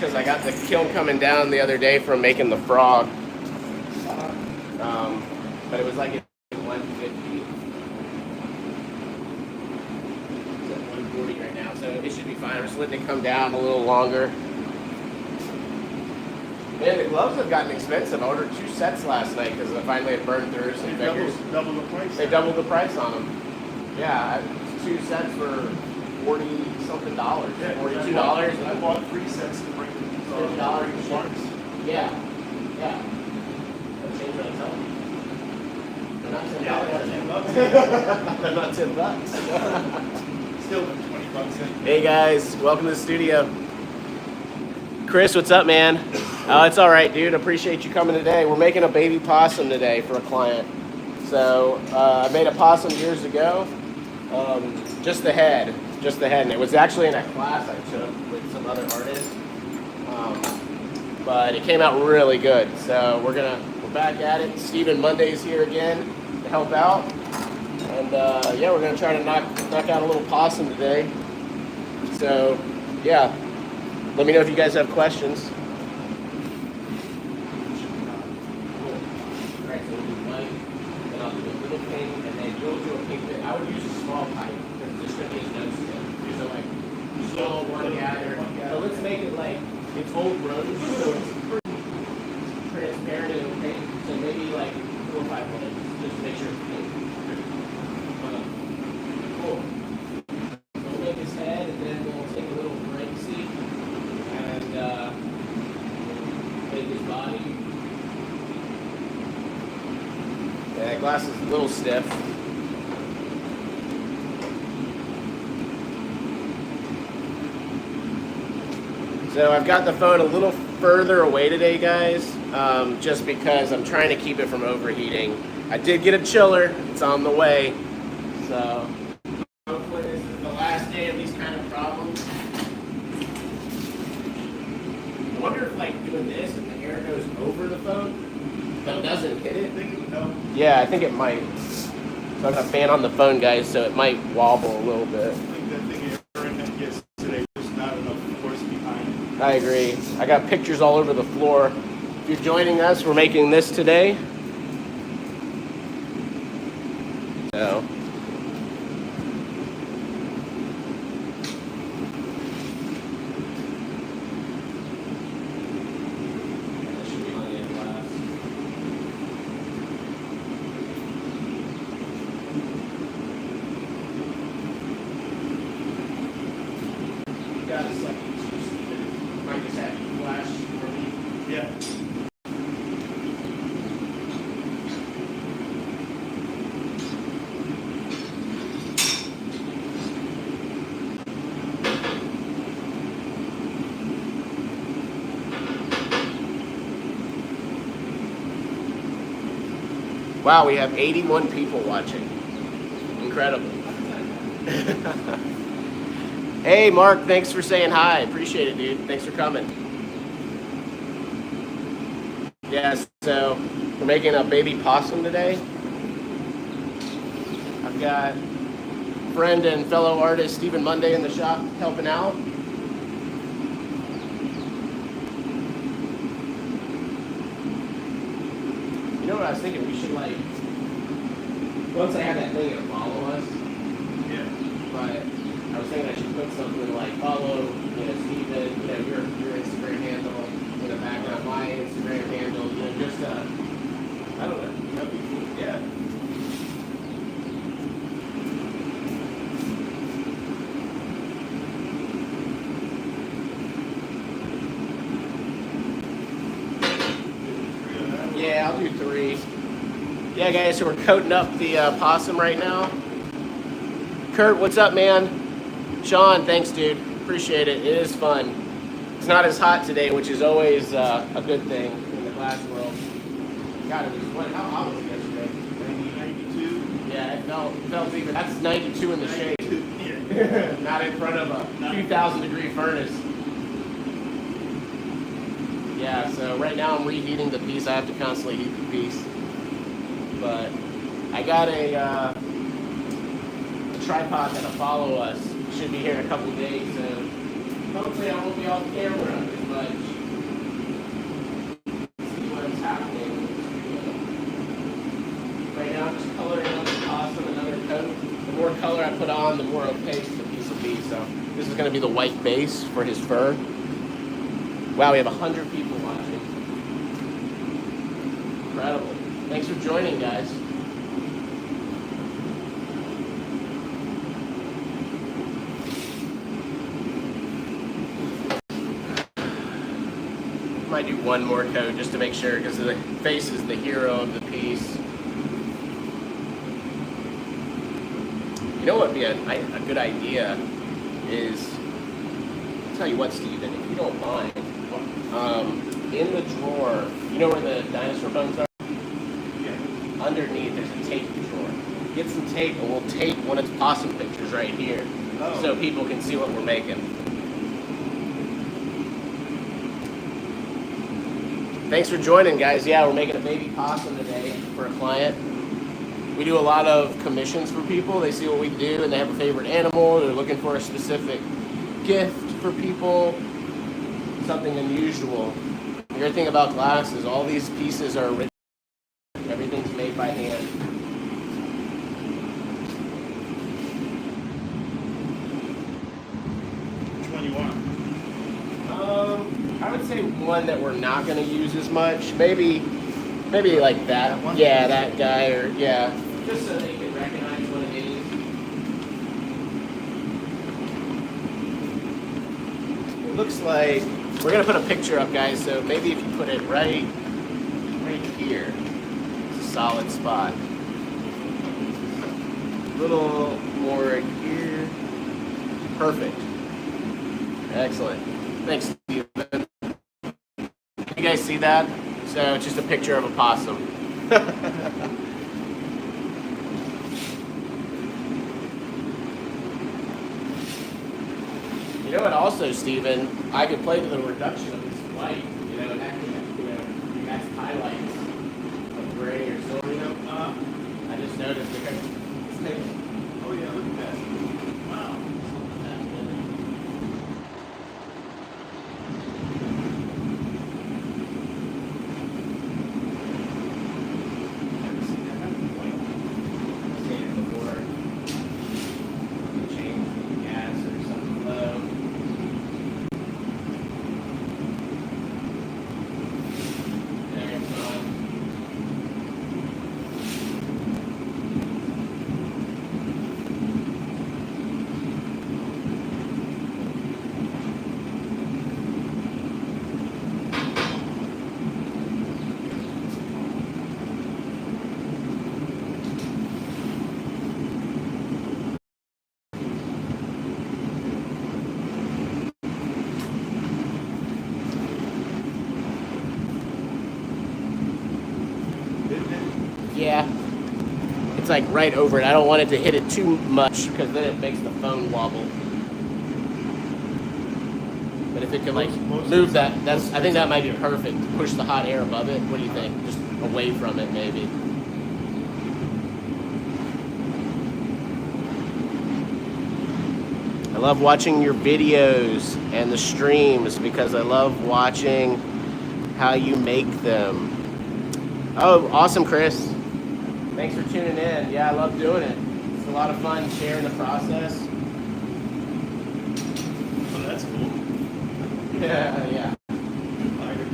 because I got the kiln coming down the other day from making the frog. But it was like at 150. It's at 140 right now, so it should be fine. I'm just letting it come down a little longer. Man, the gloves have gotten expensive. I ordered 2 sets last night because I finally had burned through some figures. Double the price. They doubled the price on them. Yeah, 2 sets for $40-something. Yeah, $42. I bought 3 sets to bring $50 to parts. Yeah, yeah. That change what I tell them. They're not $10. They're not $10. Still been $20 in. Hey guys, welcome to the studio. Chris, what's up, man? Oh, it's all right, dude. Appreciate you coming today. We're making a baby possum today for a client. So I made a possum years ago. Just the head, and it was actually in a class I took with some other artists. But it came out really good. So we're back at it. Stephen Monday's here again to help out, and yeah, we're gonna try to knock out a little possum today. So yeah, let me know if you guys have questions. Alright, so we'll do white, then I'll do a little pink, and then you'll do a pink bit. I would use a small pipe because there's gonna be a nose tip. So like slow one gather. So let's make it like it's old rose, so it's pretty transparent and opaque. So maybe like 4 or 5 minutes, just to make sure it's pink. Cool. So we'll make his head, and then we'll take a little break seat and make his body. Yeah, that glass is a little stiff. So I've got the phone a little further away today, guys, just because I'm trying to keep it from overheating. I did get a chiller. It's on the way. So hopefully this is the last day of these kind of problems. I wonder if like doing this and the air goes over the phone, but it doesn't hit it. Yeah, I think it might. So I've got a fan on the phone, guys, so it might wobble a little bit. I think that thing air that gets today, there's not enough force behind it. I agree. I got pictures all over the floor. If you're joining us, we're making this today. So. Wow, we have 81 people watching. Incredible. Hey, Mark, thanks for saying hi. Appreciate it, dude. Thanks for coming. Yeah, so we're making a baby possum today. I've got friend and fellow artist Stephen Monday in the shop helping out. You know what I was thinking? We should like, once I have that thing, it'll follow us. Yeah. But I was thinking I should put something like follow, Stephen, your Instagram handle in the background, my Instagram handle, just I don't know. That'd be cool. Yeah. Yeah, I'll do 3. Yeah, guys, so we're coating up the possum right now. Kurt, what's up, man? Sean, thanks, dude. Appreciate it. It is fun. It's not as hot today, which is always a good thing in the glass world. God, it was how hot was it yesterday? 92. Yeah, it felt even. That's 92 in the shade. Yeah. Not in front of a 2,000-degree furnace. Yeah, so right now I'm reheating the piece. I have to constantly heat the piece. But I got a tripod that'll follow us. Should be here in a couple days. So Hopefully I won't be off camera as much. See what's happening. Right now I'm just coloring on the possum another coat. The more color I put on, the more opaque the piece will be. So this is going to be the white base for his fur. Wow, we have 100 people watching. Incredible. Thanks for joining, guys. Might do one more coat just to make sure, because the face is the hero of the piece. You know what would be a good idea is, I'll tell you what, Steven, if you don't mind, in the drawer, you know where the dinosaur bones are? Yeah. Underneath, there's a tape drawer. Get some tape and we'll tape one of the possum pictures right here so people can see what we're making. Thanks for joining, guys. Yeah, we're making a baby possum today for a client. We do a lot of commissions for people. They see what we do and they have a favorite animal. They're looking for a specific gift for people, something unusual. The great thing about glass is all these pieces are original. Everything's made by hand. Which one you want? I would say one that we're not going to use as much. Maybe like that. That one? Yeah, that guy, or yeah. Just so they can recognize what it is. It looks like we're going to put a picture up, guys. So maybe if you put it right here, it's a solid spot. A little more right here. Perfect. Excellent. Thanks, Steven. You guys see that? So it's just a picture of a possum. You know what also, Steven, I could play to the reduction of this light, and actually, you guys highlights of gray or silver, I just noticed because it's making. Oh yeah, look at that. Wow. Never seen that happen before. I've seen it before. Change the gas or something low. There it's on. Didn't it? Yeah. It's like right over it. I don't want it to hit it too much because then it makes the phone wobble. But if it can like move that, I think that might be perfect. Push the hot air above it. What do you think? Just away from it maybe. I love watching your videos and the streams because I love watching how you make them. Oh, awesome, Chris. Thanks for tuning in. Yeah, I love doing it. It's a lot of fun sharing the process. Oh, that's cool. Yeah. I heard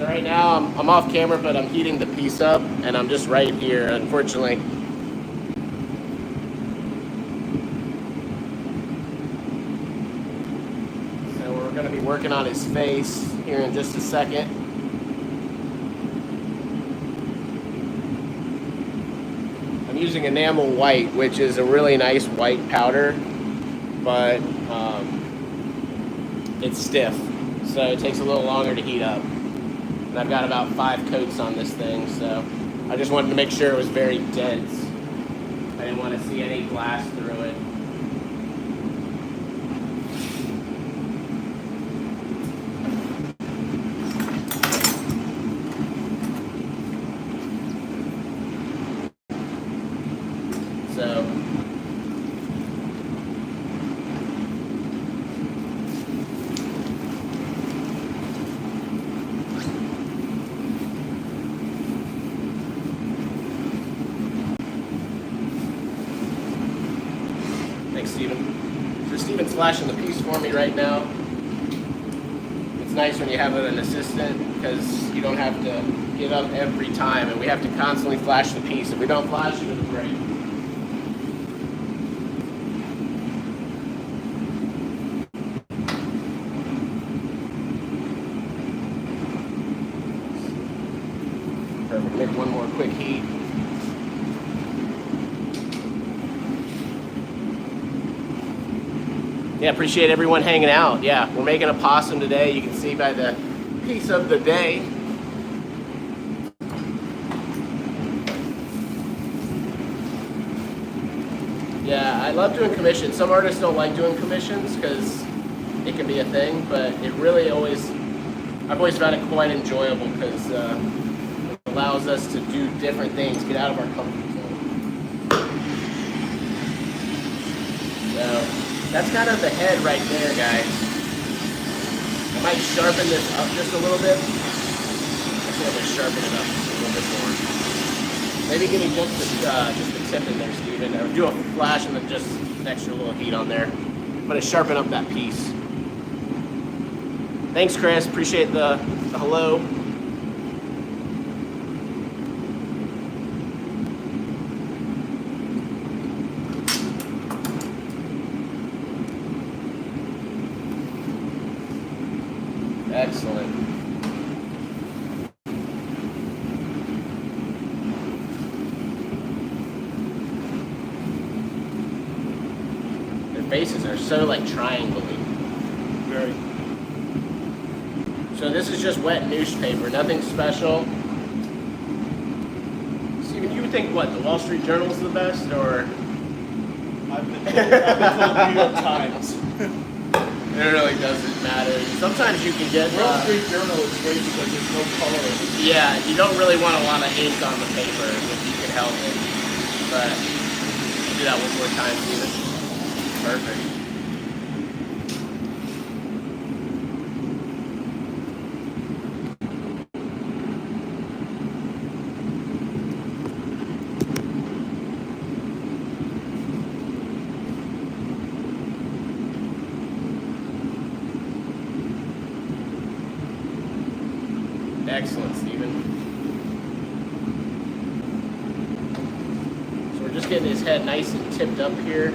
So right now I'm off camera, but I'm heating the piece up, and I'm just right here, unfortunately. So we're going to be working on his face here in just a second. I'm using enamel white, which is a really nice white powder, but it's stiff, so it takes a little longer to heat up. And I've got about 5 coats on this thing, so I just wanted to make sure it was very dense. I didn't want to see any glass through it. So Thanks, Steven. So Steven's flashing the piece for me right now. It's nice when you have an assistant because you don't have to get up every time, and we have to constantly flash the piece. If we don't flash it, it'll break. Perfect. Make one more quick heat. Yeah, appreciate everyone hanging out. Yeah, we're making a possum today. You can see by the piece of the day. Yeah, I love doing commissions. Some artists don't like doing commissions because it can be a thing, but it really I've always found it quite enjoyable because it allows us to do different things, get out of our comfort zone. So, that's kind of the head right there, guys. I might sharpen this up just a little bit. I think I'm going to sharpen it up just a little bit more. Maybe give me just the tip in there, Steven. Or do a flash and then just an extra little heat on there. I'm going to sharpen up that piece. Thanks, Chris. Appreciate the hello. Excellent. Their faces are so like triangle-y. Very. So this is just wet newspaper, nothing special. Steven, you would think what, the Wall Street Journal is the best, or? I've been told New York Times. It really doesn't matter. Sometimes you can get... Wall Street Journal is great because there's no color in it. Yeah, you don't really want a lot of ink on the paper if you can help it. But I'll do that one more time, Steven. Perfect. Excellent, Steven. So we're just getting his head nice and tipped up here.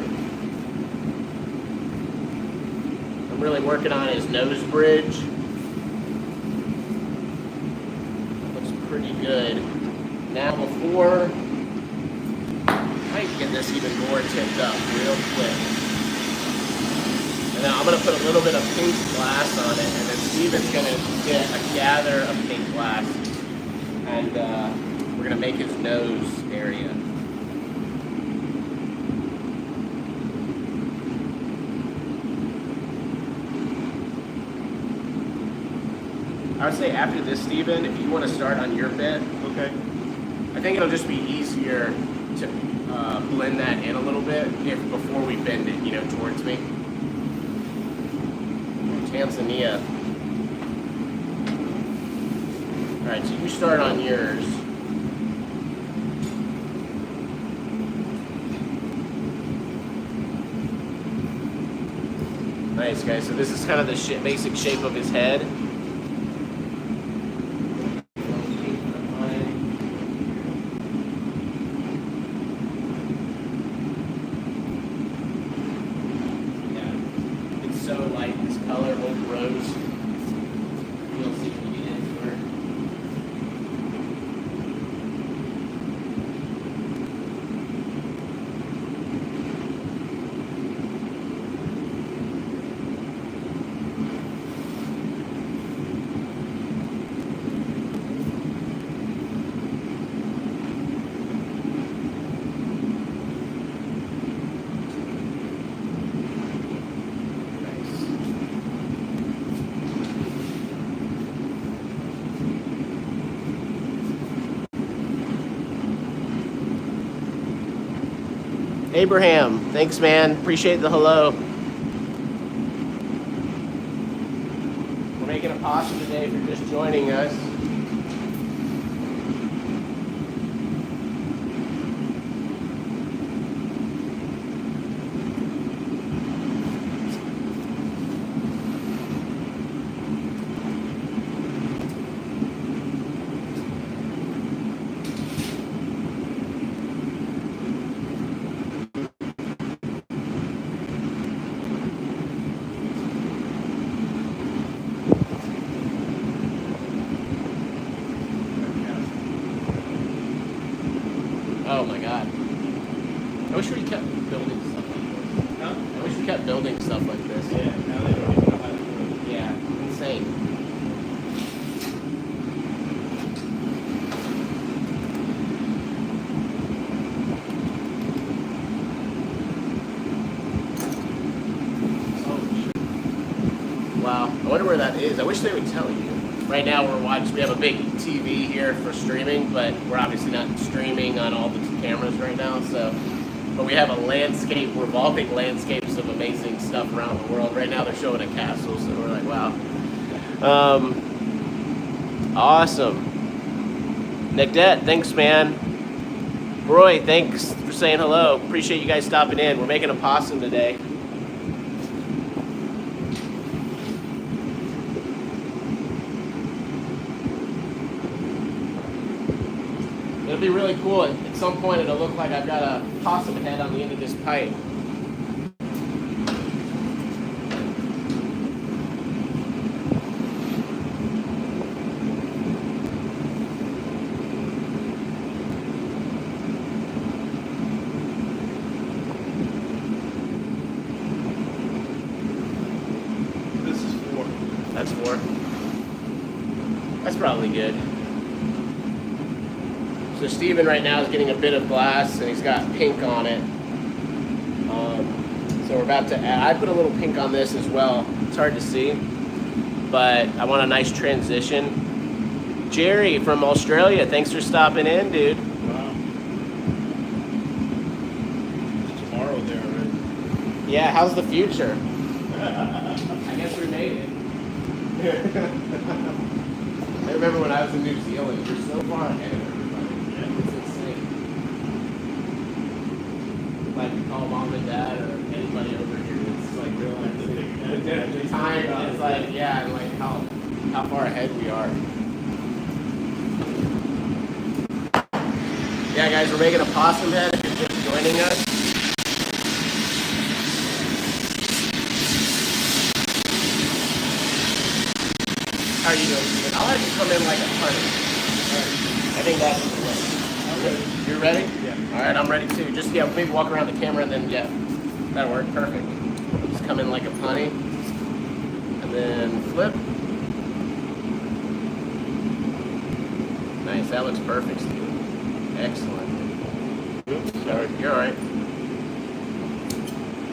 I'm really working on his nose bridge. Looks pretty good. Now before, I can get this even more tipped up real quick. And now I'm going to put a little bit of pink glass on it, and then Steven's going to get a gather of pink glass, and we're going to make his nose area. I would say after this, Steven, if you want to start on your bed, Okay. I think it'll just be easier to blend that in a little bit before we bend it, towards me. Tanzania. All right, so you start on yours. Nice, guys. So this is kind of the basic shape of his head. So light, this color, old rose. You'll see when we get into her. Abraham, thanks, man. Appreciate the hello. We're making a possum today if you're just joining us. Oh my God. I wish we kept building stuff like this. Huh? I wish we kept building stuff like this. Yeah, now they don't even know how to do it. Yeah, insane. Wow, I wonder where that is. I wish they would tell you. Right now we have a big TV here for streaming, but we're obviously not streaming on all the cameras right now, so. But we have a landscape, revolving landscapes of amazing stuff around the world. Right now they're showing a castle, so we're like, wow. Awesome. Nickdet, thanks, man. Roy, thanks for saying hello. Appreciate you guys stopping in. We're making a possum today. It'll be really cool. At some point, it'll look like I've got a possum head on the end of this pipe. This is 4. That's 4. That's probably good. So Steven right now is getting a bit of glass, and he's got pink on it. So we're about to add, I put a little pink on this as well. It's hard to see, but I want a nice transition. Jerry from Australia, thanks for stopping in, dude. Wow. It's tomorrow there already. Yeah, how's the future? I guess we made it. I remember when I was in New Zealand, you're so far ahead of everybody. Yeah. It's insane. Like, you call mom and dad or anybody over here, it's like realizing the time is like, yeah, and like how far ahead we are. Yeah, guys, we're making a possum head if you're just joining us. How are you doing, Steven? I'll have you come in like a punny. I think that's the way. Okay. You're ready? Yeah. All right, I'm ready too. Just, yeah, maybe walk around the camera and then, yeah, that'll work. Perfect. Just come in like a punny. And then flip. Nice, that looks perfect, Steven. Excellent. Oops, sorry. You're all right.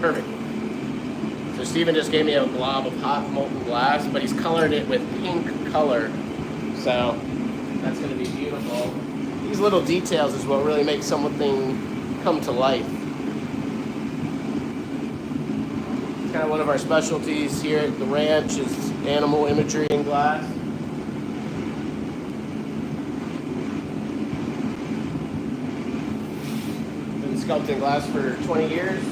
Perfect. So Steven just gave me a blob of hot molten glass, but he's colored it with pink color. So that's going to be beautiful. These little details is what really makes something come to life. It's kind of one of our specialties here at the ranch is animal imagery in glass. Been sculpting glass for 20 years.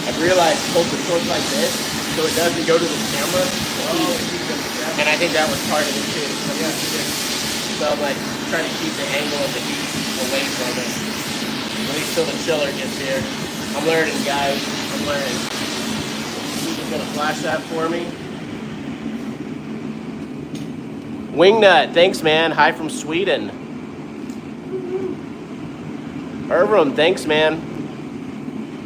I've realized hold the torch like this so it doesn't go to the camera. And I think that was part of it too. So I'm like trying to keep the angle of the heat away from it. At least till the chiller gets here. I'm learning, guys. I'm learning. He's gonna flash that for me. Wingnut, thanks man. Hi from Sweden. Irvin, thanks man.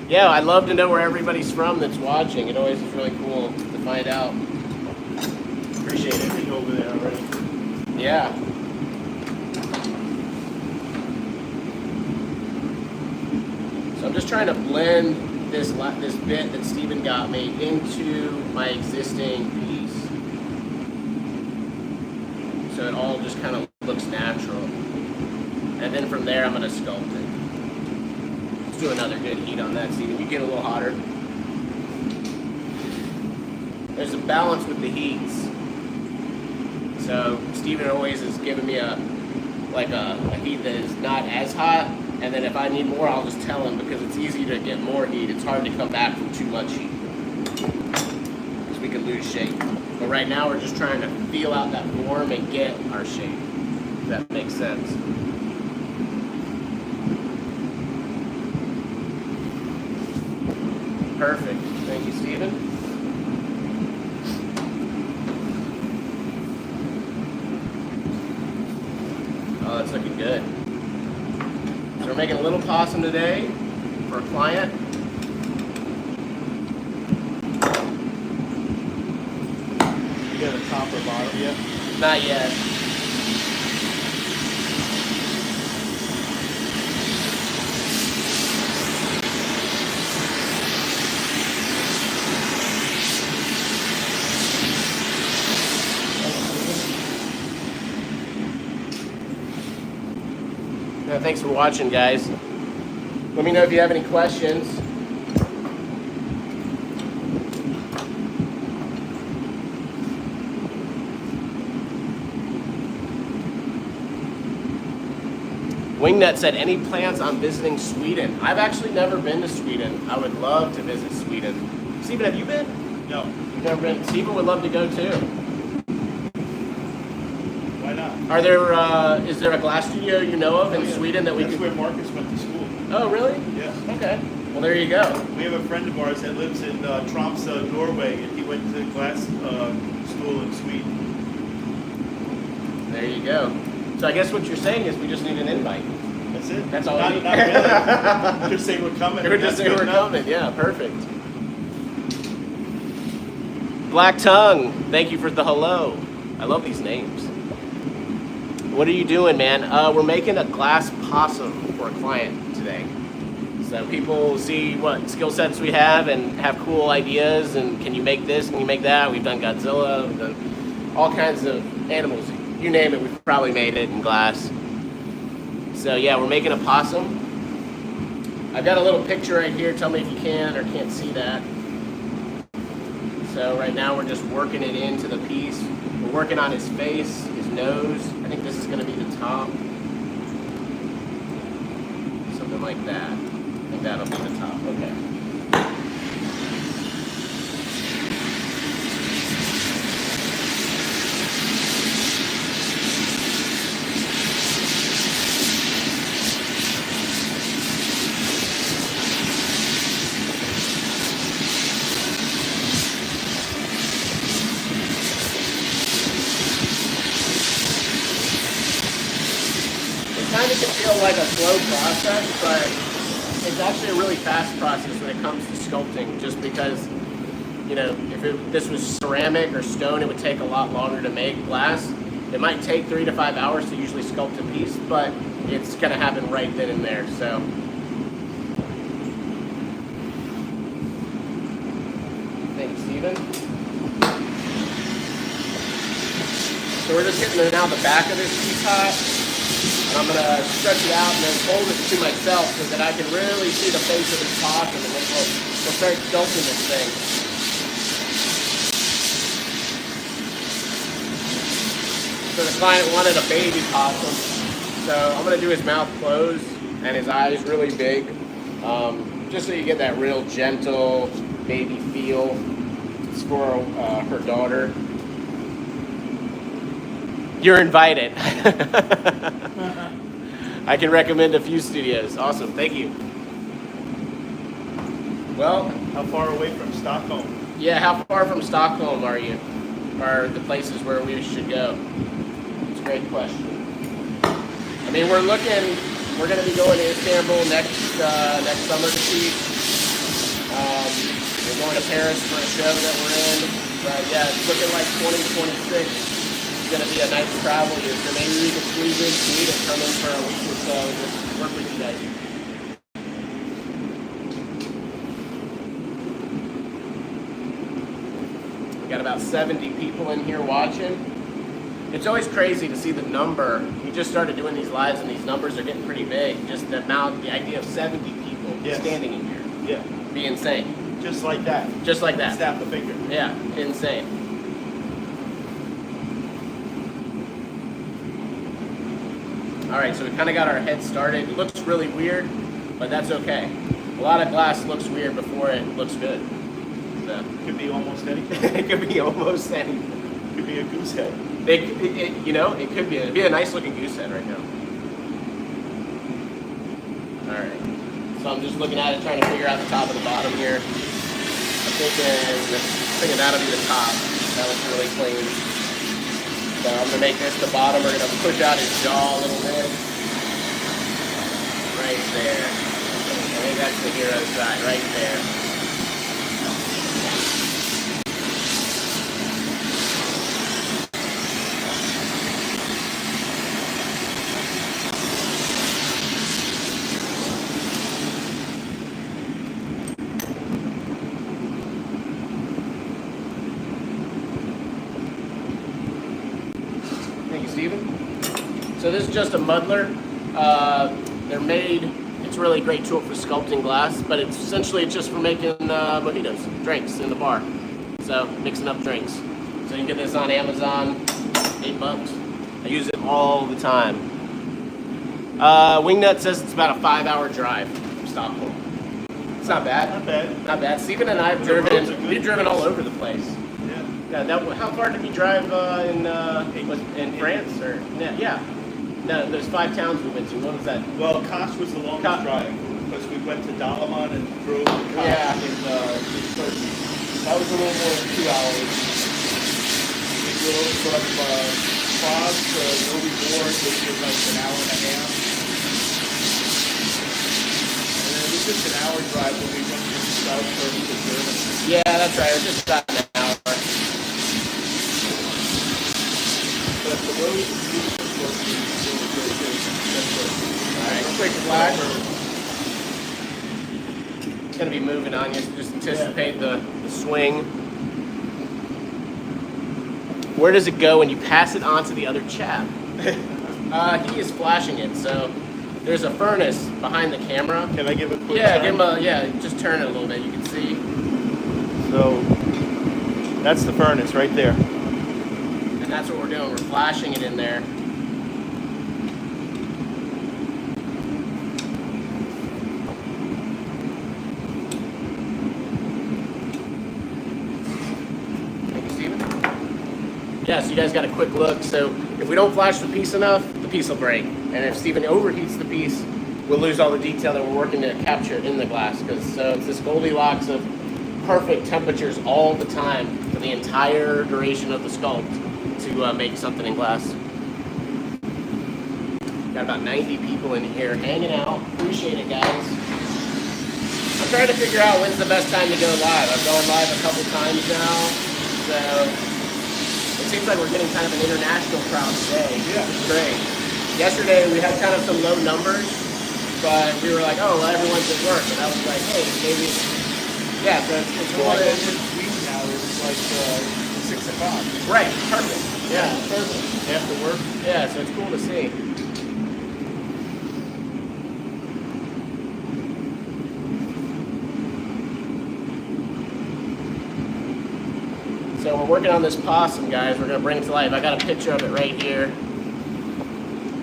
Yeah, I'd love to know where everybody's from that's watching. It always is really cool to find out. Appreciate it. He's over there already. Yeah. So I'm just trying to blend this bit that Steven got me into my existing piece. So it all just kind of looks natural. And then from there, I'm going to sculpt it. Let's do another good heat on that, Steven. You get a little hotter. There's a balance with the heats. So Steven always is giving me a heat that is not as hot, and then if I need more, I'll just tell him because it's easy to get more heat. It's hard to come back from too much heat because we could lose shape. But right now we're just trying to feel out that form and get our shape. If that makes sense. Perfect. Thank you, Steven. good. So we're making a little possum today for a client. You got a top or bottom yet? Not yet. Thanks for watching, guys. Let me know if you have any questions. Wingnut said, any plans on visiting Sweden? I've actually never been to Sweden. I would love to visit Sweden. Stephen, have you been? No. You've never been? Stephen would love to go too. Why not? Are there, is there a glass studio you know of in Sweden that we That's could... where Marcus went to school. Oh, really? Yes. Okay. Well, there you go. We have a friend of ours that lives in Tromsø, Norway, and he went to glass school in Sweden. There you go. So I guess what you're saying is we just need an invite. That's it. That's all Not we need. really. Just say we're coming. We're just That's saying good we're enough. coming. Yeah, perfect. Black Tongue, thank you for the hello. I love these names. What are you doing, man? We're making a glass possum for a client today. So people see what skill sets we have and have cool ideas and can you make this, can you make that? We've done Godzilla, we've done all kinds of animals. You name it, we've probably made it in glass. So yeah, we're making a possum. I've got a little picture right here. Tell me if you can or can't see that. So right now we're just working it into the piece. We're working on his face, his nose. I think this is going to be the top. Something like that. I think that'll be the top. Okay. Kind of can feel like a slow process, but it's actually a really fast process when it comes to sculpting, just because, you know, if this was ceramic or stone, it would take a lot longer to make. Glass, it might take 3 to 5 hours to usually sculpt a piece, but it's going to happen right then and there. So thanks, Steven. So we're just getting now the back of this piece hot. And I'm going to stretch it out and then fold it to myself so that I can really see the face of this possum, and then we'll start sculpting this thing. So the client wanted a baby possum, so I'm going to do his mouth closed and his eyes really big, just so you get that real gentle baby feel. It's for her daughter. You're invited. I can recommend a few studios. Awesome, thank you. Well, How far away from Stockholm? yeah, how far from Stockholm are you? Are the places where we should go? It's a great question. I mean, we're going to be going to Istanbul next summer to see. We're going to Paris for a show that we're in. But yeah, it's looking like 2026. Going to be a nice travel year, so maybe we can squeeze in Sweden and come in for a week or so and just work with you guys. We got about 70 people in here watching. It's always crazy to see the number. We just started doing these lives and these numbers are getting pretty big. Just the idea of 70 people standing in here. Yeah. Be insane. Just like that. Just like that. Snap the finger. Yeah, insane. All right, so we kind of got our head started. It looks really weird, but that's okay. A lot of glass looks weird before it looks good. So. Could be almost anything. It could be almost anything. Could be a goose head. You know, it could be. It'd be a nice looking goose head right now. All right. So I'm just looking at it, trying to figure out the top and the bottom here. I'm thinking that'll be the top. That looks really clean. So I'm going to make this the bottom. We're going to push out his jaw a little bit. there. I think that's the hero side right there. Thank you, Steven. So this is just a muddler. They're made, it's a really great tool for sculpting glass, but it's essentially just for making mojitos, drinks in the bar. So mixing up drinks. So you can get this on Amazon, $8. I use it all the time. Wingnut says it's about a 5-hour drive from Stockholm. It's not bad. Not bad. Not bad. Steven and I have driven, we've driven all over the place. Yeah, how far did we drive in France? Or yeah. No, there's 5 towns we went to. What was that? Well, Koch was the longest drive because we went to Dalaman and drove to Koch in Turkey. That was a little more than 2 hours. We drove from Prague to Novi Gor, which was like an hour and a half. And then it was just an hour drive when we went from South Turkey to Germany. Yeah, that's right. It was just about an hour. But the road is beautiful. Alright, quick flash. It's going to be moving on. You just anticipate the swing. Where does it go when you pass it on to the other chap? He is flashing it, so there's a furnace behind the camera. Can I give a quick turn? Just turn it a little bit, you can see. So, that's the furnace right there. And that's what we're doing, we're flashing it in there. Yeah, so you guys got a quick look. So if we don't flash the piece enough, the piece will break. And if Steven overheats the piece, we'll lose all the detail that we're working to capture in the glass. Because it's this Goldilocks of perfect temperatures all the time for the entire duration of the sculpt to make something in glass. Got about 90 people in here hanging out. Appreciate it, guys. I'm trying to figure out when's the best time to go live. I've gone live a couple times now, so it seems like we're getting kind of an international crowd today. Yeah. It's great. Yesterday we had kind of some low numbers, but we were like, oh, well, everyone's at work. And I was like, hey, maybe, yeah, so it's Well, one over of in Sweden now it's like 6 o'clock. right, perfect. Yeah, perfect. After work. Yeah, so it's cool to see. So we're working on this possum, guys. We're gonna bring it to life. I got a picture of it right here.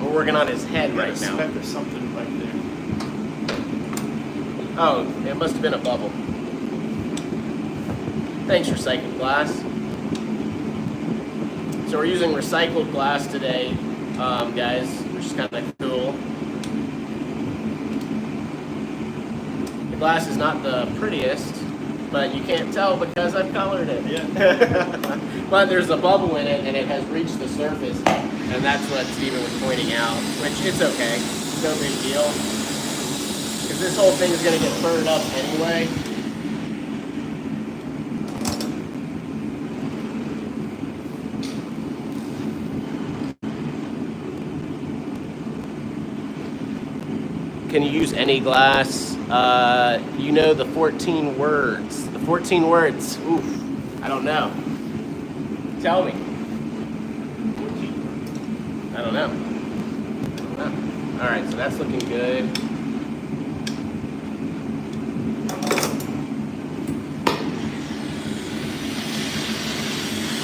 We're working on his head right now. Speck or something right there. Oh, it must have been a bubble. Thanks, recycled glass. So we're using recycled glass today, guys, which is kind of cool. The glass is not the prettiest, but you can't tell because I've colored it. Yeah. But there's a bubble in it, and it has reached the surface, and that's what Steven was pointing out, which it's okay. It's no big deal. Because this whole thing is going to get burned up anyway. Can you use any glass? You know the 14 words. The 14 words. Oof. I don't know. Tell me. 14. I don't know. All right, so that's looking good.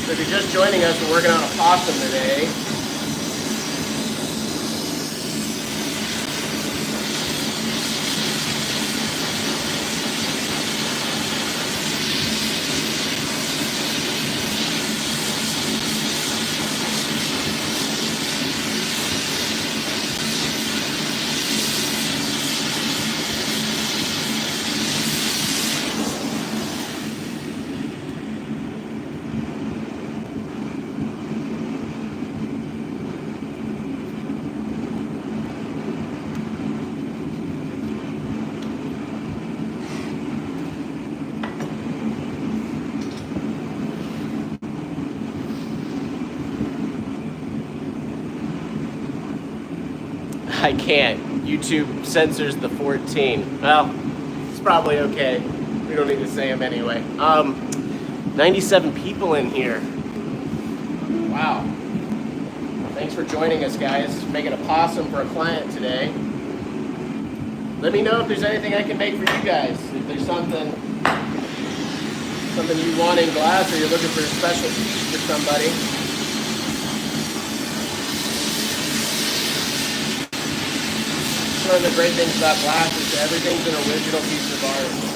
So if you're just joining us, we're working on a possum today. can't. YouTube censors the 14. Well, it's probably okay. We don't need to say them anyway. 97 people in here. Wow. Thanks for joining us, guys. Making a possum for a client today. Let me know if there's anything I can make for you guys. If there's something you want in glass, or you're looking for a special piece for somebody. One of the great things about glass is everything's an original piece of art.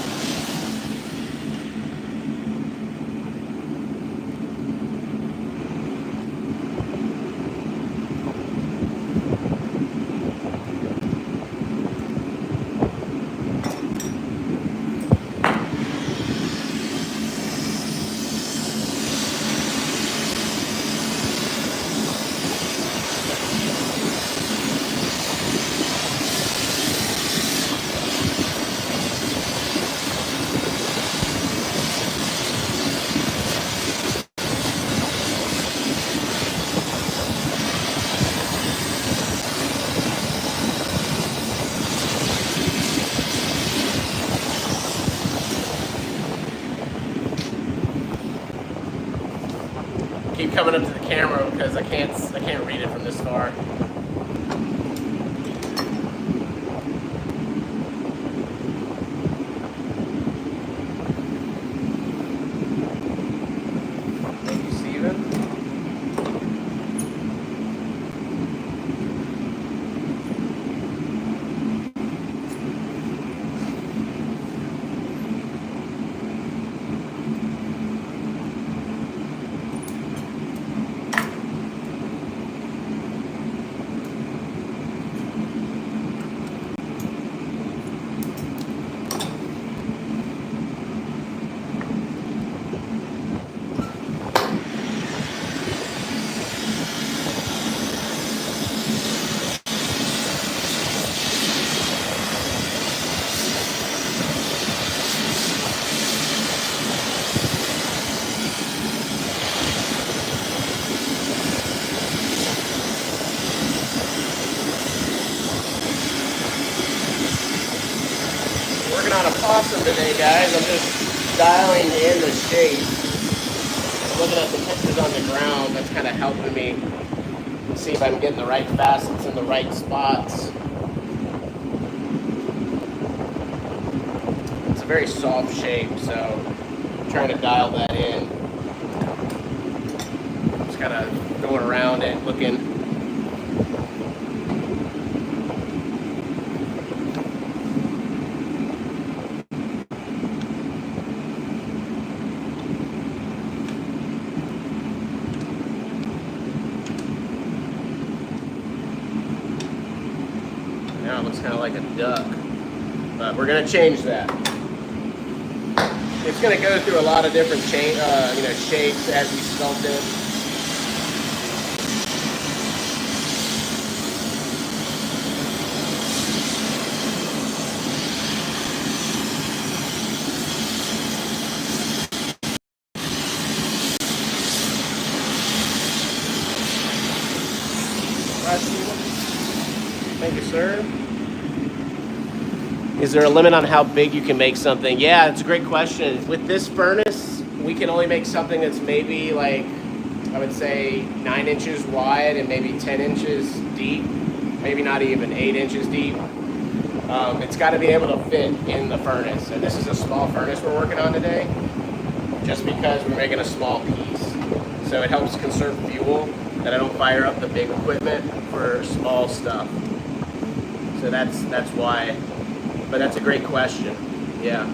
Keep coming up to the camera because I can't read it from this far. Thank you, Steven. On a possum today, guys. I'm just dialing in the shape. I'm looking at the pictures on the ground. That's kind of helping me see if I'm getting the right facets in the right spots. It's a very soft shape, so I'm trying to dial that in. Just kind of going around it, looking. Now it looks kind of like a duck, but we're going to change that. It's going to go through a lot of different shapes as we sculpt it. Thank you, sir. Is there a limit on how big you can make something? Yeah, it's a great question. With this furnace, we can only make something that's maybe like, I would say 9 inches wide and maybe 10 inches deep, maybe not even 8 inches deep. It's got to be able to fit in the furnace. And this is a small furnace we're working on today, just because we're making a small piece. So it helps conserve fuel, that I don't fire up the big equipment for small stuff. So that's why. But that's a great question. Yeah.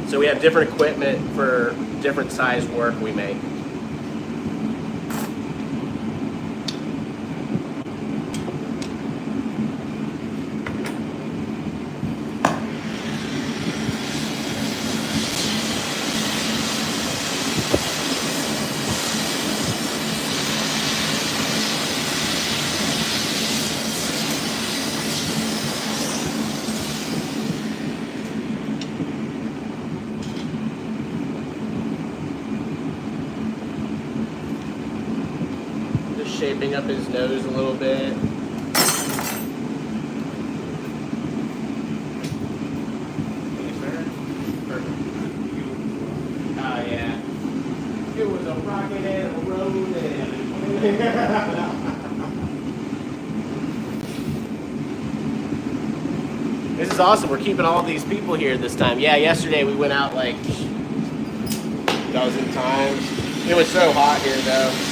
So we have different equipment for different size work we make. Shaping up his nose a little bit. This is awesome. We're keeping all of these people here this time. Yeah, yesterday we went out like a dozen times. It was so hot here though.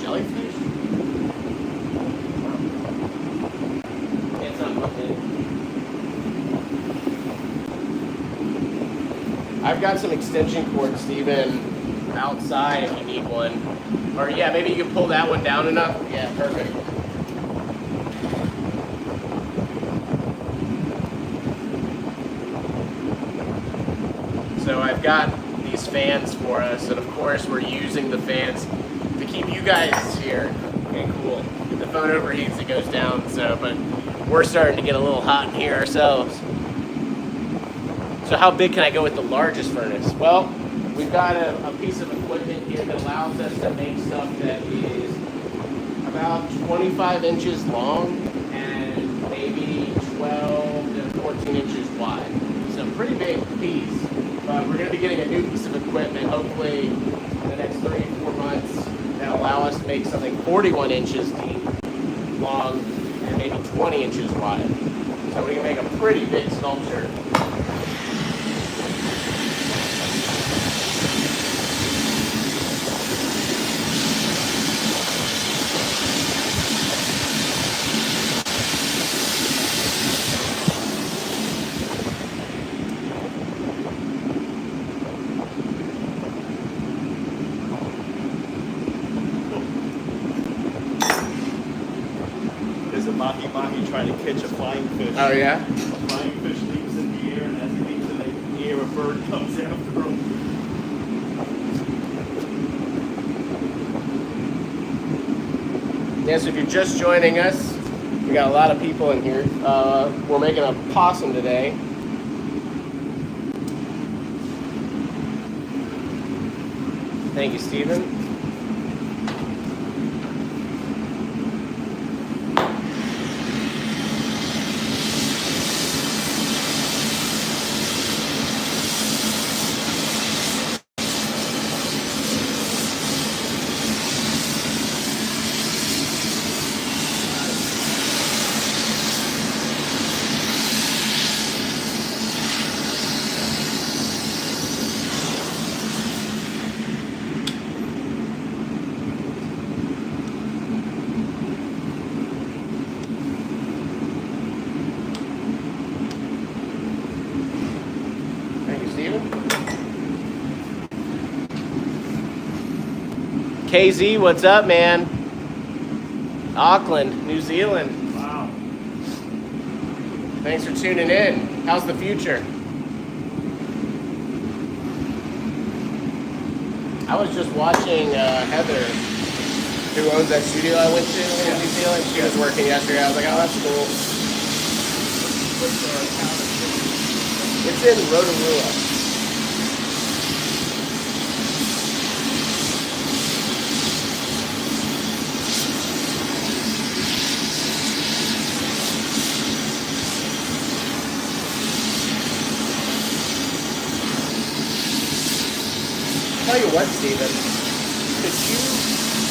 Jellyfish? It's not looking. I've got some extension cords, Steven, outside if you need one. Or yeah, maybe you can pull that one down enough. Yeah, perfect. So I've got these fans for us, and of course we're using the fans to keep you guys here. Okay, cool. If the phone overheats, it goes down. So, but we're starting to get a little hot in here ourselves. So how big can I go with the largest furnace? Well, we've got a piece of equipment here that allows us to make stuff that is about 25 inches long and maybe 12 to 14 inches wide. So pretty big piece. But we're going to be getting a new piece of equipment, hopefully in the next 3 or 4 months, that allow us to make something 41 inches deep, long, and maybe 20 inches wide. So we can make a pretty big sculpture. Mahi trying to catch a flying fish. Oh yeah? A flying fish leaps in the air, and as he leaps in the air, a bird comes after him. Yeah, so if you're just joining us, we got a lot of people in here. We're making a possum today. Thank you, Stephen. KZ, what's up, man? Auckland, New Zealand. Wow. Thanks for tuning in. How's the future? I was just watching Heather, who owns that studio I went to in New Zealand. She was working yesterday. I was like, oh, that's cool. What's the town? It's in Rotorua. Tell you what, Steven, could you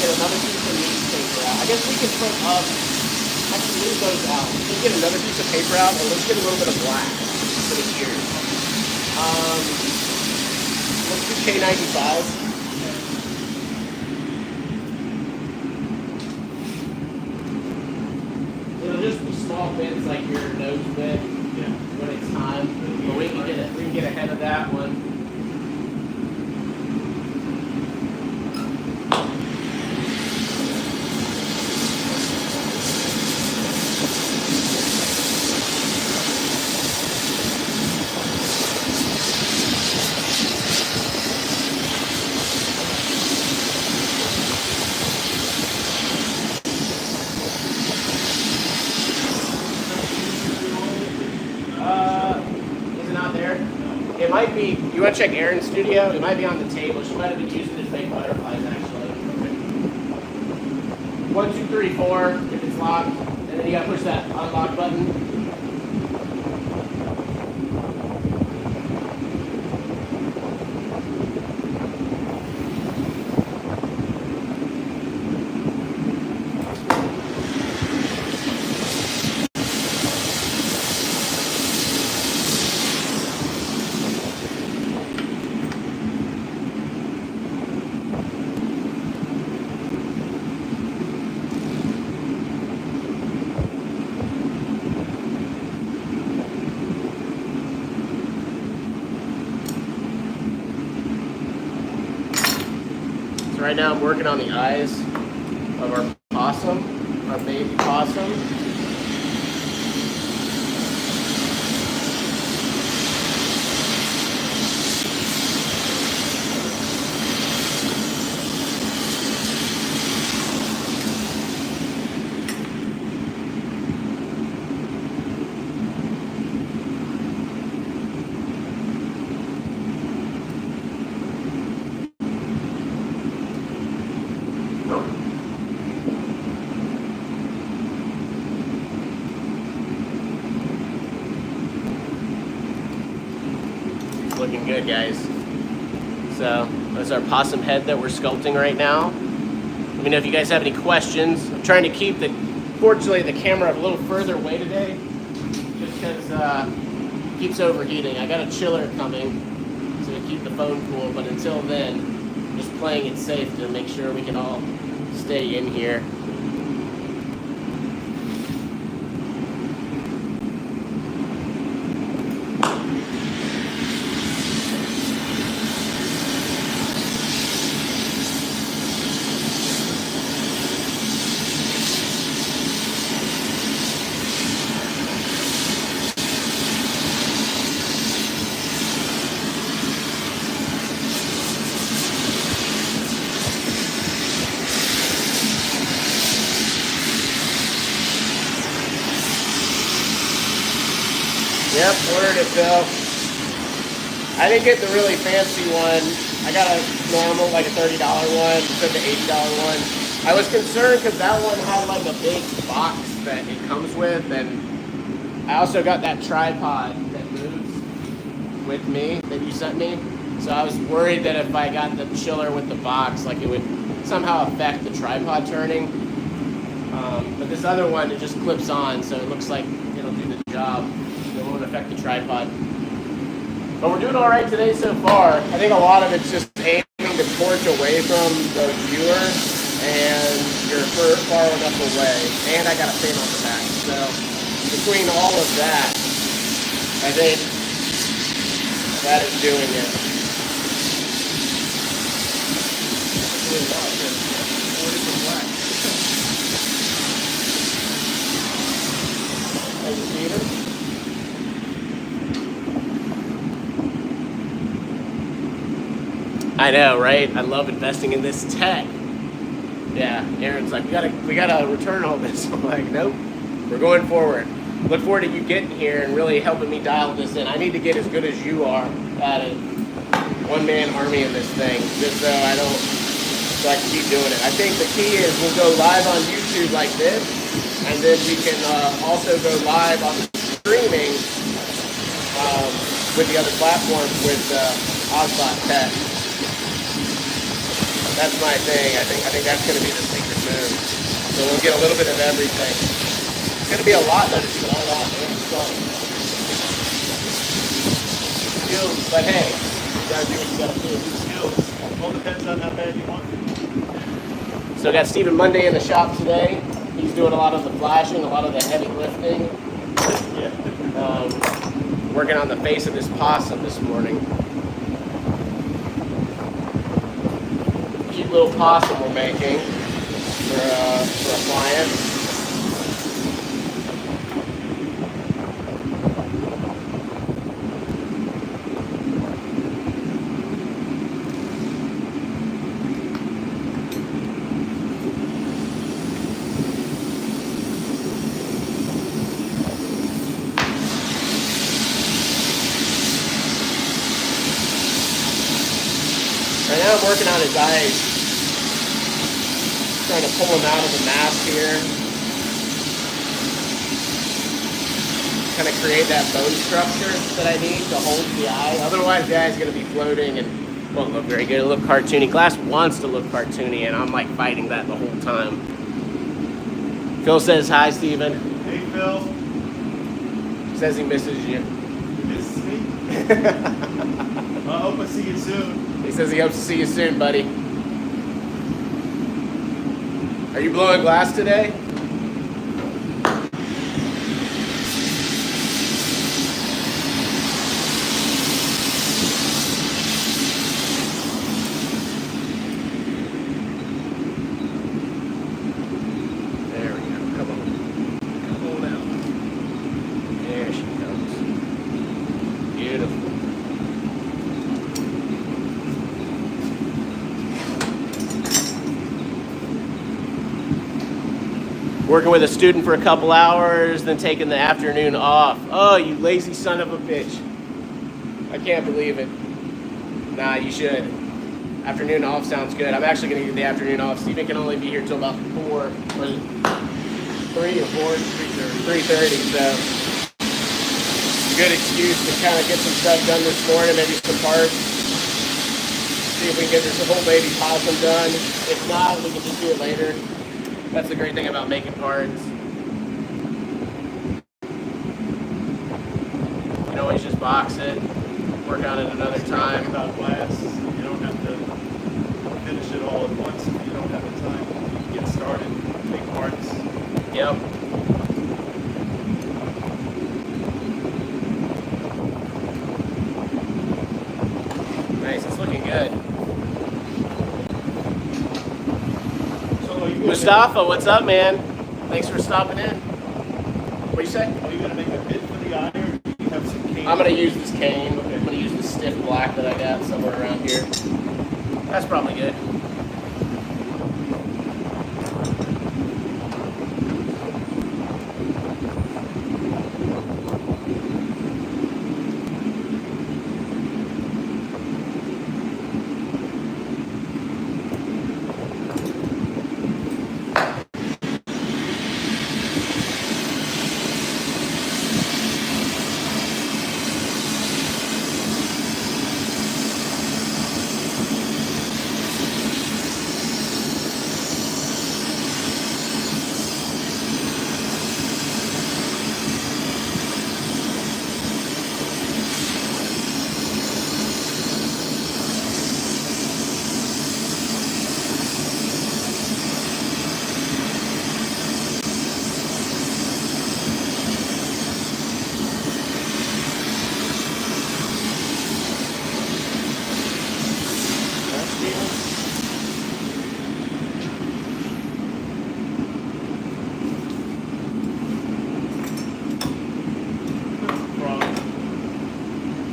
get another piece of newspaper out? I guess we can put up, actually leave those out. Let's get another piece of paper out and let's get a little bit of black for the ears. Let's do K95. It'll just be small bits like your nose bit when it's time. But we can get ahead of that one. might be, you want to check Erin's studio? It might be on the table. She might have been using it to make butterflies, actually. 1, 2, 3, 4, if it's locked. And then you got to push that unlock button. Right now I'm working on the eyes of our possum, our baby possum. Looking good, guys. So that's our possum head that we're sculpting right now. Let me know if you guys have any questions. I'm trying to keep fortunately the camera a little further away today, just because it keeps overheating. I got a chiller coming to keep the phone cool, but until then, just playing it safe to make sure we can all stay in here. Yep, ordered it, Bill. I didn't get the really fancy one. I got a normal, like a $30 one instead of the $80 one. I was concerned because that one had like a big box that it comes with, and I also got that tripod that moves with me that you sent me. So I was worried that if I got the chiller with the box, like it would somehow affect the tripod turning. But this other one, it just clips on, so it looks like it'll do the job. It won't affect the tripod. But we're doing all right today so far. I think a lot of it's just aiming the torch away from the viewer, and you're far enough away. And I got a fan on the back. So between all of that, I think that is doing it. Thank you, Peter. I know, right? I love investing in this tech. Yeah, Erin's like, we gotta return all this. I'm like, nope, we're going forward. Look forward to you getting here and really helping me dial this in. I need to get as good as you are at it. One-man army in this thing, just so I can keep doing it. I think the key is we'll go live on YouTube like this, and then we can also go live on streaming with the other platforms with Ozbot Tech. That's my thing. I think that's going to be the secret move. So we'll get a little bit of everything. It's going to be a lot, though, to do all that. Skills, but hey, you got to do what you got to do. Skills. All depends on how bad you want. So I got Stephen Monday in the shop today. He's doing a lot of the flashing, a lot of the heavy lifting. Working on the face of this possum this morning. Cute little possum we're making for a client. now I'm working on his eyes. Trying to pull him out of the mask here. Kind of create that bone structure that I need to hold the eye. Otherwise, the eye is going to be floating and won't look very good. It'll look cartoony. Glass wants to look cartoony, and I'm like fighting that the whole time. Phil says hi, Steven. Hey, Phil. Says he misses you. Misses me? I hope I see you soon. He says he hopes to see you soon, buddy. Are you blowing glass today? There we go. Come on. Come on out. There she comes. Beautiful. Working with a student for a couple hours, then taking the afternoon off. Oh, you lazy son of a bitch. I can't believe it. Nah, you should. Afternoon off sounds good. I'm actually going to get the afternoon off. Steven can only be here till about 4, or 3 or 4, 3:30, so good excuse to kind of get some stuff done this morning, maybe some parts. See if we can get this whole baby possum done. If not, we can just do it later. That's the great thing about making parts. You can always just box it, work on it another time. About glass, you don't have to finish it all at once if you don't have the time. You get started, make parts. Yep. Nice, it's looking good. Mustafa, what's up, man? Thanks for stopping in. What'd you say? Are you going to make a bit for the eye, or do you have some cane? I'm going to use this cane. Okay. I'm going to use the stiff black that I got somewhere around here. That's probably good.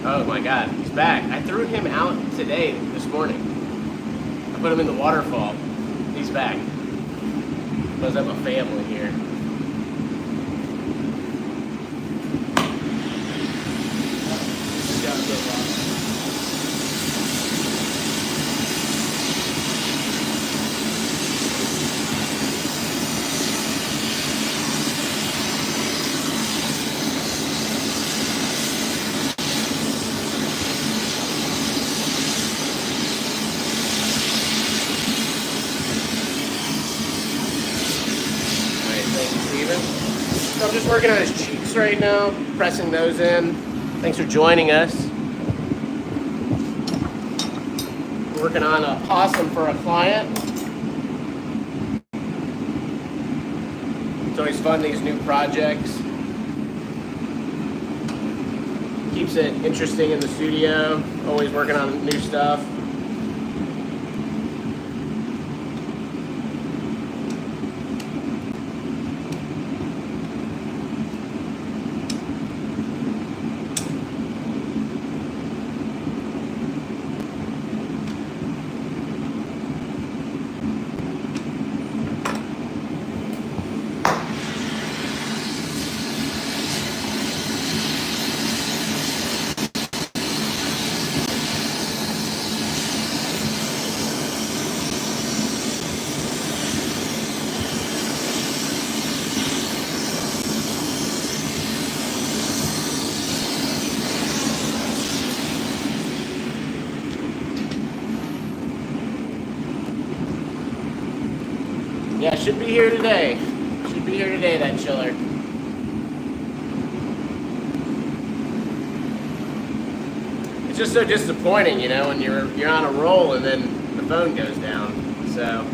Oh my God, he's back. I threw him out this morning. I put him in the waterfall. He's back. Because I have a family here. So I'm just working on his cheeks right now, pressing those in. Thanks for joining us. We're working on a possum for a client. It's always fun, these new projects. Keeps it interesting in the studio, always working on new stuff. should be here today. Should be here today, that chiller. It's just so disappointing, you know, when you're on a roll and then the phone goes down. So,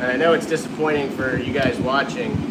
and I know it's disappointing for you guys watching.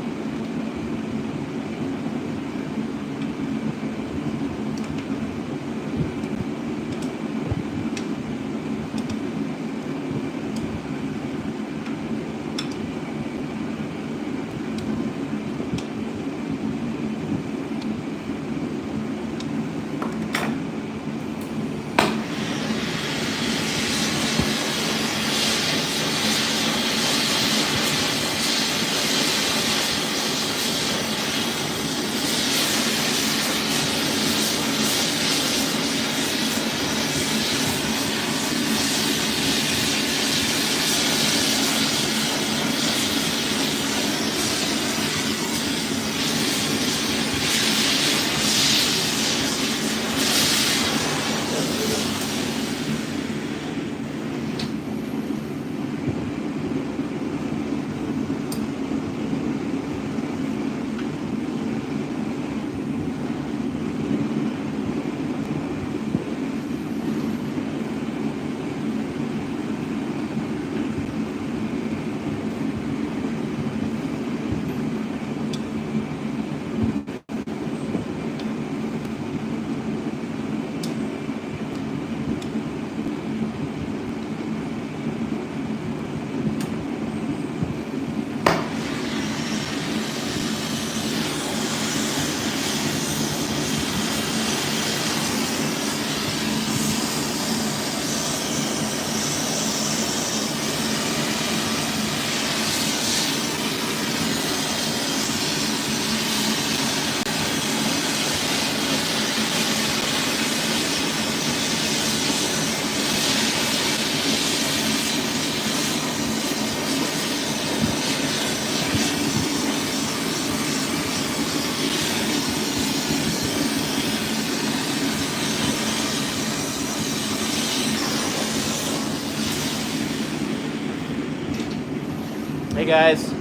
Hey guys.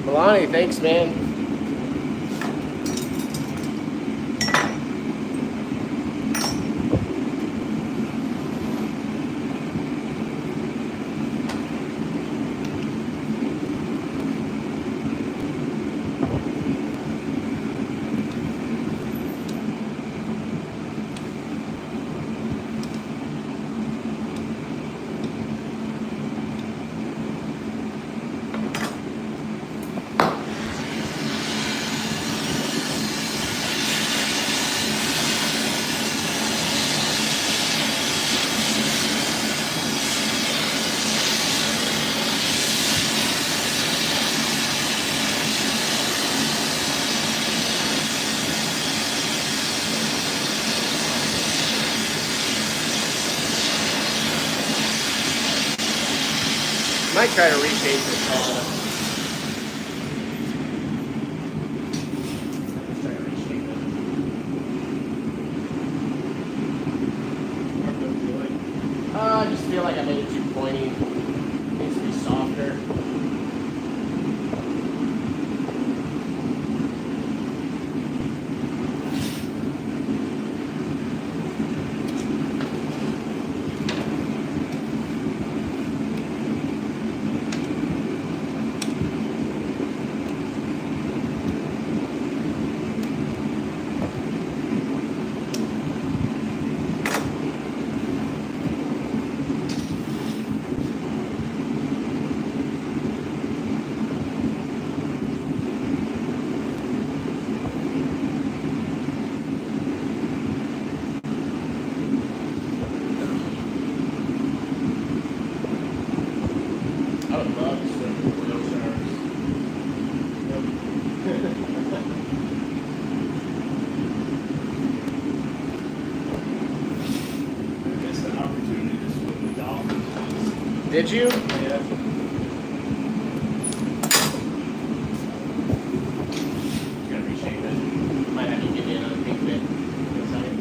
Milani, thanks, man. Might try to reshape this color. just feel like I made it too pointy. It needs to be softer. I would love to swim with whale sharks. I missed an opportunity to swim with dolphins. Did you? Yeah. You gotta reshape it. Might have to give you another pink bit in a second.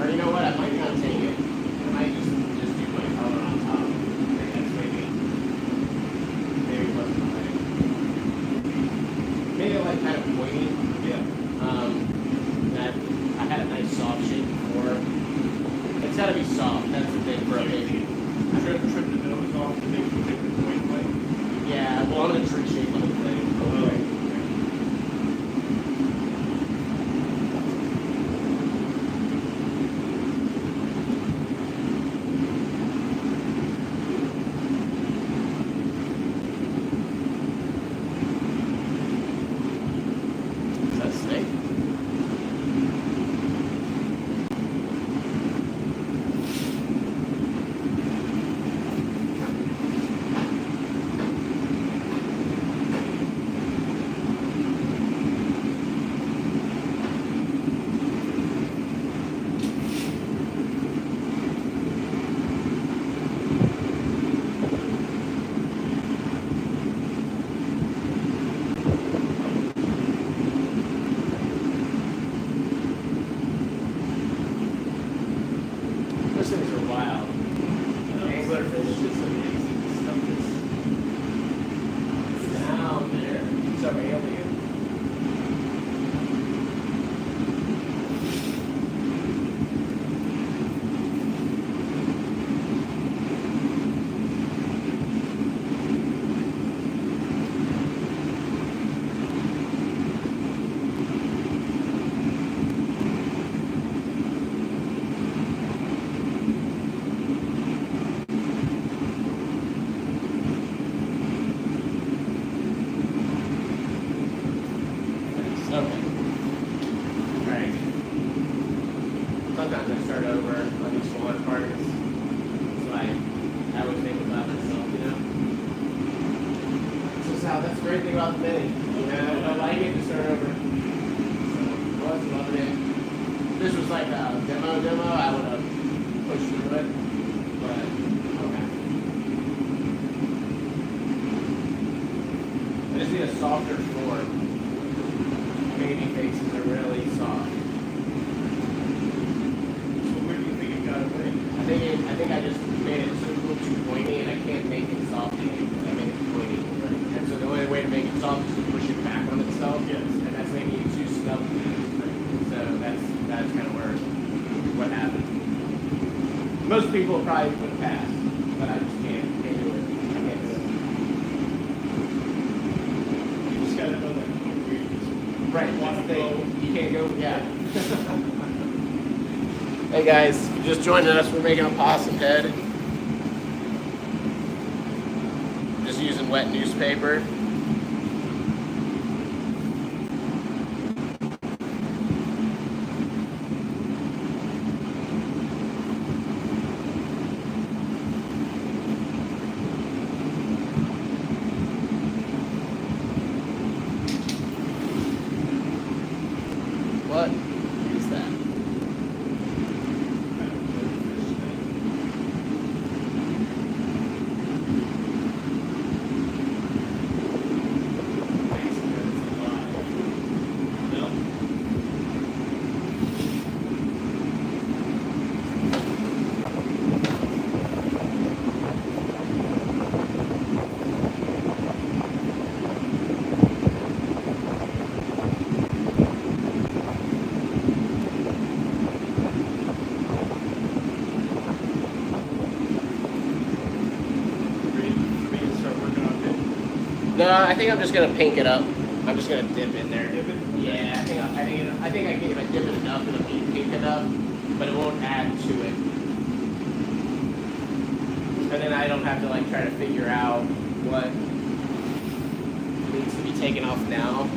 Or you know what? I might not take it. I might just do my color on top. Maybe that's maybe it wasn't right. Made it like kind of pointy. Yeah. That I had a nice soft shape before. It's gotta be soft. That's the thing for a baby. Trim the nose off to make the point plate. Yeah. Well, I'm gonna tree shape the whole thing. Okay. Is that a snake? Those things are wild. Anglerfish is amazing. The stuff that's down there. Some alien. Okay. Alright. Sometimes I start over on these smaller parts. So I would think about myself, you know? So Sal, that's the great thing about the mini. You know, if I like it, to start over. So I was loving it. If this was like a demo, I would have pushed through it. But okay. I just need a softer form. Baby faces are really soft. So where do you think it got away? I think I just made it a little too pointy, and I can't make it soft anymore. I made it pointy, and so the only way to make it soft is to push it back on itself. Yes. And that's making it too stubborn. So that's kind of what happened. Most people probably would pass, but I just can't do it. I can't do it. You just gotta know that. Right, that's the thing. You can't go, yeah. Hey guys, if you're just joining us, we're making a possum head. Just using wet newspaper. What is that? No, I think I'm just gonna pink it up. I'm just gonna dip in there. Dip it? Yeah, I think if I dip it enough, it'll be pink enough, but it won't add to it. And then I don't have to like try to figure out what needs to be taken off now.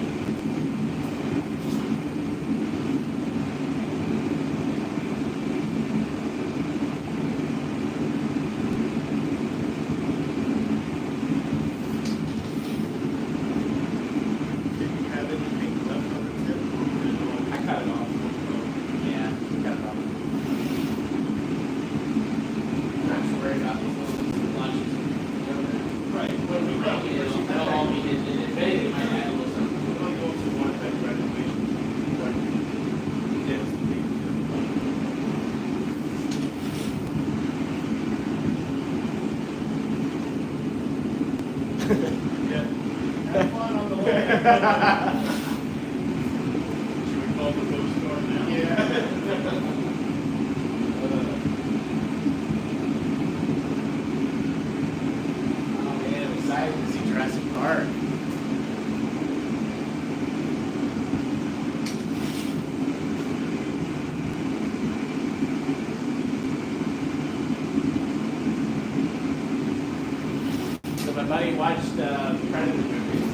My buddy watched Predator movies.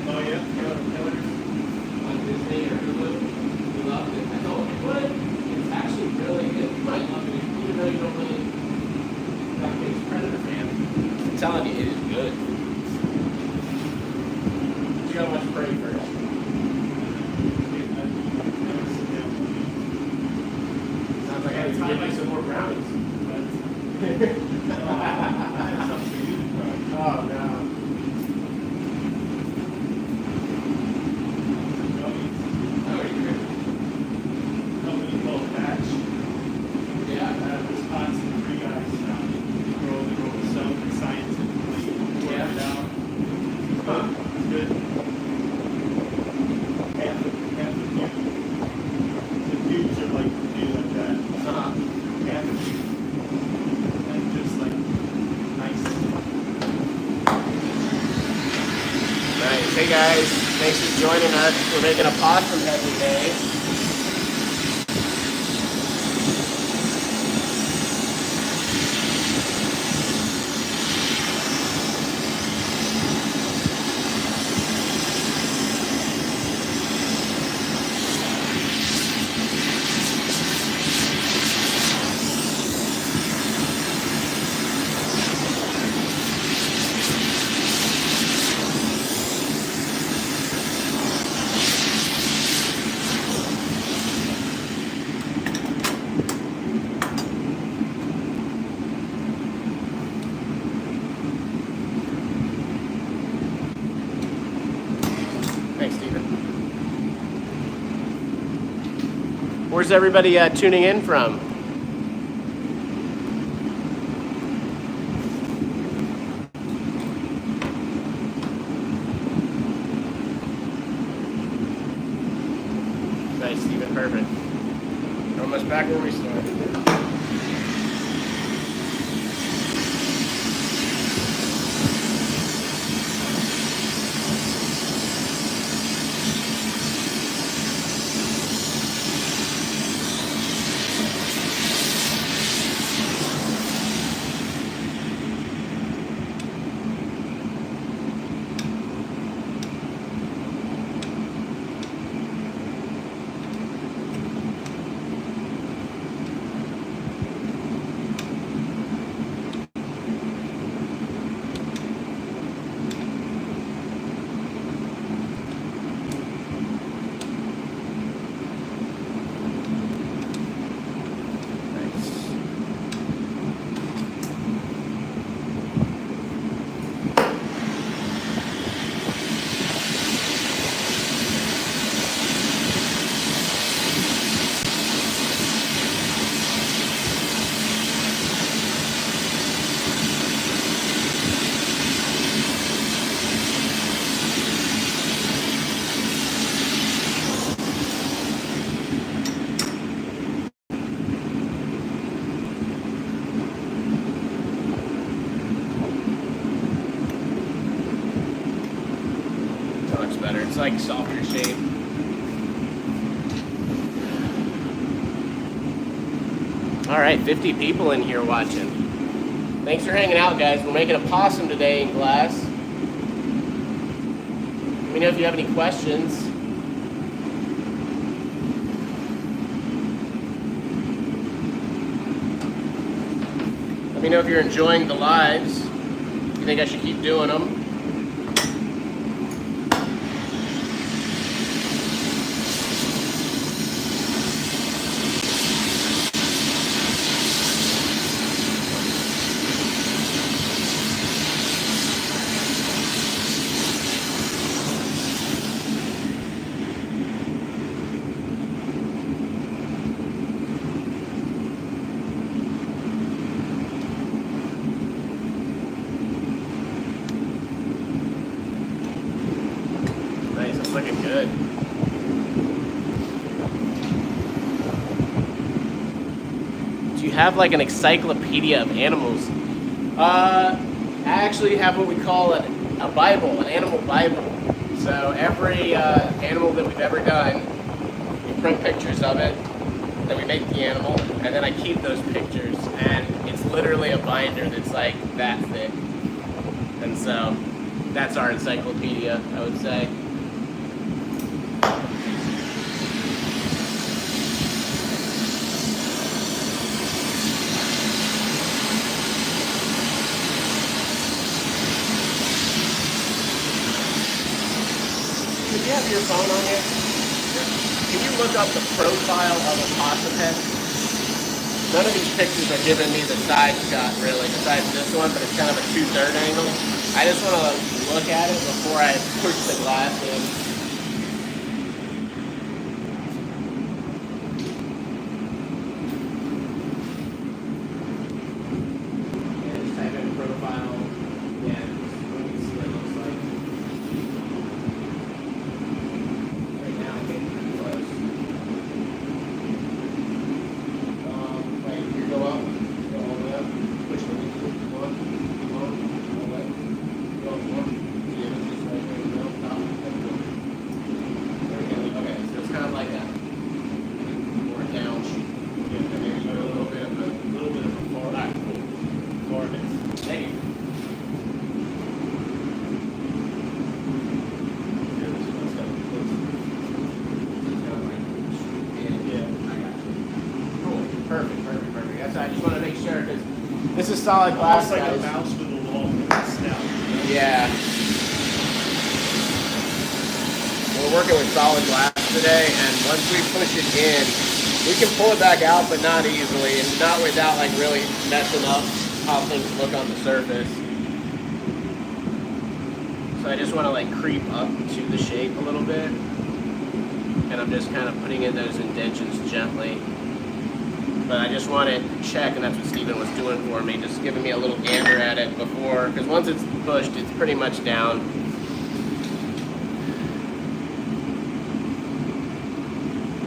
Oh yeah? Killer on Disney or Hulu. He loved it. I told him, what? It's actually really good. You might love it, even though you don't really not a big Predator fan. I'm telling you, it is good. You gotta watch Prey first. Sounds like I need to give you some more brownies. Oh no. Company called Batch. Yeah. Wisconsin, 3 guys. Grow the stuff and scientifically work it out. It's good. Half the views are like that. Half the views. And just like nice. Nice. Hey guys, thanks for joining us. We're making a possum head today. Thanks, Stephen. Where's everybody tuning in from? Nice, Stephen. Perfect. We're almost back where we started. it's like softer shape. All right, 50 people in here watching. Thanks for hanging out, guys. We're making a possum today in glass. Let me know if you have any questions. Let me know if you're enjoying the lives. If you think I should keep doing them. Looking good. Do you have like an encyclopedia of animals? I actually have what we call a Bible, an animal Bible. So every animal that we've ever done, we print pictures of it, then we make the animal, and then I keep those pictures, and it's literally a binder that's like that thick. And so that's our encyclopedia, I would say. Do you have your phone on you? Can you look up the profile of a possum head? None of these pictures are giving me the side shot really, besides this one, but it's kind of a 2/3 angle. I just want to look at it before I push the glass in. Yeah, just type in profile. Yeah, let me see what it looks like. Perfect. I just want to make sure because this is solid glass, like guys. a mouse with a long snout. Yeah. We're working with solid glass today, and once we push it in, we can pull it back out, but not easily, and not without like really messing up how things look on the surface. So I just want to like creep up to the shape a little bit, and I'm just kind of putting in those indentions gently. But I just want to check, and that's what Steven was doing for me, just giving me a little gander at it before, because once it's pushed, it's pretty much down.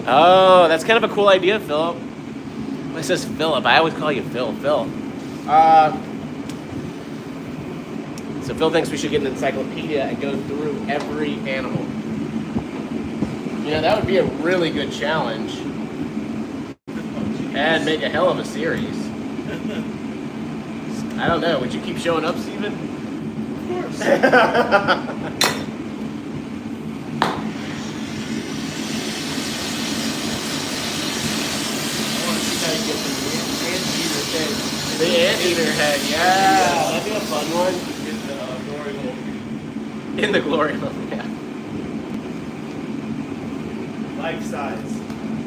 Oh, that's kind of a cool idea, Philip. It says Philip. I always call you Phil. Phil. So Phil thinks we should get an encyclopedia and go through every animal. You know, that would be a really good challenge. And make a hell of a series. I don't know. Would you keep showing up, Steven? Of course. I want to see how you get the anteater head. Yeah, that'd be a fun one. In the glory hole, yeah. Life size.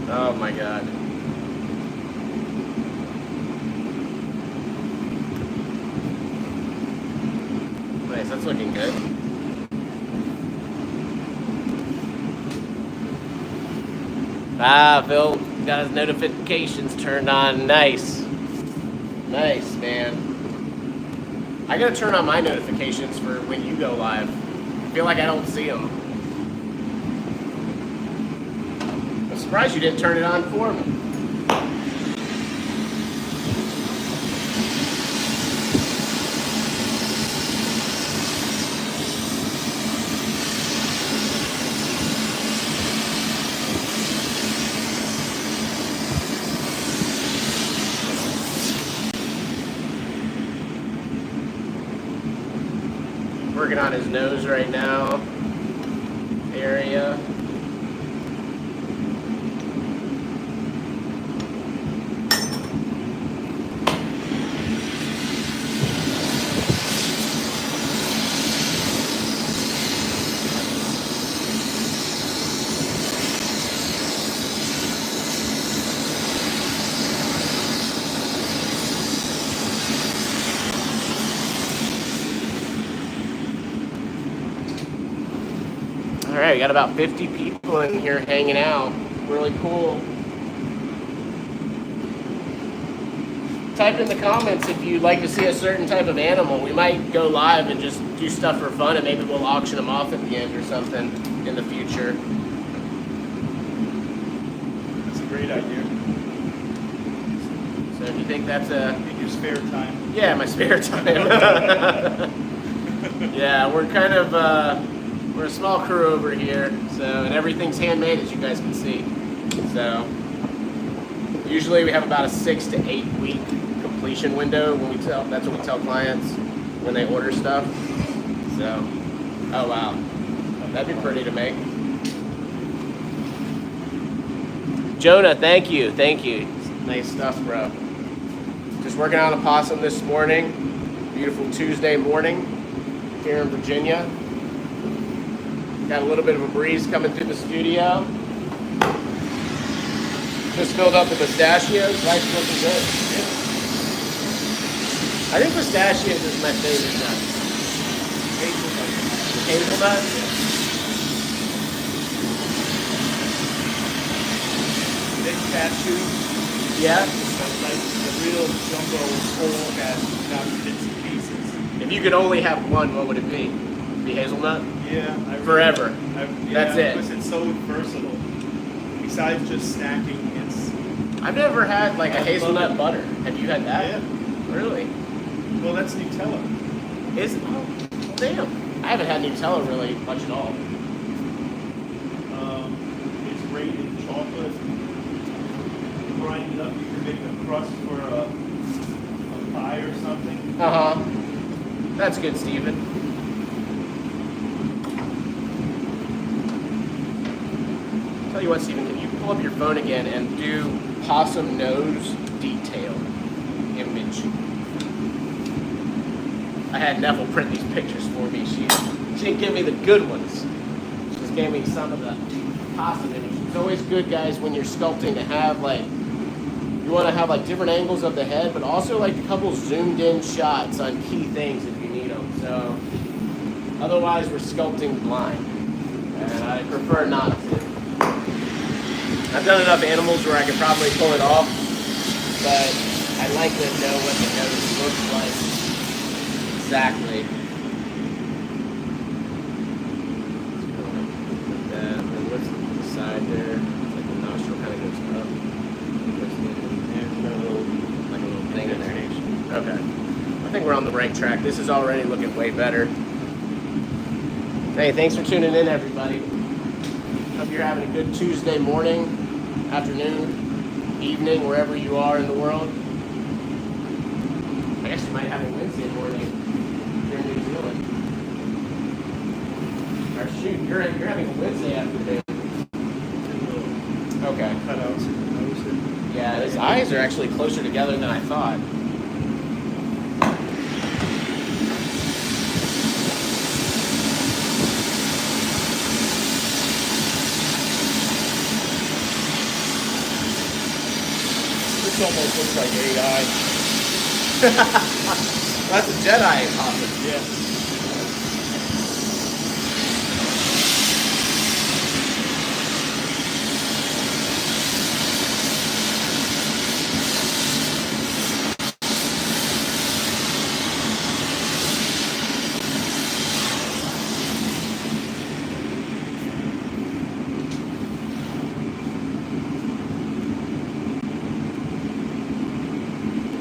Oh my god. Nice, that's looking good. Ah, Phil got his notifications turned on. Nice. Nice, man. I gotta turn on my notifications for when you go live. I feel like I don't see them. I'm surprised you didn't turn it on for me. Working on his nose right now. Area. All right, we got about 50 people in here hanging out. Really cool. Type in the comments if you'd like to see a certain type of animal. We might go live and just do stuff for fun, and maybe we'll auction them off at the end or something in the future. That's a great idea. So if you think that's In your spare time. yeah, my spare time. Yeah, we're kind of we're a small crew over here, so, and everything's handmade, as you guys can see. So usually we have about a 6 to 8 week completion window when we tell. That's what we tell clients when they order stuff. So, oh wow, that'd be pretty to make. Jonah, thank you. Nice stuff, bro. Just working on a possum this morning. Beautiful Tuesday morning here in Virginia. Got a little bit of a breeze coming through the studio. Just filled up the pistachios. Life's looking good. I think pistachios is my favorite nut. Hazelnut? Big cashew. Yeah. Like the real jumbo whole cashew, not bits and pieces. If you could only have one, what would it be? Be hazelnut? Yeah. Forever. That's it. Because it's so versatile. Besides just snacking, it's... I've never had like a hazelnut butter. Have you had that? Yeah. Really? Well, that's Nutella. Is it? Oh, damn. I haven't had Nutella really much at all. It's great in chocolate. Grind it up. You can make a crust for a pie or something. Uh-huh. That's good, Steven. Tell you what, Steven, can you pull up your phone again and do possum nose detail image? I had Neville print these pictures for me. She didn't give me the good ones. She just gave me some of the possum images. It's always good, guys, when you're sculpting to have like, you want to have like different angles of the head, but also like a couple zoomed in shots on key things if you need them. So otherwise we're sculpting blind, and I prefer not to. I've done enough animals where I could probably pull it off, but I like to know what the nose looks like exactly. And what's the side there? It's like the nostril kind of goes up. Like a little thing in there. Okay. I think we're on the right track. This is already looking way better. Hey, thanks for tuning in, everybody. Hope you're having a good Tuesday morning, afternoon, evening, wherever you are in the world. I guess you might have a Wednesday morning here in New Zealand. Or shoot, you're having a Wednesday afternoon. Okay. Cutouts in the nose. Yeah, his eyes are actually closer together than I thought. This almost looks like 8 eyes. That's a Jedi possum. Yeah.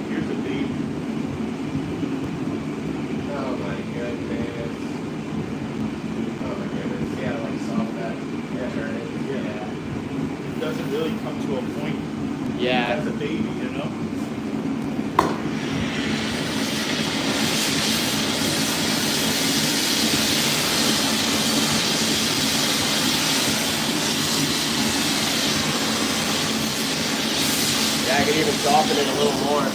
Here's a baby. Oh my goodness. Oh my goodness. Yeah, like soft that. Yeah, sure it is. Yeah. It doesn't really come to a point. Yeah. That's a baby, you know? soften it a little more.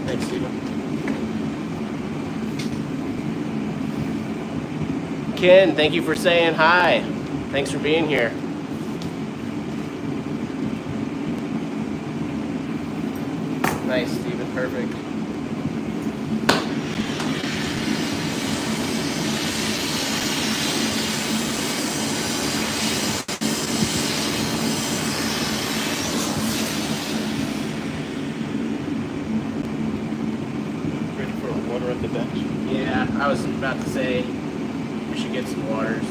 Thanks, Stephen. Ken, thank you for saying hi. Thanks for being here. Nice, Stephen. Perfect. Ready for water at the bench? Yeah, I was about to say we should get some waters.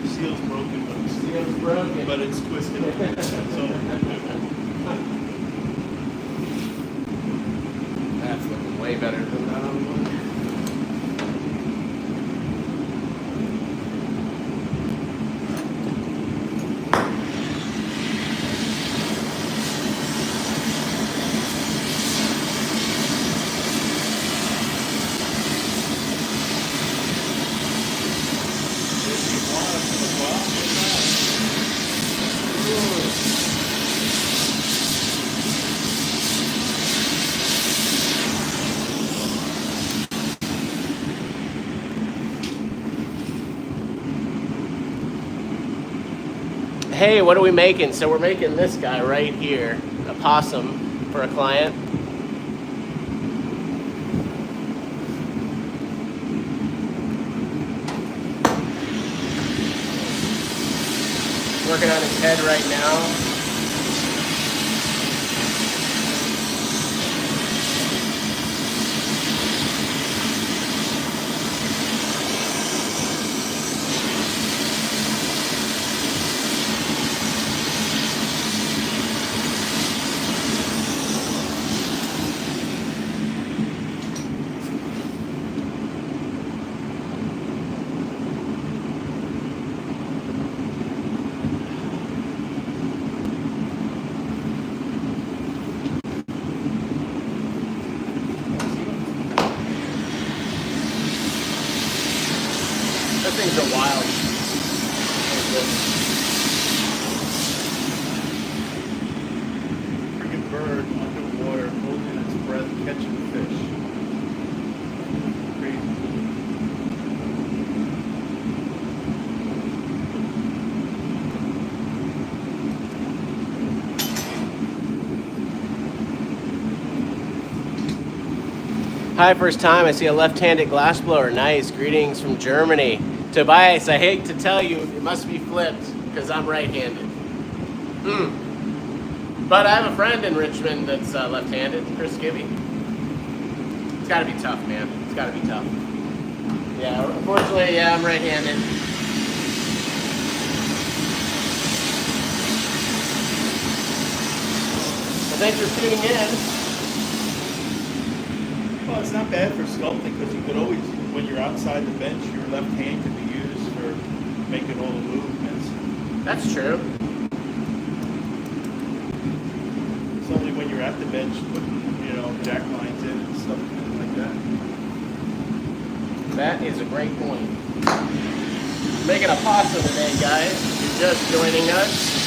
Seal's broken, but it's twisted. So That's looking way better than that other one. Hey, what are we making? So we're making this guy right here, a possum for a client. Working on his head right now. Those things are wild. freaking bird underwater holding its breath, catching fish. Crazy. Hi, first time. I see a left-handed glassblower. Nice. Greetings from Germany. Tobias, I hate to tell you, it must be flipped because I'm right-handed. But I have a friend in Richmond that's left-handed, Chris Gibby. It's got to be tough, man. It's got to be tough. Yeah, unfortunately, yeah, I'm right-handed. Well, thanks for tuning in. Well, it's not bad for sculpting because you could always, when you're outside the bench, your left hand could be used for making all the movements. That's true. It's only when you're at the bench putting, jack lines in and stuff like that. That is a great point. Making a possum today, guys. If you're just joining us.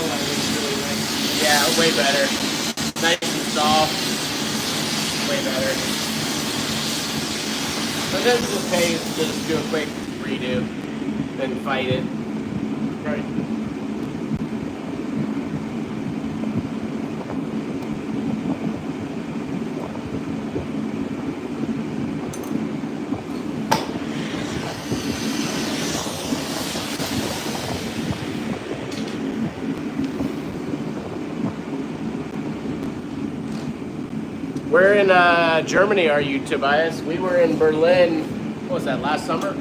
line looks really nice. Yeah, way better. Nice and soft. Way better. Sometimes it just pays to just do a quick redo, then fight it. Right. Where in Germany are you, Tobias? We were in Berlin, what was that, last summer?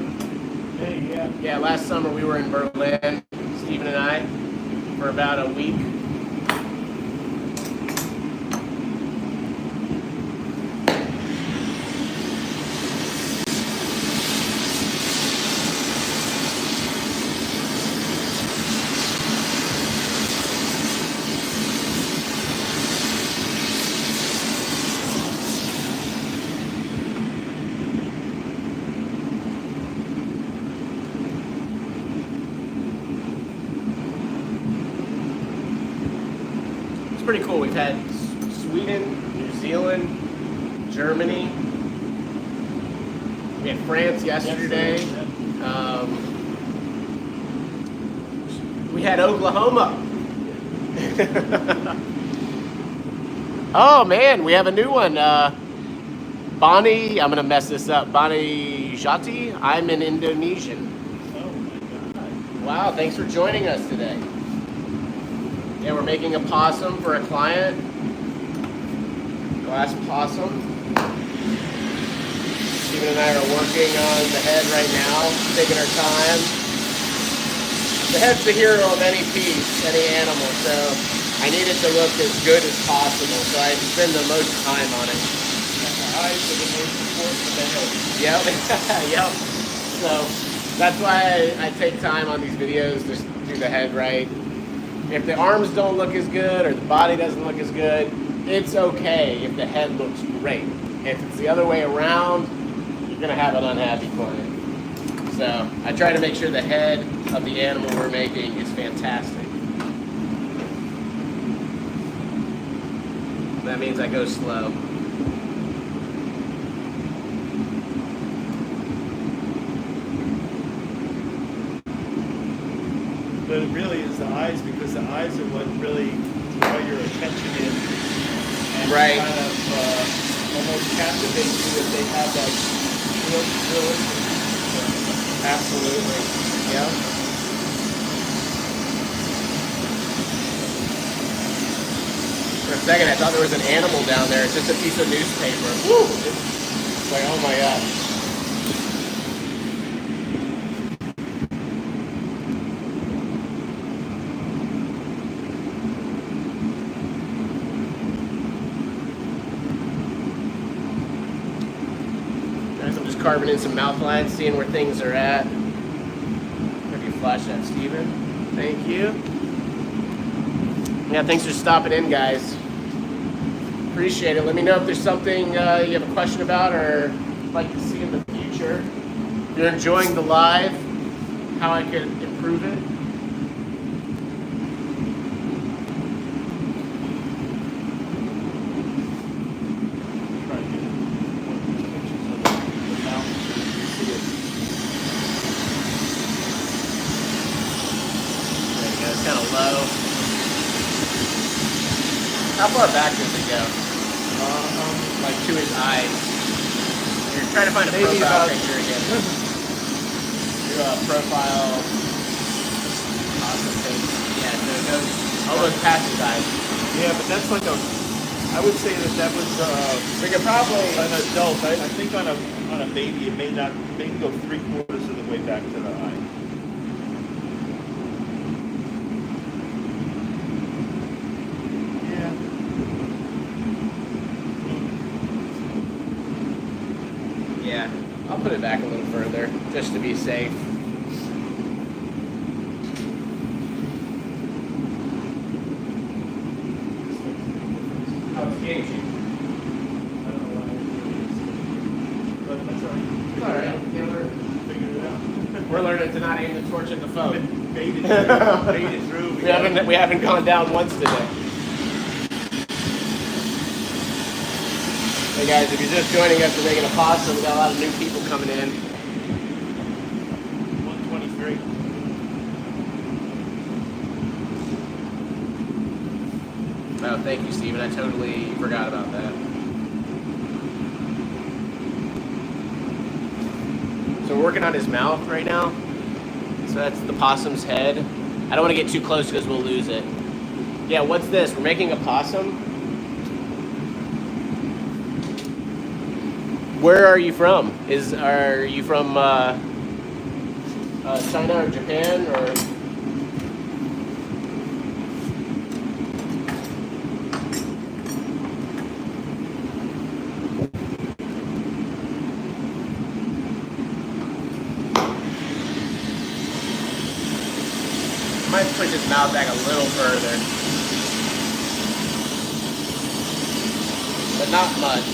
Hey, yeah. Yeah, last summer we were in Berlin, Stephen and I, for about a week. Pretty cool. We've had Sweden, New Zealand, Germany. We had France yesterday. We had Oklahoma. Oh man, we have a new one. Bonnie, I'm gonna mess this up. Bonnie Jati. I'm an Indonesian. Oh my God. Wow, thanks for joining us today. Yeah, we're making a possum for a client. Glass possum. Stephen and I are working on the head right now, taking our time. The head's the hero of any piece, any animal, so I need it to look as good as possible, so I spend the most time on it. The eyes are the most important of the head. Yep, yep. So that's why I take time on these videos, just do the head right. If the arms don't look as good or the body doesn't look as good, it's okay if the head looks great. If it's the other way around, you're gonna have an unhappy client. So I try to make sure the head of the animal we're making is fantastic. That means I go slow. But it really is the eyes, because the eyes are what really draw your attention in and Right. kind of almost captivate you if they have that realistic. Absolutely. Yeah. For a second, I thought there was an animal down there. It's just a piece of newspaper. Woo! It's like, oh my God. Guys, I'm just carving in some mouth lines, seeing where things are at. If you flash that, Steven. Thank you. Yeah, thanks for stopping in, guys. Appreciate it. Let me know if there's something you have a question about or like to see in the future. If you're enjoying the live, how I could improve it. Try to get pictures of the mountains so you can see it. There you go. It's kind of low. How far back does it go? Like to his eyes. You're trying to find a Maybe profile about- picture again. Do a profile. Awesome thing. Yeah, so it goes almost past his eyes. Yeah, but that's like I would say that was We could probably. an adult. I think on a baby, it may go 3/4 of the way back to the eye. Yeah. Yeah, I'll put it back a little further just to be safe. Oh, it's gauging. I don't know why it is. But that's all right. It's all right. Yeah, Figured it out. we're learning to not aim the torch torching the phone. Baited through. We haven't gone down once today. Hey guys, if you're just joining us, we're making a possum. We got a lot of new people coming in. 123. Oh, thank you, Steven. I totally forgot about that. So we're working on his mouth right now. So that's the possum's head. I don't want to get too close because we'll lose it. Yeah, what's this? We're making a possum. Where are you from? Are you from China or Japan or? I might push his mouth back a little further, but not much.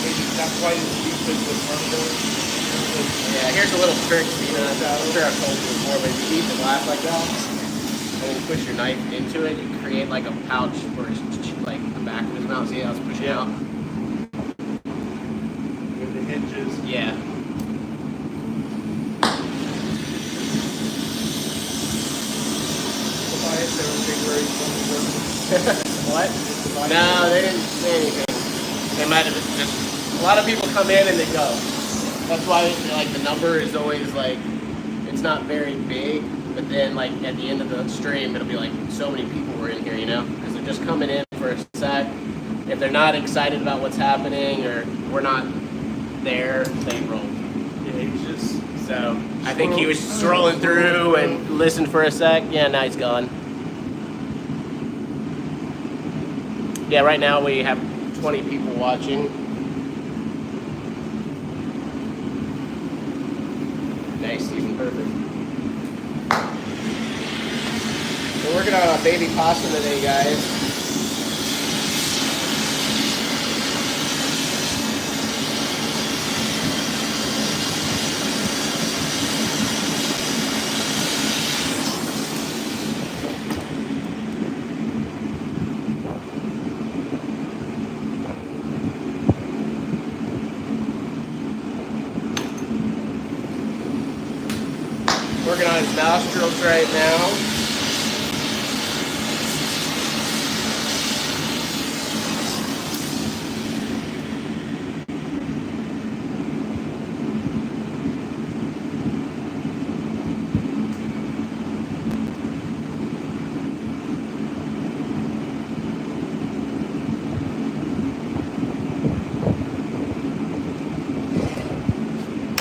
Maybe not quite as deep as the front door. Yeah, here's a little trick, Steven. I'm sure I've told you before, but if you eat the glass like that, and then you push your knife into it, you create like a pouch for his, like the back of his mouth. See how it's pushing out? With the hinges. Yeah. What? No, they didn't say anything. They might have just, a lot of people come in and they go. That's why like the number is always like, it's not very big, but then like at the end of the stream, it'll be like so many people were in here, you know? Because they're just coming in for a sec. If they're not excited about what's happening or we're not there, they roll. Yeah, he's just. So I think he was strolling through and listened for a sec. Yeah, now he's gone. Yeah, right now we have 20 people watching. Nice, Stephen, perfect. We're working on a baby possum today, guys. Working on his nostrils right now.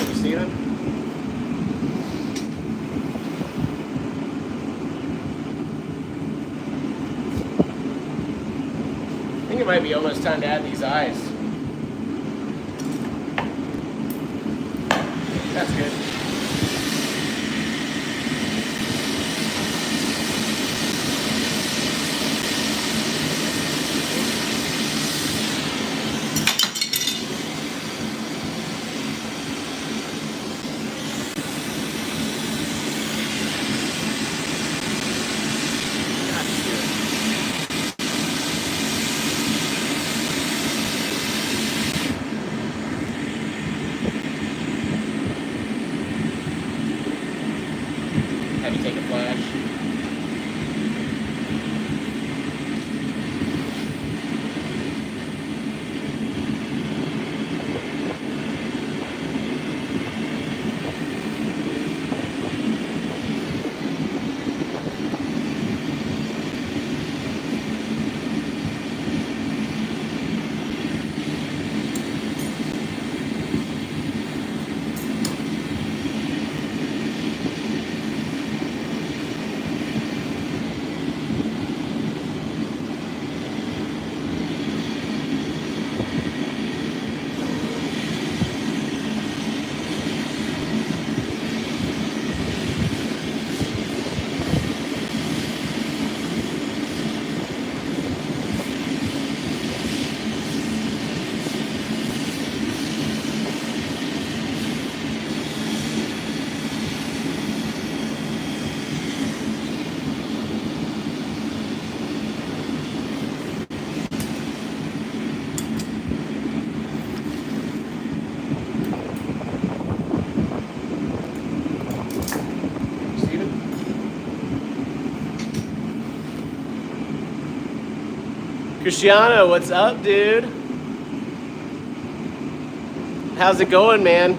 You see them? I think it might be almost time to add these eyes. That's good. Have you take a flash? Cristiano, what's up, dude? How's it going, man?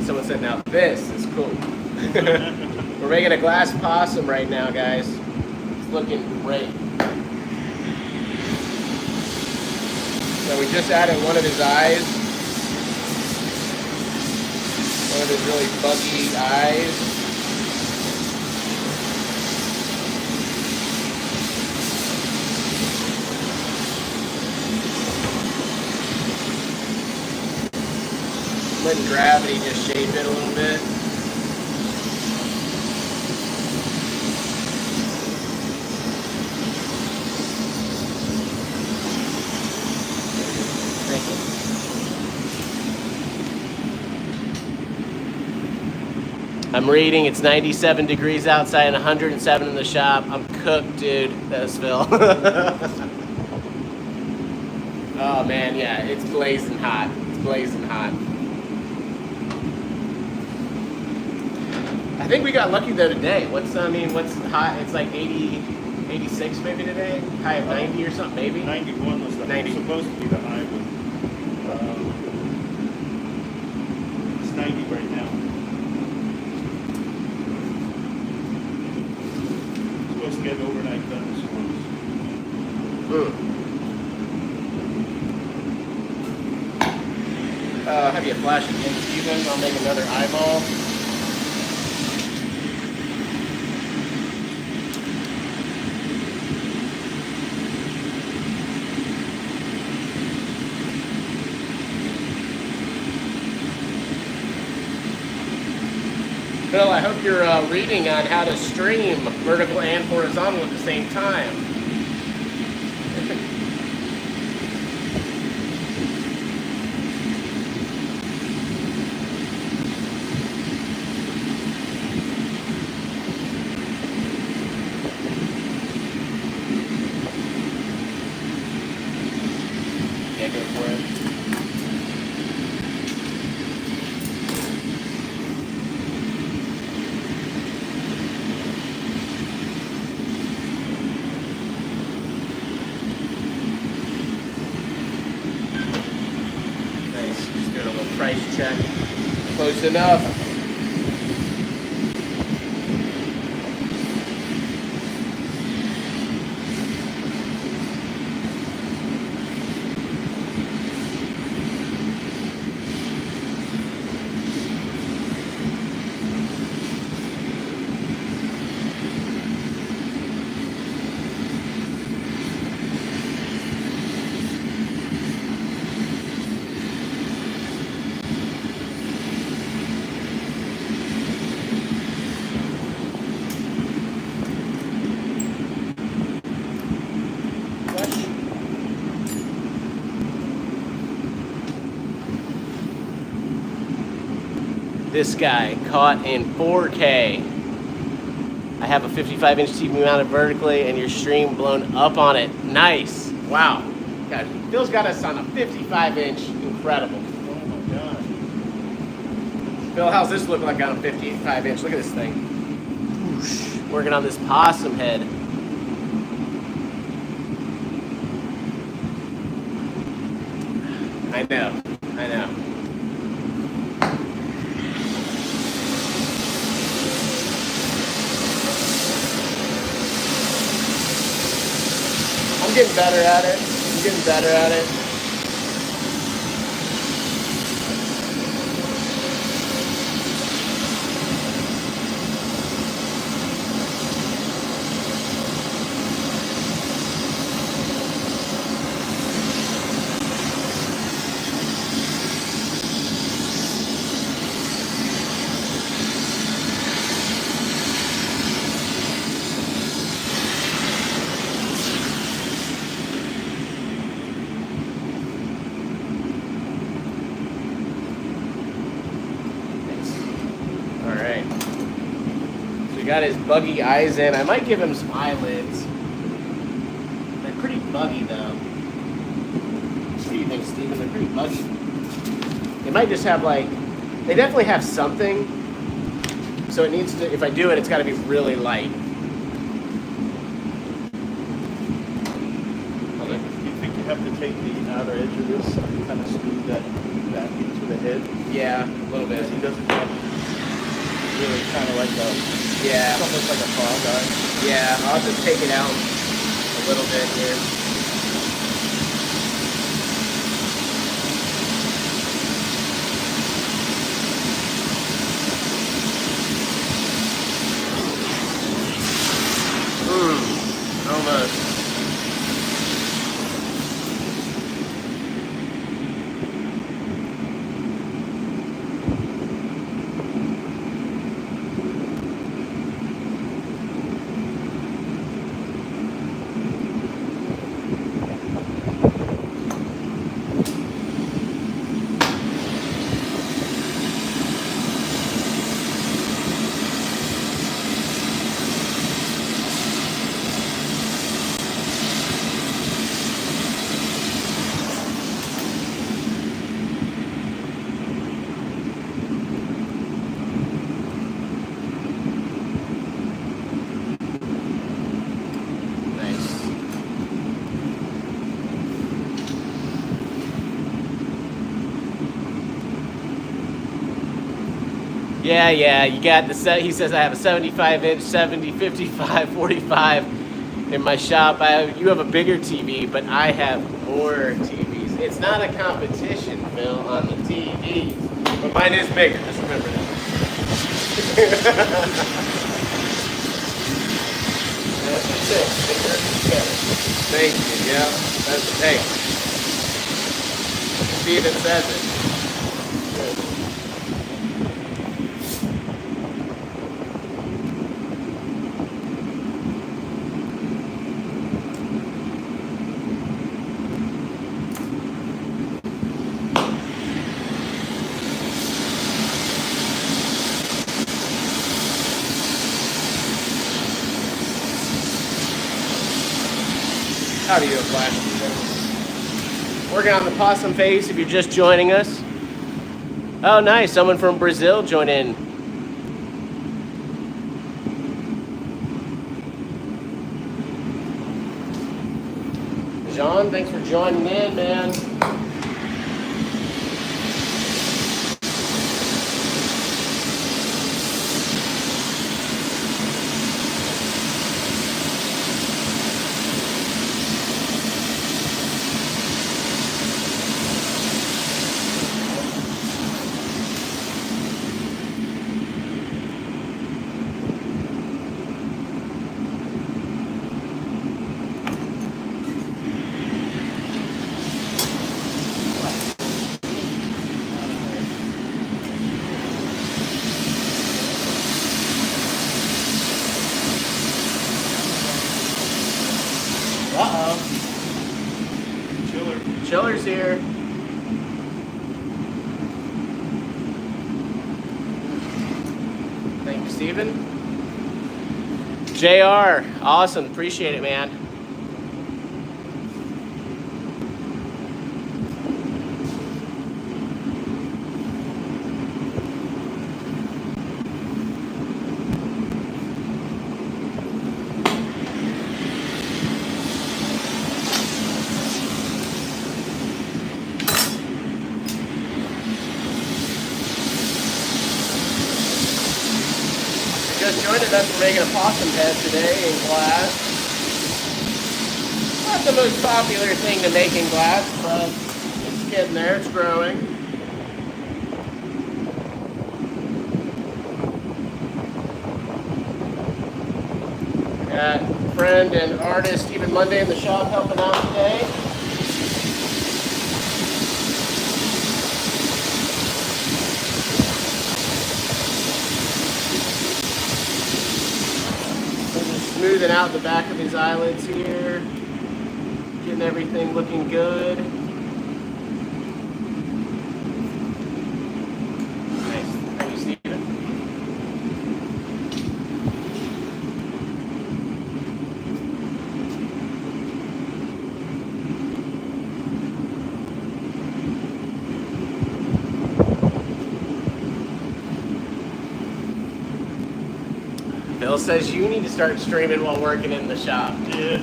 Someone said, now this is cool. We're making a glass possum right now, guys. It's looking great. So we just added one of his eyes. One of his really buggy eyes. Letting gravity just shape it a little bit. Thank you. I'm reading, it's 97 degrees outside and 107 in the shop. I'm cooked, dude. That was Phil. Oh man, yeah, it's blazing hot. It's blazing hot. I think we got lucky though today. What's hot? It's like 80, 86 maybe today? High of 90 or something, maybe? 91 was the 90. supposed to be the high one. It's 90 right now. Supposed to get overnight thunderstorms. Have you flash again, Steven? I'll make another eyeball. Phil, I hope you're reading on how to stream vertical and horizontal at the same time. Yeah, go for it. Price check. Close enough. This guy caught in 4K. I have a 55-inch TV mounted vertically and your stream blown up on it. Nice. Wow. God, Phil's got us on a 55-inch. Incredible. Oh my god. Phil, how's this look like on a 55-inch? Look at this thing. Whoosh. Working on this possum head. I know. I know. I'm getting better at it. I'm getting better at it. Got his buggy eyes in. I might give him some eyelids. They're pretty buggy though. What do you think, Steven? They're pretty buggy. They might just have like, they definitely have something So it needs to, if I do it, it's got to be really light. Do you think you have to take the outer edge of this and kind of smooth that into the head? Yeah, a little bit. Because he doesn't have really kind of like a, Yeah. it's almost like a frog eye. Yeah, I'll just take it out a little bit here. Almost. Yeah, you got the set. He says I have a 75-inch, 70, 55, 45 in my shop. You have a bigger TV, but I have more TVs. It's not a competition, Phil, on the TV, but mine is bigger. Just remember that. That's it. Thank you. Yeah, that's hey. Steven says it. How do you apply? Working on the possum face if you're just joining us. Oh, nice. Someone from Brazil joined in. John, thanks for joining in, man. Uh-oh. Chiller's here. Thank you, Steven. JR, awesome. Appreciate it, man. Just joined us. We're making a possum head today in glass. Not the most popular thing to make in glass, but it's getting there. It's growing. Got friend and artist Stephen Monday in the shop helping out today. Smoothing out the back of these eyelids here, getting everything looking good. Nice. Thank you, Steven. Bill says you need to start streaming while working in the shop. Yeah.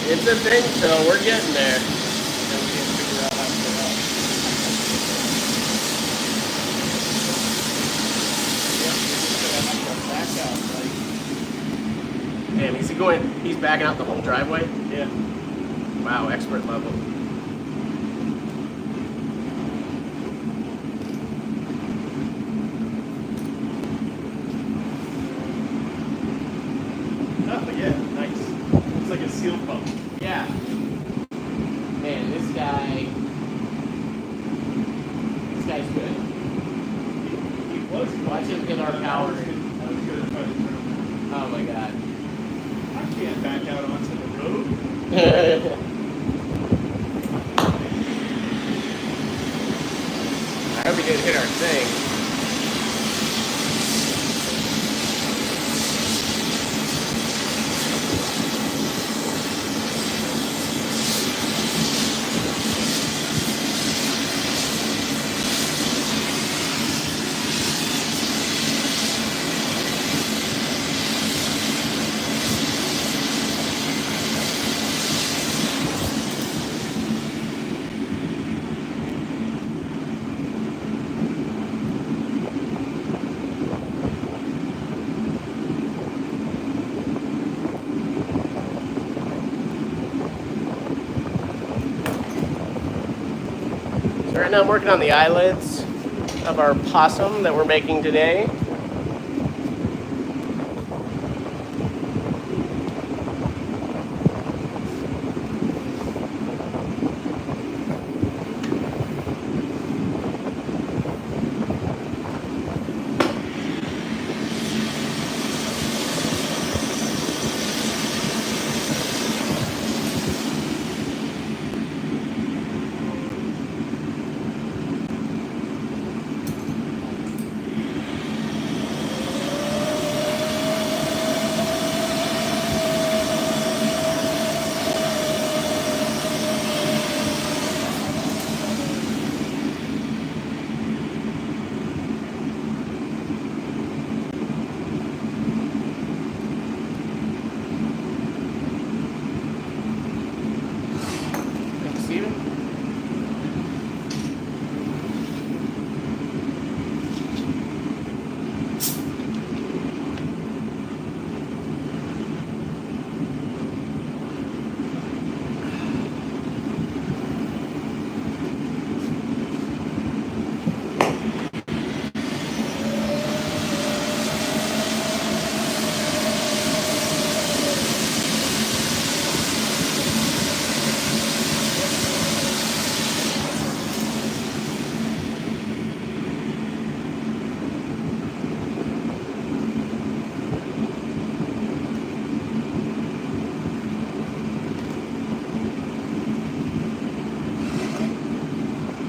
It's a thing, Phil. We're getting there. And we can't figure out how to get out. Yep, we're just gonna have to back out, like, Damn, is he going? He's backing out the whole driveway? yeah. Wow, expert level. Oh, yeah, nice. Looks like a seal pump. Yeah. Man, this guy's good. He was. Watch him get our power. I was gonna try to turn. Oh my god. I can't back out onto the road. I hope he didn't hit our thing. So right now I'm working on the eyelids of our possum that we're making today. Thanks, Steven.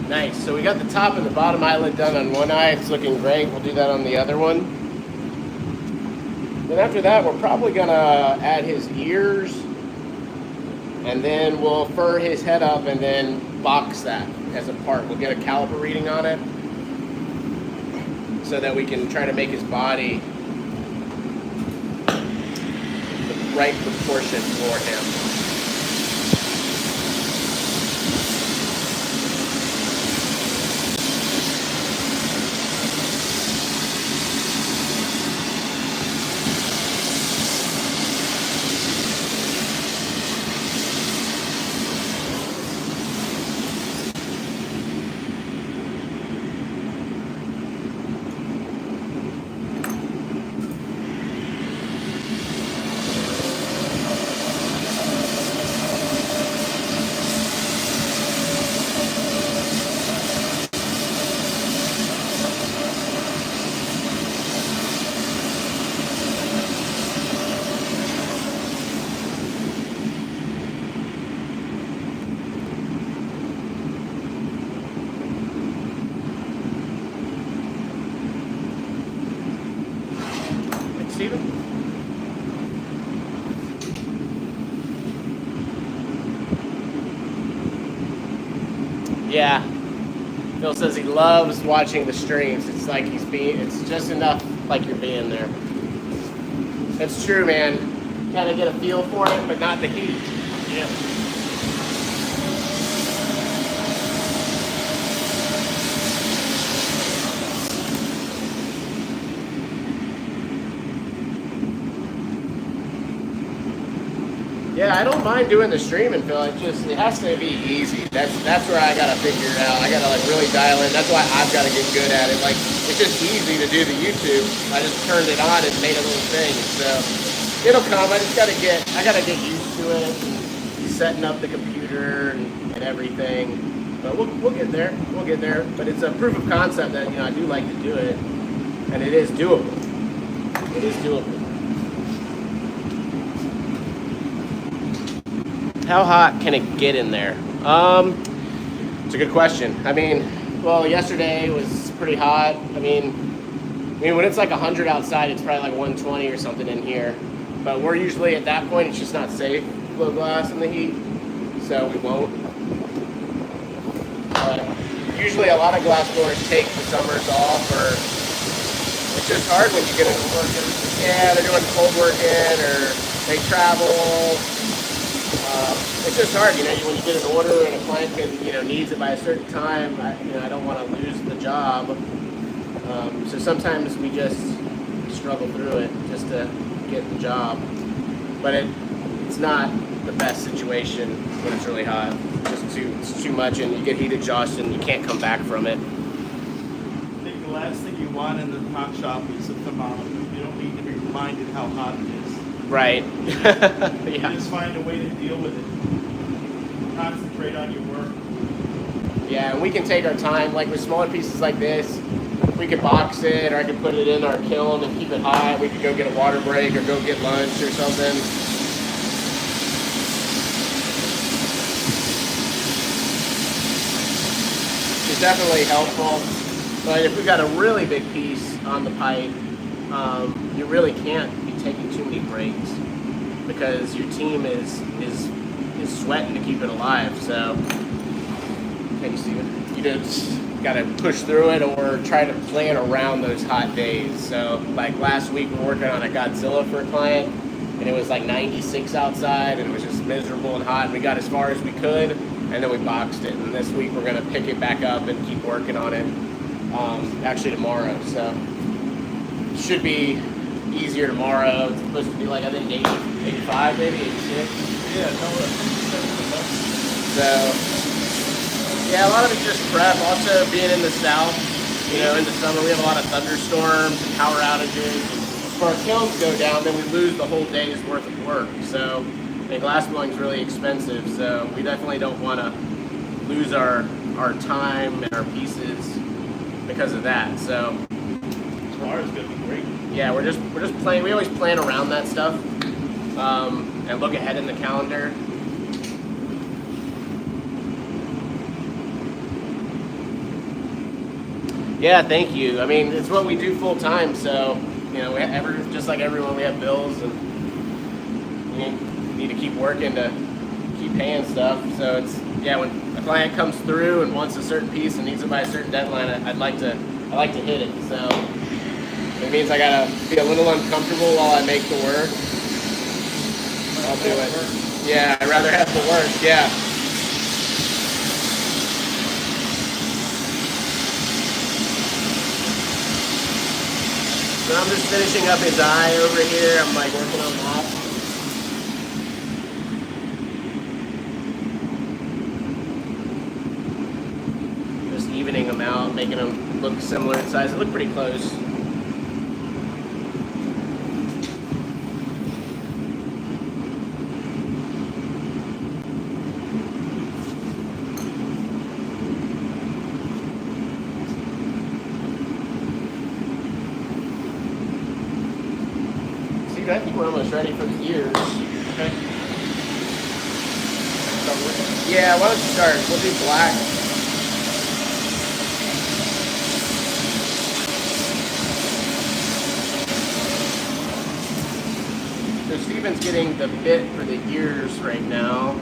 Nice. So we got the top and the bottom eyelid done on one eye. It's looking great. We'll do that on the other one. Then after that, we're probably gonna add his ears, and then we'll fur his head up and then box that as a part. We'll get a caliper reading on it so that we can try to make his body the right proportion for him. Steven? Yeah. Phil says he loves watching the streams. It's like it's just enough like you're being there. That's true, man. Kind of get a feel for it, but not the heat. Yeah. Yeah, I don't mind doing the streaming, Phil. It has to be easy. That's where I gotta figure it out. I gotta like really dial in. That's why I've gotta get good at it. Like it's just easy to do the YouTube. I just turned it on and made a little thing. So it'll come. I gotta get used to it. And setting up the computer and everything. But we'll get there. We'll get there. But it's a proof of concept that I do like to do it, and it is doable. It is doable. How hot can it get in there? It's a good question. I mean, well, yesterday was pretty hot. I mean, when it's like 100 outside, it's probably like 120 or something in here. But we're usually at that point, it's just not safe to blow glass in the heat, so we won't. But usually a lot of glass blowers take the summers off, or it's just hard when you get into work. Yeah, they're doing cold work in, or they travel. It's just hard, when you get an order and a client needs it by a certain time. I don't want to lose the job. So sometimes we just struggle through it just to get the job. But it's not the best situation when it's really hot. It's too much, and you get heat exhaustion and you can't come back from it. I think the last thing you want in the hot shop is a thermometer. You don't need to be reminded how hot it is. Right. You Yeah. just find a way to deal with it. Concentrate on your work. Yeah, and we can take our time, like with smaller pieces like this, we could box it, or I could put it in our kiln and keep it hot. We could go get a water break or go get lunch or something. It's definitely helpful, but if we've got a really big piece on the pipe, you really can't be taking too many breaks because your team is sweating to keep it alive. So, thank you, Steven. You just got to push through it or try to plan around those hot days. So, like last week, we were working on a Godzilla for a client, and it was like 96 outside, and it was just miserable and hot. And we got as far as we could, and then we boxed it. And this week, we're going to pick it back up and keep working on it. Actually, tomorrow. So, it should be easier tomorrow. It's supposed to be like, I think 80, 85, maybe 86. Yeah, So, yeah, a lot of it's just prep. Also, being in the south, in the summer, we have a lot of thunderstorms and power outages. If our kilns go down, then we lose the whole day's worth of work. So, and glass blowing is really expensive. So, we definitely don't want to lose our time and our pieces because of that. So, tomorrow's gonna be great. yeah, we're just playing. We always plan around that stuff and look ahead in the calendar. Yeah, thank you. I mean, it's what we do full time. So, just like everyone, we have bills and we need to keep working to keep paying stuff. So when a client comes through and wants a certain piece and needs it by a certain deadline, I like to hit it. So. It means I gotta be a little uncomfortable while I make the work. I'll do it. Yeah, I'd rather have the work, yeah. So I'm just finishing up his eye over here. I'm like working on that. Just evening them out, making them look similar in size. They look pretty close. I think we're almost ready for the ears. Okay. Yeah, why don't you start? We'll do black. So Steven's getting the bit for the ears right now.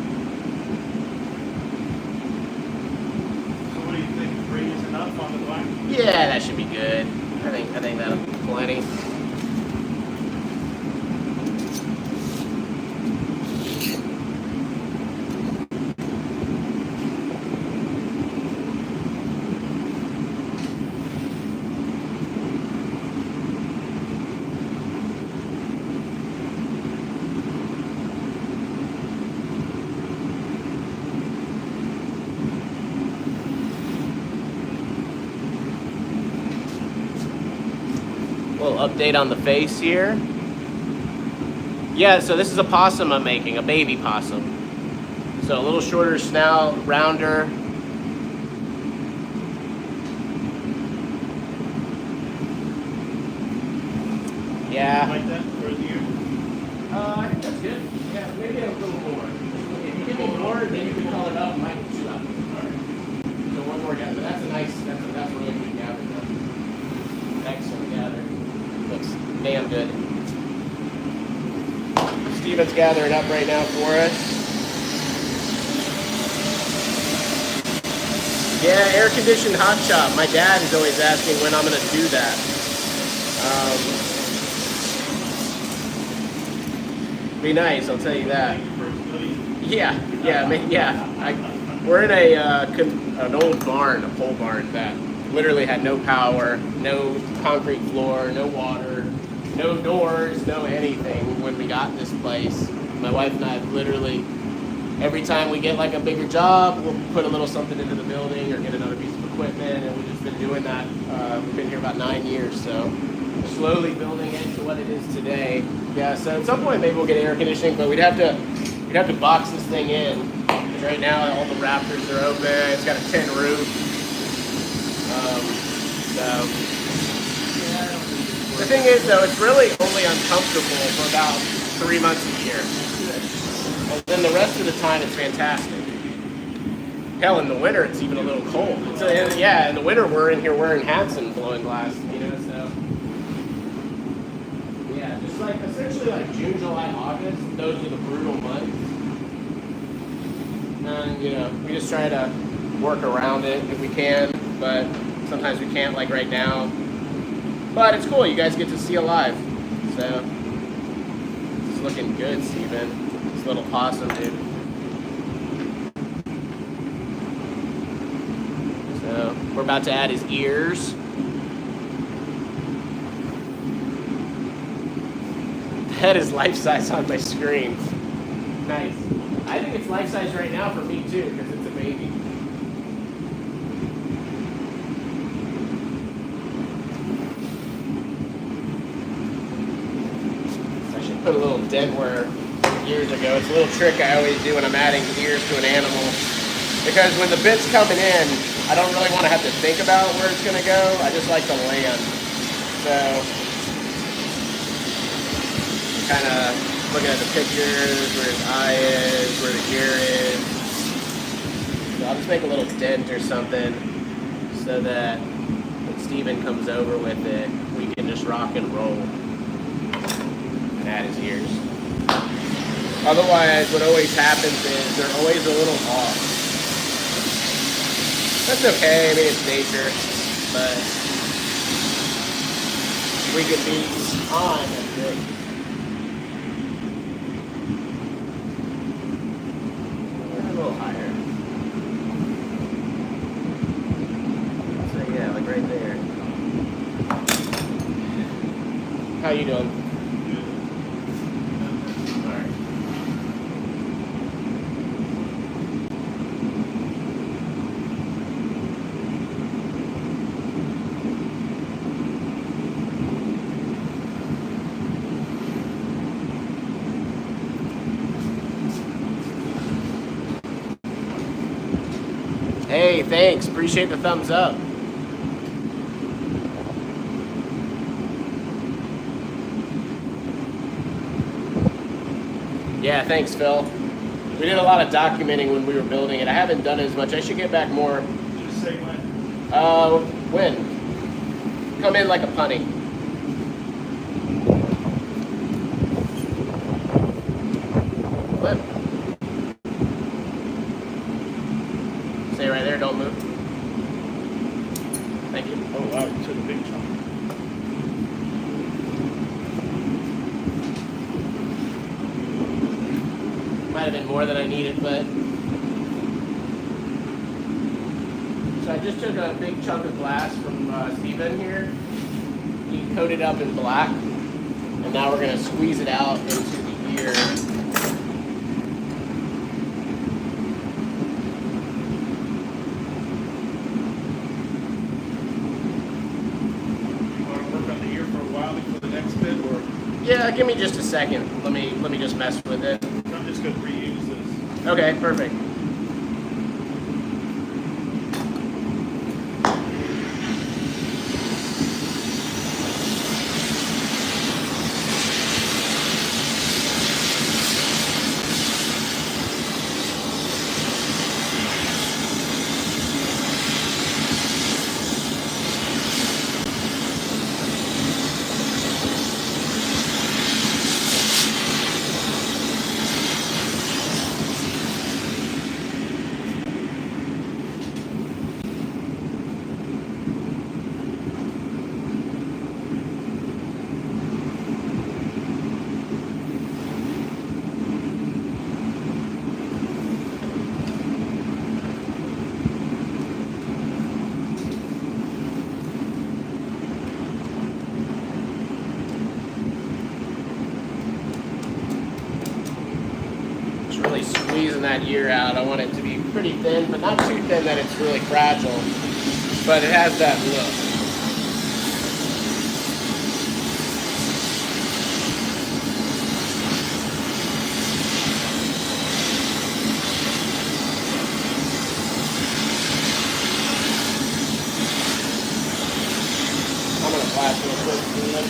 So what do you think? 3 is enough? Yeah, that should be good. I think that'll be plenty. Little update on the face here. Yeah, so this is a possum I'm making, a baby possum. So a little shorter snout, rounder. Yeah. Like that for the ear? I think that's good. Yeah, maybe a little more. If you give me more, then you can call it up. I can shoot up. Alright. So one more gather. That's a nice, that's a really good gather though. Excellent gather. Looks damn good. Steven's gathering up right now for us. Yeah, air conditioned hot shop. My dad is always asking when I'm gonna do that. Be nice, I'll tell you that. Yeah. We're in an old barn, a pole barn that literally had no power, no concrete floor, no water, no doors, no anything when we got this place. My wife and I have literally, every time we get like a bigger job, we'll put a little something into the building or get another piece of equipment, and we've just been doing that. We've been here about 9 years, so slowly building it to what it is today. Yeah, so at some point maybe we'll get air conditioning, but we'd have to box this thing in. Because right now all the rafters are open. It's got a tin roof. The thing is though, it's really only uncomfortable for about 3 months a year. And then the rest of the time it's fantastic. Hell, in the winter it's even a little cold. Yeah, in the winter we're in here wearing hats and blowing glass, you know, so. Yeah, just like essentially like June, July, August, those are the brutal months. And you know, we just try to work around it if we can, but sometimes we can't, like right now. But it's cool, you guys get to see a live. So it's looking good, Steven. This little possum, dude. So we're about to add his ears. That is life size on my screen. Nice. I think it's life size right now for me too, because it's a baby. I should put a little dent where years ago. It's a little trick I always do when I'm adding ears to an animal. Because when the bit's coming in, I don't really want to have to think about where it's going to go. I just like to land. So kind of looking at the pictures, where his eye is, where the ear is. So I'll just make a little dent or something so that when Steven comes over with it, we can just rock and roll and add his ears. Otherwise, what always happens is they're always a little off. That's okay, I mean it's nature, but we can be on, that's good. A little higher. So yeah, like right there. How you doing? Alright. Hey, thanks. Appreciate the thumbs up. Yeah, thanks, Phil. We did a lot of documenting when we were building it. I haven't done as much. I should get back more. Just say when. When? Come in like a punny. Flip. Stay right there, don't move. Thank you. Oh wow, you took a big chunk. Might have been more than I needed, but. So I just took a big chunk of glass from Steven here. He coated it up in black. And now we're going to squeeze it out into the ear. You want to work on the ear for a while before the next bit, or Yeah, give me just a second. Let me just mess with it. I'm just going to reuse this. Okay, perfect. Really squeezing that ear out. I want it to be pretty thin, but not too thin that it's really fragile. But it has that look. I'm gonna flash real quick for you.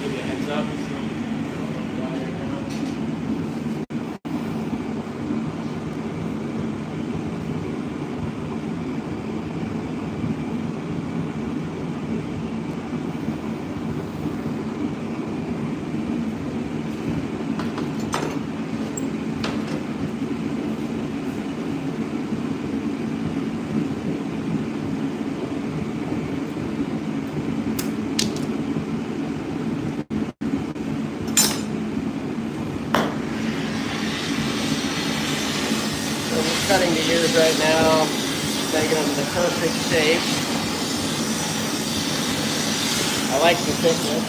Give you a heads up. Cutting the ears right now, making them the perfect shape. I like the thickness.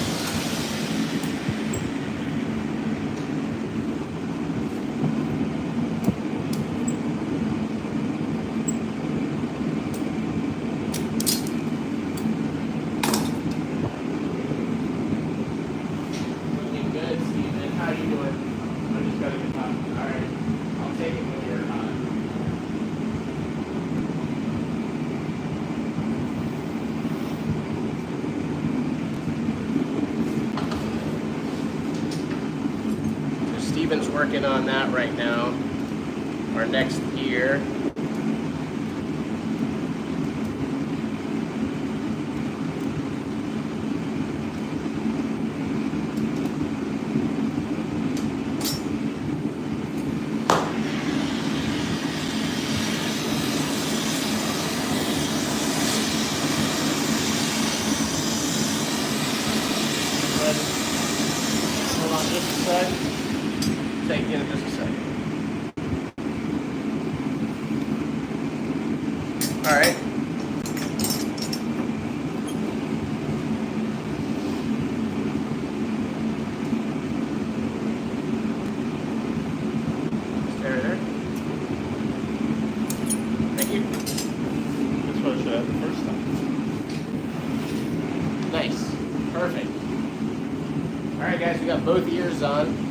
Looking good, Steven. How you doing? I just got to get hot. All right. I'll take it when you're hot. Steven's working on that right now. Our next ear. Hold on just a sec. Take in just a second. All right. There. Thank you. That's what I should have the first time. Nice. Perfect. All right, guys, we got both ears on.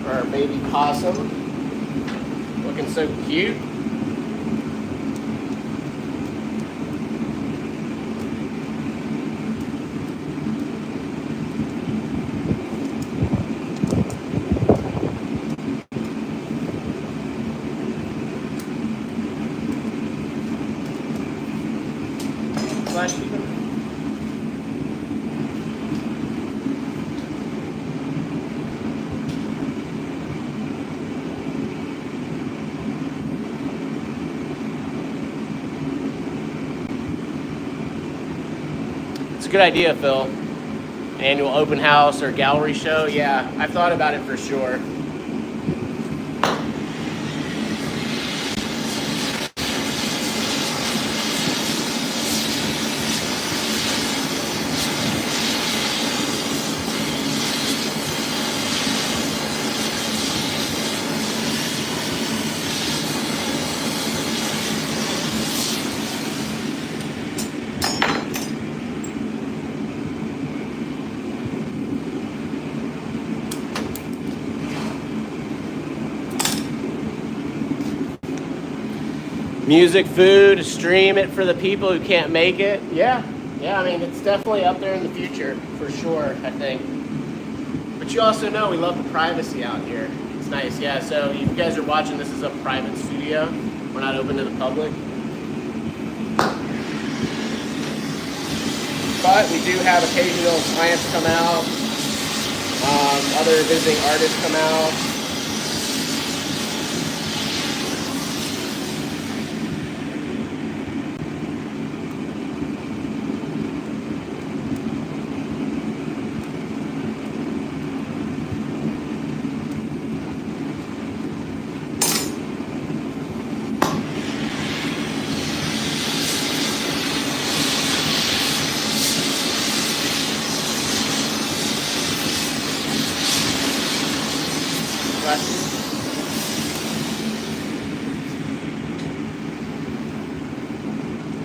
Our baby possum, looking so cute. Flash even. good idea, Phil. Annual open house or gallery show. Yeah, I've thought about it for sure. Music, food, stream it for the people who can't make it. Yeah, I mean, it's definitely up there in the future, for sure, I think. But you also know we love the privacy out here. It's nice, yeah. So you guys are watching, this is a private studio. We're not open to the public. But we do have occasional clients come out, other visiting artists come out.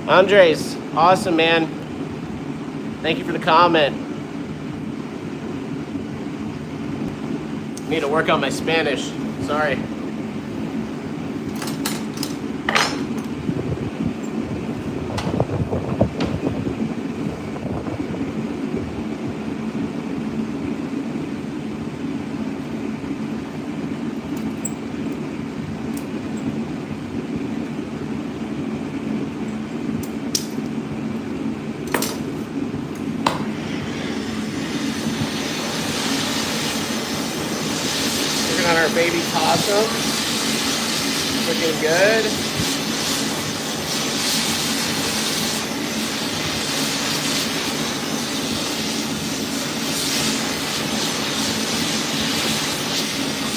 Andres, awesome, man. Thank you for the comment. Need to work on my Spanish. Sorry. On our baby possum. Looking good.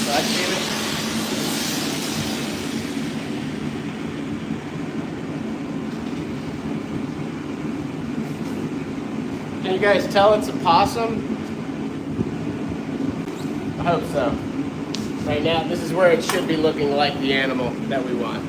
Back, David. Can you guys tell it's a possum? I hope so. Right now, this is where it should be looking like the animal that we want.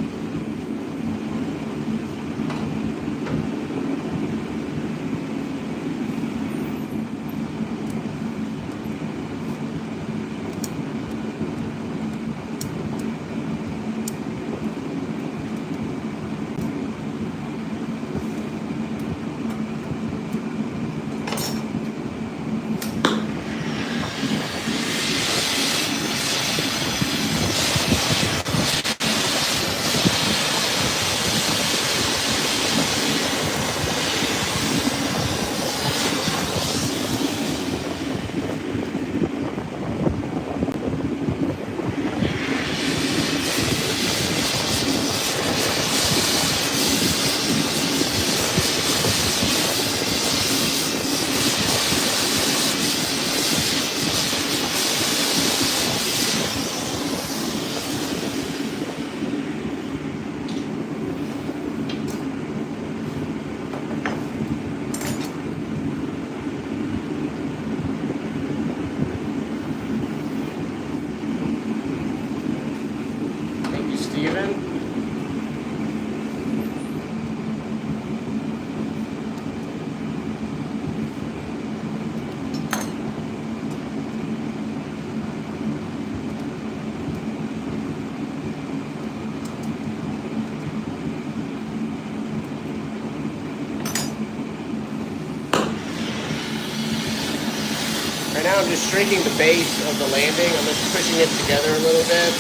Right now I'm just shrinking the base of the landing. I'm just pushing it together a little bit.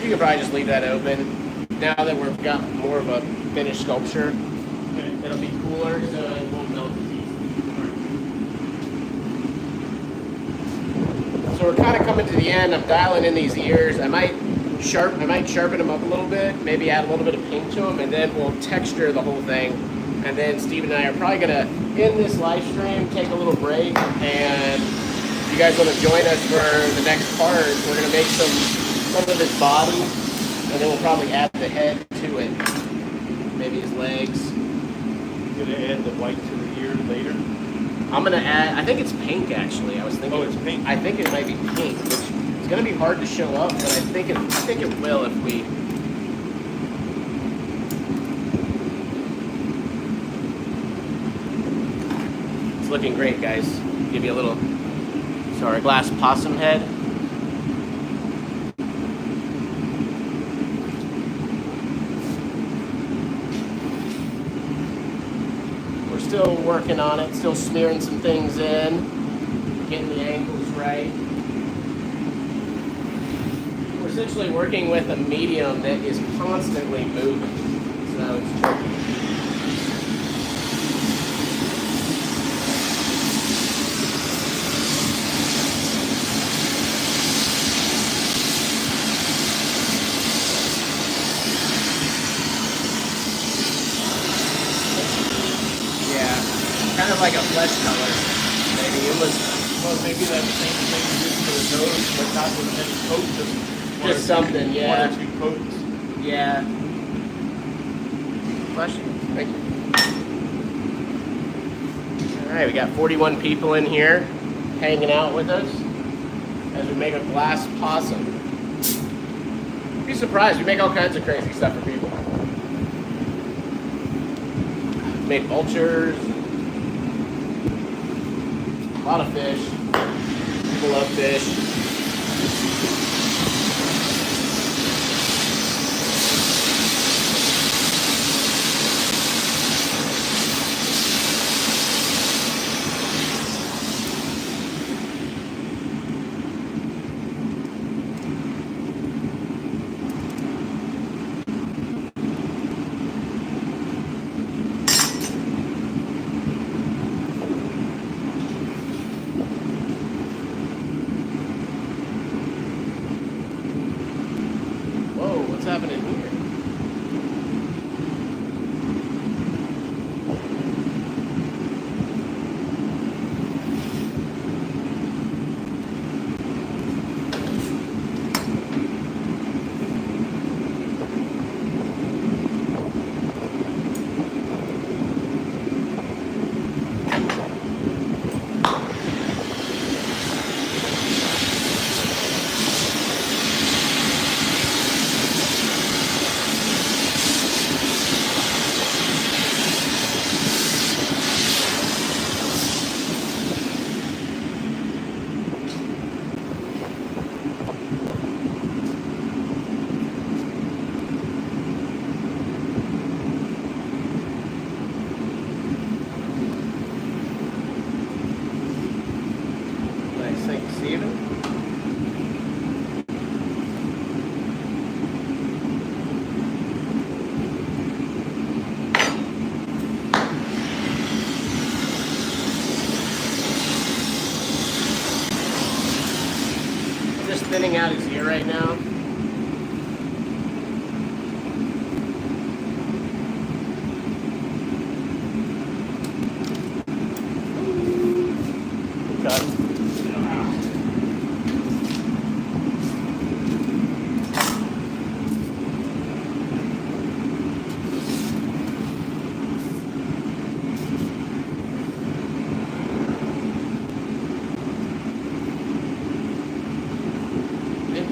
You could probably just leave that open. Now that we've got more of a finished sculpture, it'll be cooler so it won't melt as easy. So we're kind of coming to the end. I'm dialing in these ears. I might sharpen them up a little bit, maybe add a little bit of pink to them, and then we'll texture the whole thing. And then Steve and I are probably gonna end this live stream, take a little break, and if you guys want to join us for the next part, we're gonna make some of his body, and then we'll probably add the head to it, maybe his legs. You're gonna add the white to the ear later. I'm gonna add. I think it's pink actually. I was thinking. Oh, it's pink. I think it might be pink, which is gonna be hard to show up, but I think it will if we. It's looking great, guys. Give you a little. Sorry, glass possum head. We're still working on it, still smearing some things in, getting the angles right. We're essentially working with a medium that is constantly moving, so it's tricky. Kind of like a flesh color. Maybe it was. Well, maybe that's the same thing you did for the nose, but not with many coats. Just something, yeah. One or two coats. Yeah. Flesh. Thank you. All right, we got 41 people in here hanging out with us as we make a glass possum. Be surprised, we make all kinds of crazy stuff for people. Made vultures. A lot of fish. People love fish. Happening here? Thinning out his ear right now. Cut.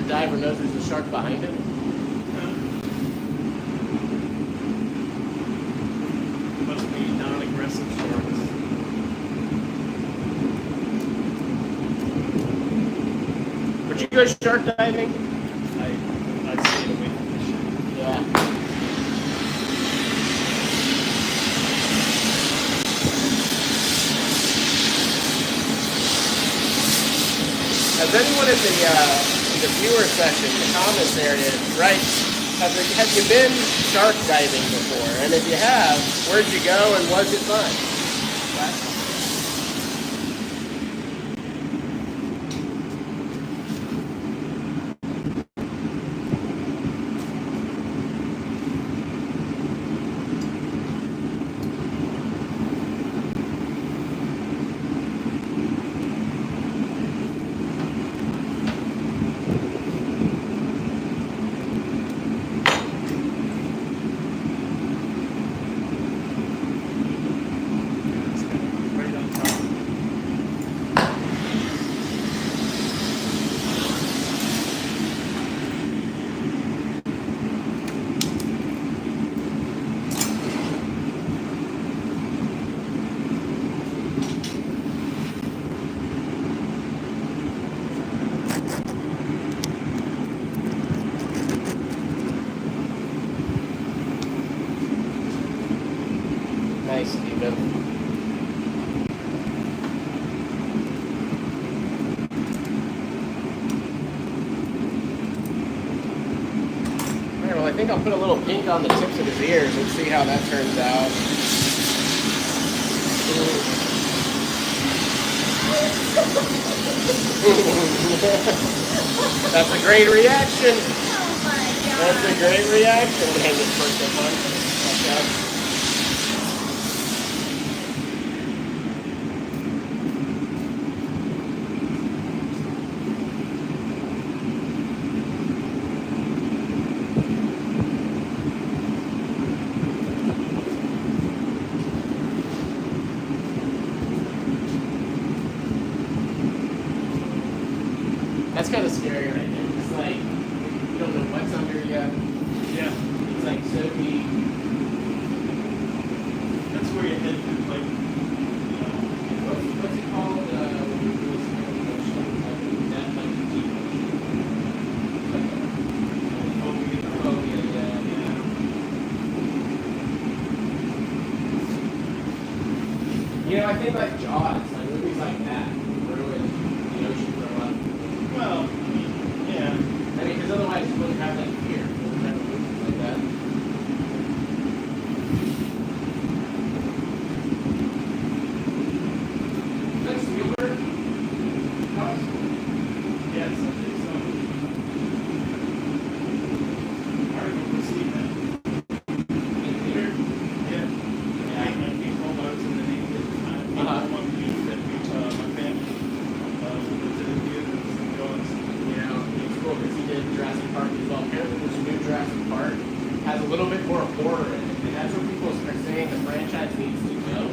Diver knows there's a shark behind him. Must be non-aggressive sharks. Would you go shark diving? I'd stay away from the shark. Yeah. Has anyone in the viewer session, the comments area, right? Have you been shark diving before? And if you have, where'd you go and was it fun? Nice, Steven. Alright, well I think I'll put a little pink on the tips of his ears. Let's see how that turns out. That's a great reaction. Oh my god. That's a great reaction. I'm gonna hang this first up on. Watch out. That's kind of scary right there. It's like, you don't know what's under yet. Yeah. It's like so deep. That's where your head could like, What's it called? That like deep phobia, yeah. You know, I think like Jaws, like movies like that, ruin the ocean for a lot of people. well, yeah. I mean, because otherwise you wouldn't have that fear. You wouldn't have movies like that. That's Spielberg. Yes, I think so. I remember seeing that. In theater. Yeah. Yeah, I think all those in the name at the time. One piece that we, my family, went to the theater and goes. You know, it's cool because he did Jurassic Park as well. Apparently, this new Jurassic Park has a little bit more horror in it, and that's what people are saying the franchise needs to go.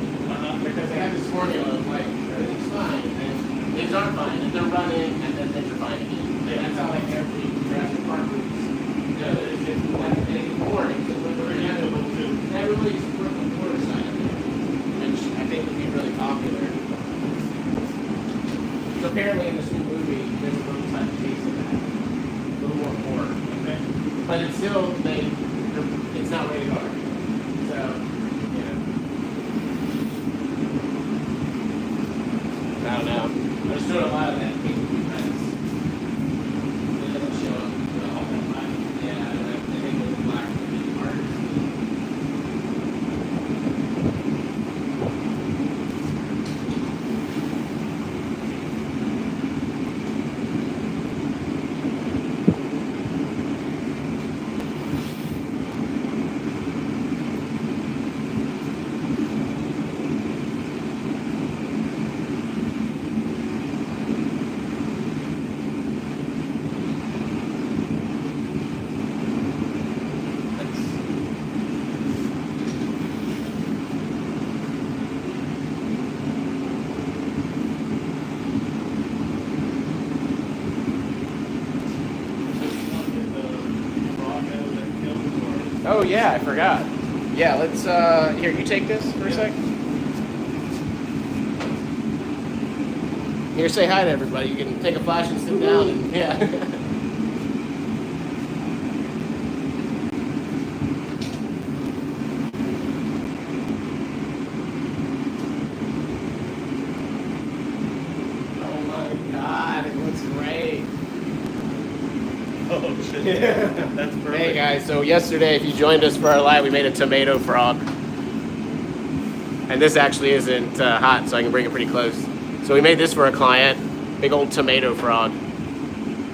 Because they have this formula of like everything's fine, and then things aren't fine, and they're running, and then things are fine again. And that's how like every Jurassic Park movies go. It's just like anything boring. So everybody's working the horror side of it, which I think would be really popular. So apparently in this new movie, there's a little type of taste of that. A little more horror. Okay. But it's still, it's not rated R. So, you know. I don't know. I was doing a lot of that pink because it doesn't show up all that much. Yeah, I think it was black and art. Oh yeah, I forgot. Yeah, let's here, you take this for a sec. Here, say hi to everybody. You can take a flash and sit down and yeah. Oh my god, it looks great. Oh shit. Yeah. That's perfect. Hey guys, so yesterday if you joined us for our live, we made a tomato frog. And this actually isn't hot, so I can bring it pretty close. So we made this for a client, big old tomato frog.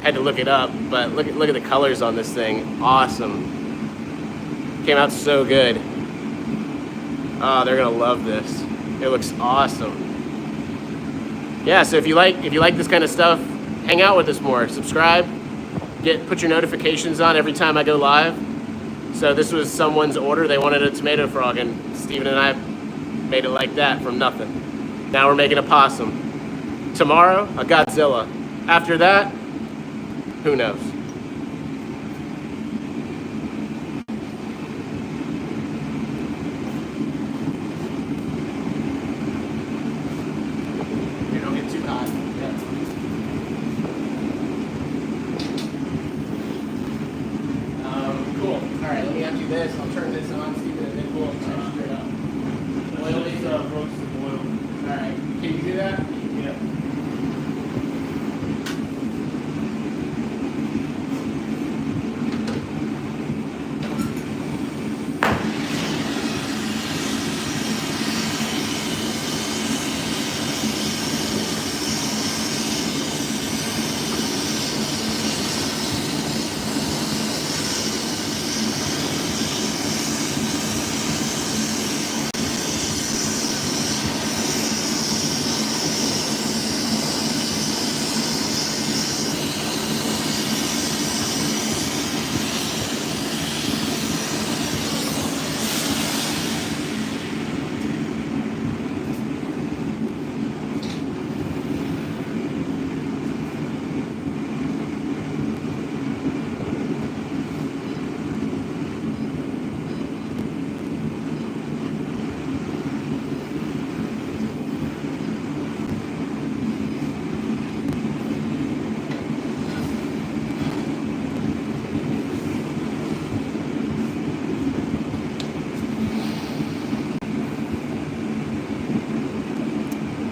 Had to look it up, but look at the colors on this thing. Awesome. Came out so good. Oh, they're gonna love this. It looks awesome. Yeah, so if you like this kind of stuff, hang out with us more. Subscribe. Put your notifications on every time I go live. So this was someone's order. They wanted a tomato frog, and Steven and I made it like that from nothing. Now we're making a possum. Tomorrow, a Godzilla. After that, who knows? You don't get too hot. Yeah. Cool. All right, let me undo this. I'll turn this on, Steven, and then we'll turn it up.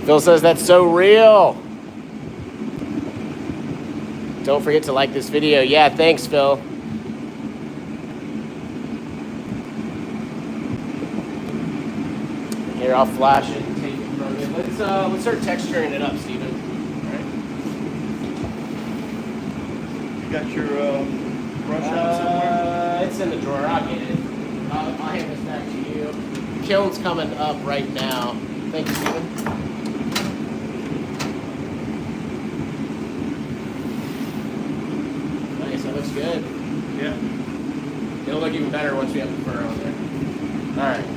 Phil says that's so real. Don't forget to like this video. Yeah, thanks, Phil. Here, I'll flash it and take it from you. Let's start texturing it up, Steven. All right. You got your brush out somewhere? It's in the drawer. I'll get it. I'll hand this back to you. The kiln's coming up right now. Thank you, Steven. Nice. That looks good. Yeah. It'll look even better once we have the fur on there. All right.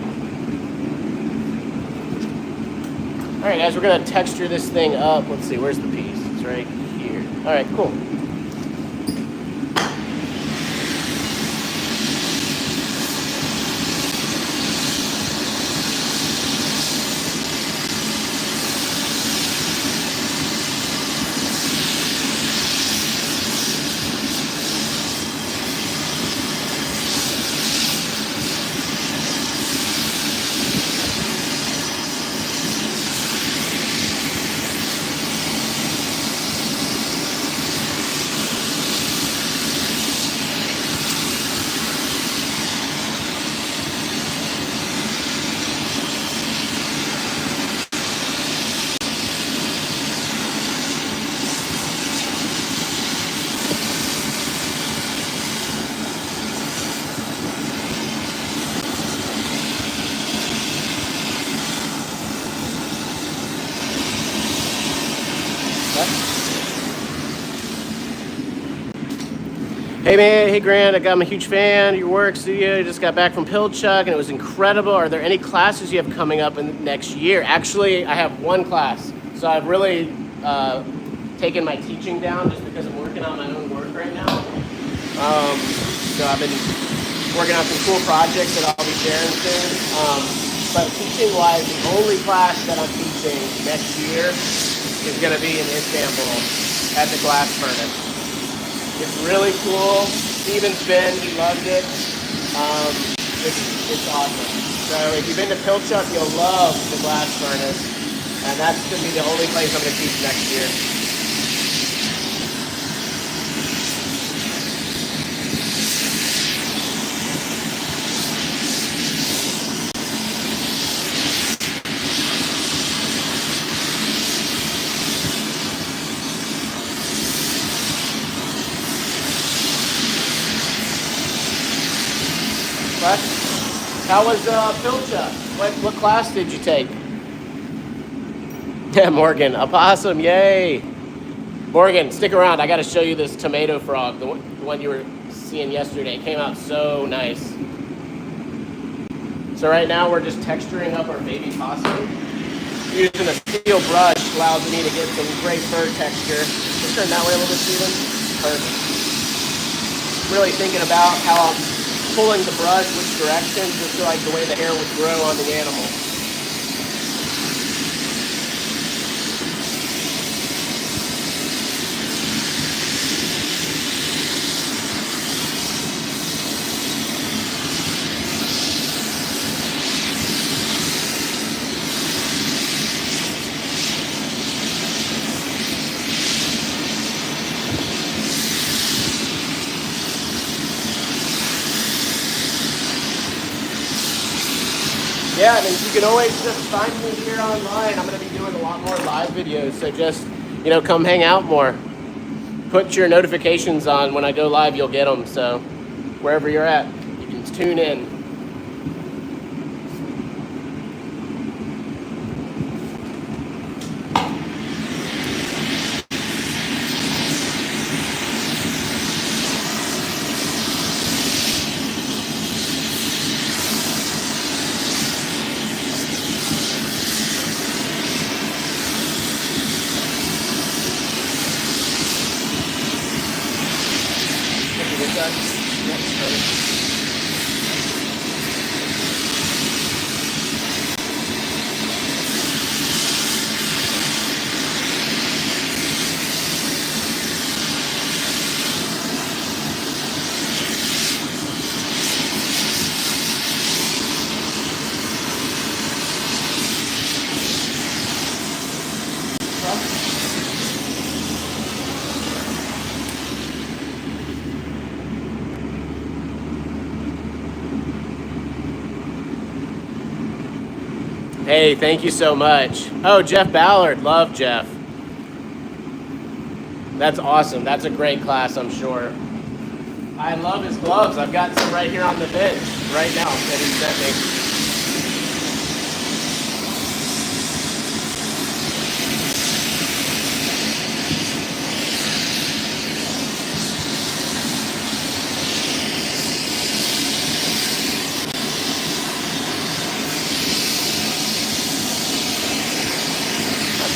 All right, guys, we're gonna texture this thing up. Let's see, where's the piece? It's right here. All right, cool. Hey man, hey Grant, I'm a huge fan of your work studio. I just got back from Pilchuck and it was incredible. Are there any classes you have coming up in the next year? Actually, I have one class. So I've really taken my teaching down just because I'm working on my own work right now. So I've been working on some cool projects that I'll be sharing soon. But teaching-wise, the only class that I'm teaching next year is gonna be in Istanbul at the glass furnace. It's really cool. Steven's been, he loved it. It's awesome. So if you've been to Pilchuck, you'll love the glass furnace. And that's going to be the only place I'm going to teach next year. What? How was Pilchuck? What class did you take? Yeah, Morgan, a possum, yay! Morgan, stick around. I got to show you this tomato frog, the one you were seeing yesterday. It came out so nice. So right now we're just texturing up our baby possum. Using a steel brush allows me to get some great fur texture. Just turn that way a little bit, Steven. Perfect. Really thinking about how I'm pulling the brush, which direction, just so like the way the hair would grow on the animal. Yeah, and you can always just find me here online. I'm going to be doing a lot more live videos, so just, come hang out more. Put your notifications on. When I go live, you'll get them, so wherever you're at, you can tune in. Hey, thank you so much. Oh, Jeff Ballard. Love Jeff. That's awesome. That's a great class, I'm sure. I love his gloves. I've got some right here on the bench right now that he sent me.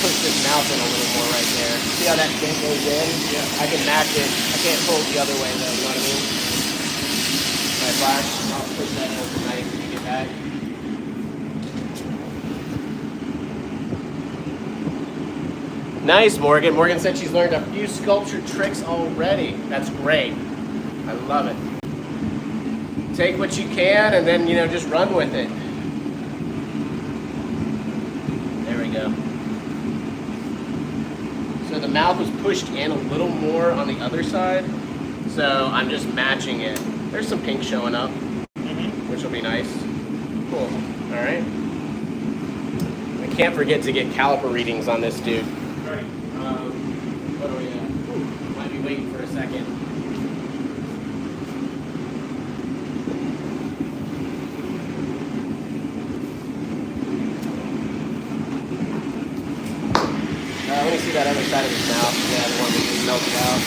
Push this mouth in a little more right there. See how that dent goes in? Yeah. I can match it. I can't pull it the other way though, you know what I mean? My flash, I'll push that over nice when you get back. Nice, Morgan. Morgan said she's learned a few sculpture tricks already. That's great. I love it. Take what you can and then, just run with it. There we go. So the mouth was pushed in a little more on the other side, so I'm just matching it. There's some pink showing up, which will be nice. Cool. All right. I can't forget to get caliper readings on this dude. All right. What are we at? Ooh, might be waiting for a second. Let me see that other side of his mouth. Yeah, the one that just melted out.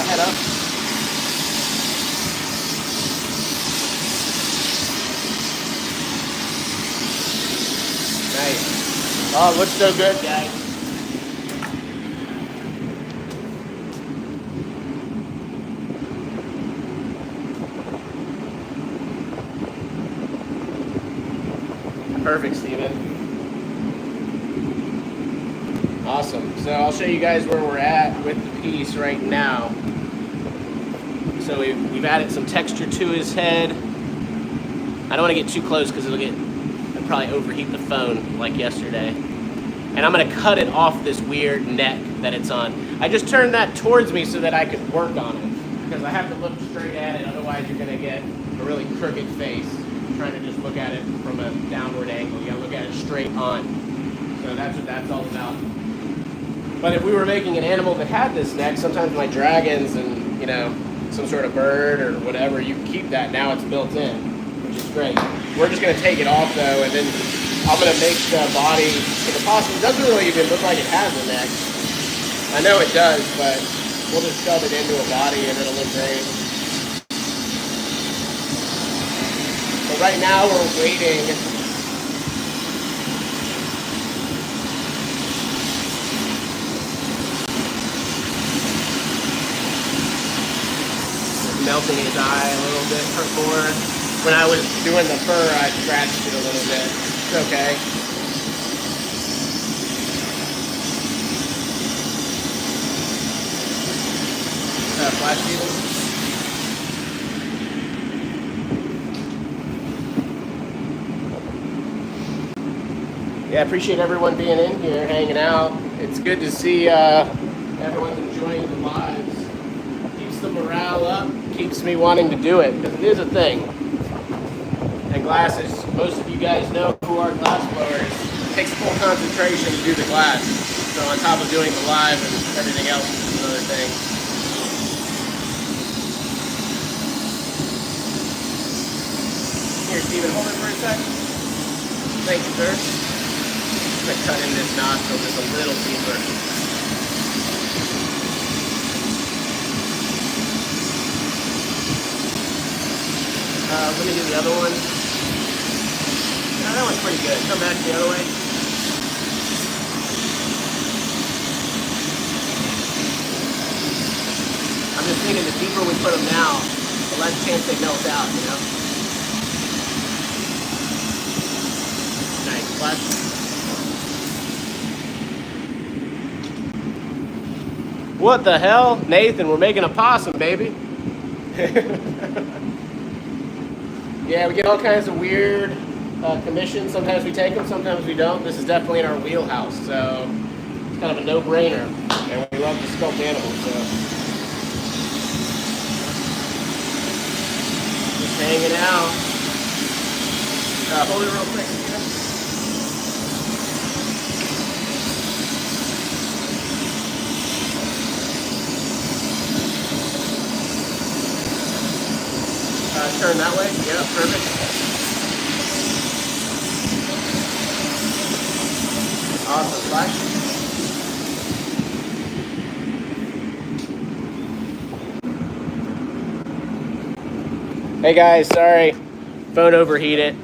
Head up. Nice. Oh, it looks so good, guys. Perfect, Steven. Awesome. So I'll show you guys where we're at with the piece right now. So we've added some texture to his head. I don't want to get too close because it'll probably overheat the phone like yesterday. And I'm going to cut it off this weird neck that it's on. I just turned that towards me so that I could work on it, because I have to look straight at it, otherwise you're going to get a really crooked face trying to just look at it from a downward angle. You got to look at it straight on. So that's what that's all about. But if we were making an animal that had this neck, sometimes my dragons and, some sort of bird or whatever, you keep that. Now it's built in, which is great. We're just going to take it off though, and then I'm going to make the body for the possum. It doesn't really even look like it has a neck. I know it does, but we'll just shove it into a body and it'll look great. But right now we're waiting. Melting his eye a little bit more. When I was doing the fur, I scratched it a little bit. It's okay. Flash needle. Yeah, I appreciate everyone being in here, hanging out. It's good to see everyone's enjoying the lives. Keeps the morale up. Keeps me wanting to do it, because it is a thing. And glasses, most of you guys know who are glass blowers. It takes full concentration to do the glass. So on top of doing the live and everything else, is another thing. Here, Steven, hold it for a sec. Thank you, sir. I'm going to cut in this nostril just a little deeper. Let me do the other one. That one's pretty good. Come back the other way. I'm just thinking the deeper we put them now, the less chance they melt out, Nice. Flash. What the hell? Nathan, we're making a possum, baby. Yeah, we get all kinds of weird commissions. Sometimes we take them, sometimes we don't. This is definitely in our wheelhouse, so it's kind of a no-brainer. And we love to sculpt animals, so. Just hanging out. Hold it real quick. Turn that way. Yeah, perfect. Awesome. Flash. Hey guys, sorry. Phone overheated.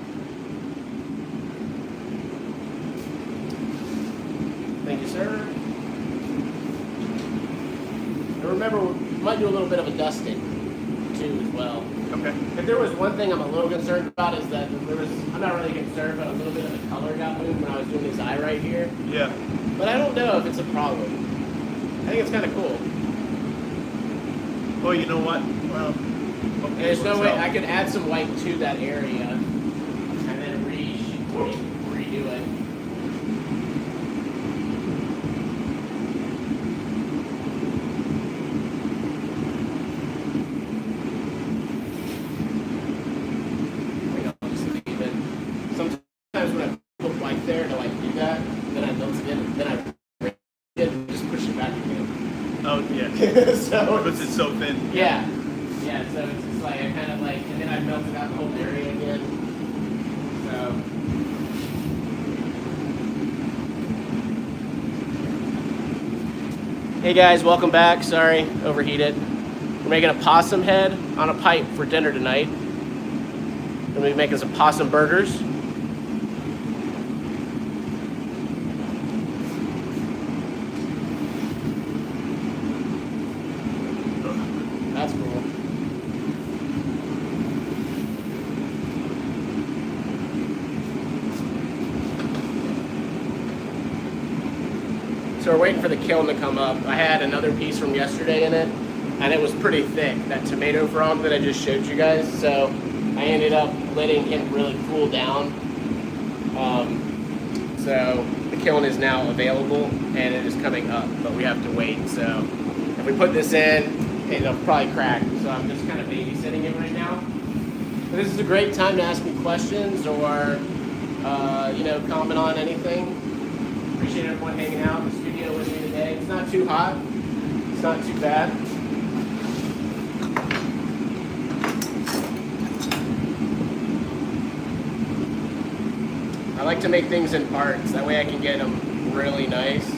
Thank you, sir. And remember, we might do a little bit of a dusting too as well. Okay. If there was one thing I'm a little concerned about is that I'm not really concerned, but a little bit of the color got moved when I was doing his eye right here. Yeah. But I don't know if it's a problem. I think it's kind of cool. Well, you know what? Well, And there's no way I could add some white to that area and then redo it. Sometimes when I put white there to like do that, then I melt it in, then I just push it back again. Oh yeah. So because it's so thin. Yeah. Yeah, so it's just like I kind of like, and then I melted out the whole area again. So. Hey guys, welcome back. Sorry, overheated. We're making a possum head on a pipe for dinner tonight. We're gonna be making some possum burgers. That's cool. So we're waiting for the kiln to come up. I had another piece from yesterday in it, and it was pretty thick, that tomato frog that I just showed you guys. So I ended up letting him really cool down. So the kiln is now available, and it is coming up, but we have to wait. So if we put this in, it'll probably crack. So I'm just kind of babysitting it right now. But this is a great time to ask me questions or, comment on anything. Appreciate everyone hanging out in the studio with me today. It's not too hot. It's not too bad. I like to make things in parts. That way I can get them really nice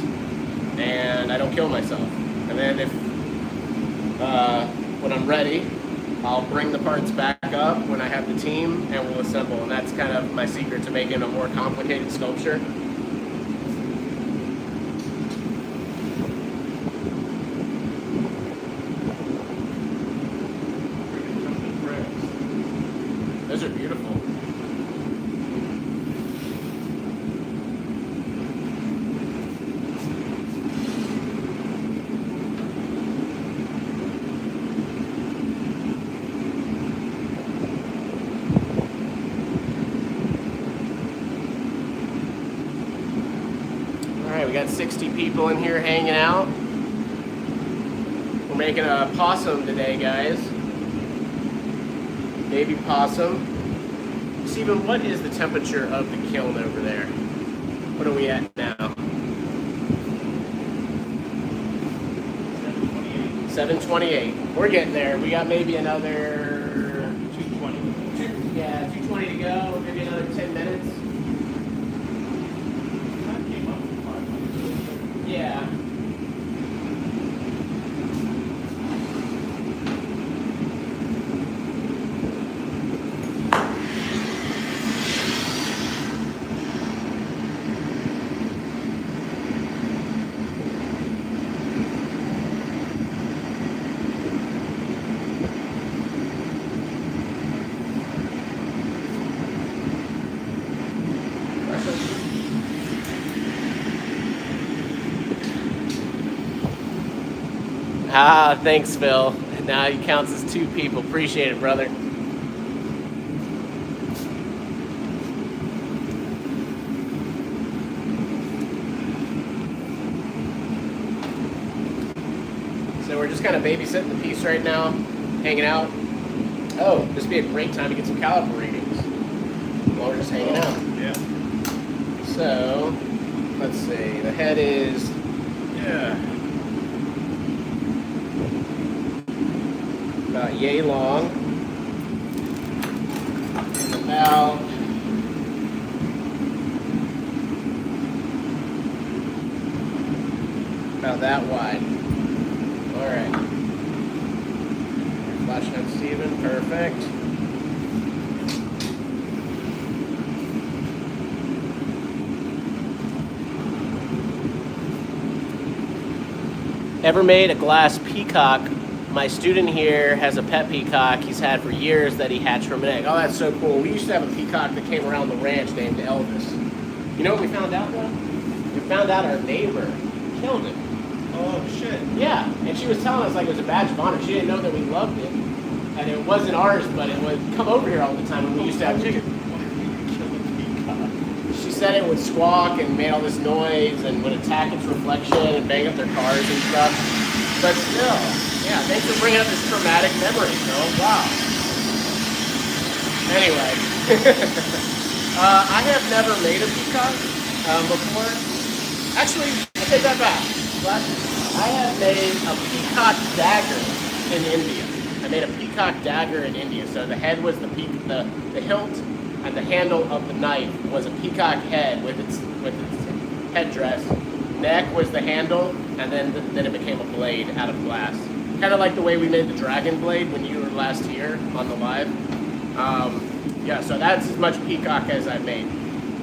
and I don't kill myself. And then when I'm ready, I'll bring the parts back up when I have the team and we'll assemble. And that's kind of my secret to making a more complicated sculpture. Those are beautiful. We got 60 people in here hanging out. We're making a possum today, guys. Baby possum. Steven, what is the temperature of the kiln over there? What are we at now? 728. We're getting there. We got maybe another 220. 220 to go. Maybe another 10 minutes. Yeah. Ah, thanks, Phil. Now he counts as 2 people. Appreciate it, brother. So we're just kind of babysitting the piece right now, hanging out. Oh, this would be a great time to get some caliper readings while we're just hanging out. Yeah. So, let's see. The head is, about yay long. And about that wide. All right. Flashing on Steven. Perfect. Ever made a glass peacock? My student here has a pet peacock he's had for years that he hatched from an egg. Oh, that's so cool. We used to have a peacock that came around the ranch named Elvis. You know what we found out though? We found out our neighbor killed it. Oh, shit. Yeah, and she was telling us like it was a badge of honor. She didn't know that we loved it. And it wasn't ours, but it would come over here all the time when we used to have chicken. She said it would squawk and made all this noise and would attack its reflection and bang up their cars and stuff. But still, yeah, thanks for bringing up this traumatic memory, Phil. Wow. Anyway, I have never made a peacock before. Actually, I take that back. I have made a peacock dagger in India. I made a peacock dagger in India. So the head was the hilt, and the handle of the knife was a peacock head with its headdress. Neck was the handle, and then it became a blade out of glass. Kind of like the way we made the dragon blade when you were last here on the live. Yeah, so that's as much peacock as I've made.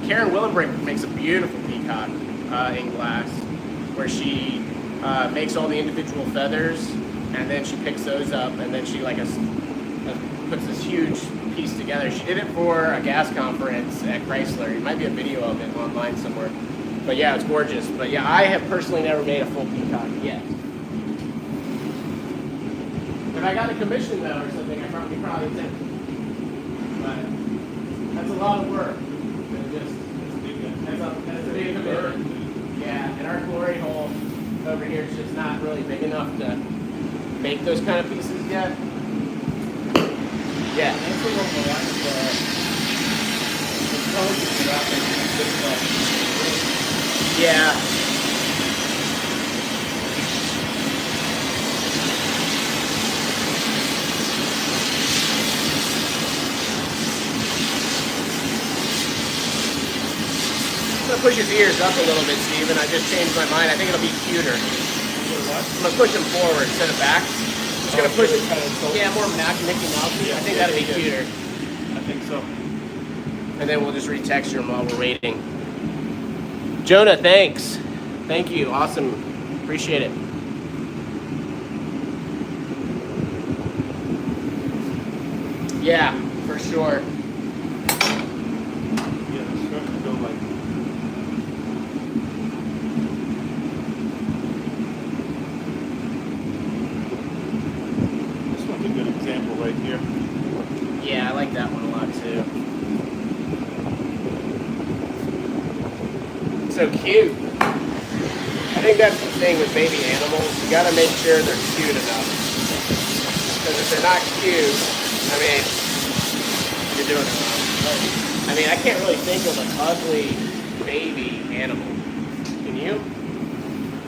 Karen Willenbrink makes a beautiful peacock in glass, where she makes all the individual feathers, and then she picks those up, and then she puts this huge piece together. She did it for a gas conference at Chrysler. It might be a video of it online somewhere. But yeah, it's gorgeous. But yeah, I have personally never made a full peacock yet. If I got a commission though or something, I probably did. But that's a lot of work. That's a big commitment. Yeah, and our glory hole over here is just not really big enough to make those kind of pieces yet. Yeah. That's a little more like Yeah. I'm gonna push his ears up a little bit, Steven. I just changed my mind. I think it'll be cuter. I'm gonna push him forward instead of back. Just gonna push it. Yeah, more Mickey Mouse. I think that'd be cuter. I think so. And then we'll just retexture them while we're waiting. Jonah, thanks. Thank you. Awesome. Appreciate it. Yeah, for sure. Yeah, it's starting to go like. This one's a good example right here. Yeah, I like that one a lot too. So cute. I think that's the thing with baby animals. You gotta make sure they're cute enough. Because if they're not cute, I mean, you're doing it wrong. I mean, I can't really think of an ugly baby animal. Can you?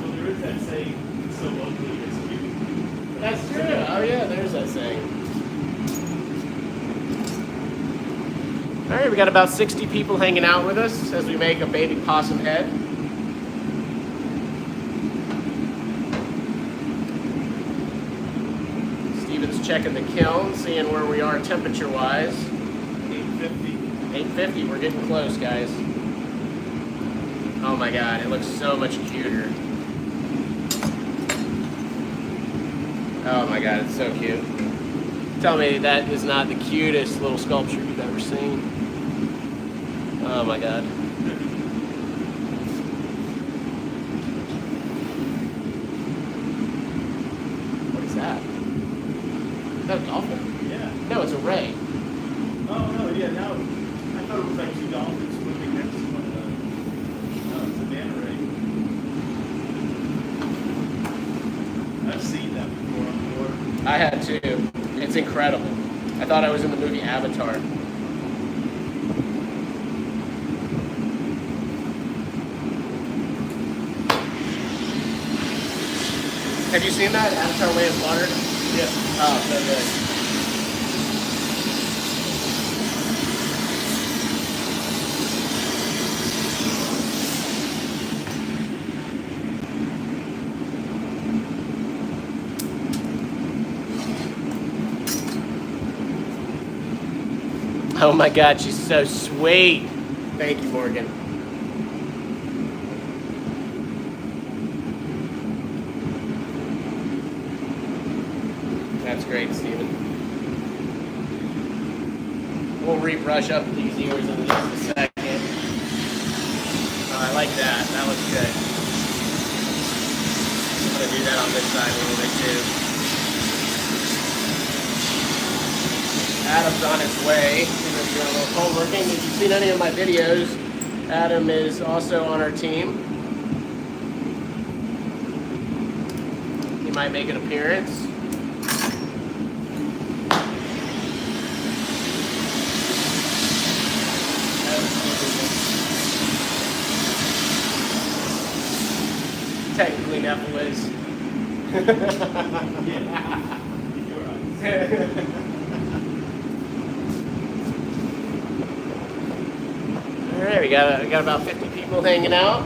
Well, there is that saying, it's so ugly, it's cute. That's true. Oh yeah, there's that saying. All right, we got about 60 people hanging out with us as we make a baby possum head. Steven's checking the kiln, seeing where we are temperature-wise. 850. 850, we're getting close, guys. Oh my God, it looks so much cuter. Oh my God, it's so cute. Tell me that is not the cutest little sculpture you've ever seen. Oh my God. that a dolphin? Yeah. No, it's a ray. Oh, no, yeah, no. I thought it was like two dolphins swimming next to one another. No, it's a manta ray. I've seen that before on board. I had too. It's incredible. I thought I was in the movie Avatar. Have you seen that? Avatar Way of Water? Yeah. Oh, so good. Oh my God, she's so sweet. Thank you, Morgan. That's great, Steven. We'll rebrush up these ears in just a second. Oh, I like that. That looks good. I'm going to do that on this side a little bit too. Adam's on his way. He's going to be doing a little cold working. If you've seen any of my videos, Adam is also on our team. He might make an appearance. Technically, Neville is. Yeah. You're right. All right, we got about 50 people hanging out.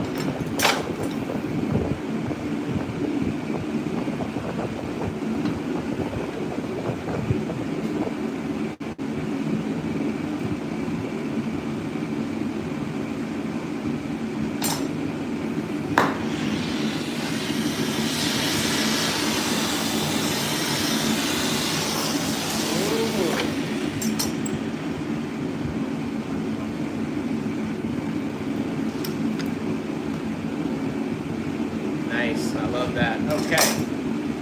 Nice, I love that. Okay,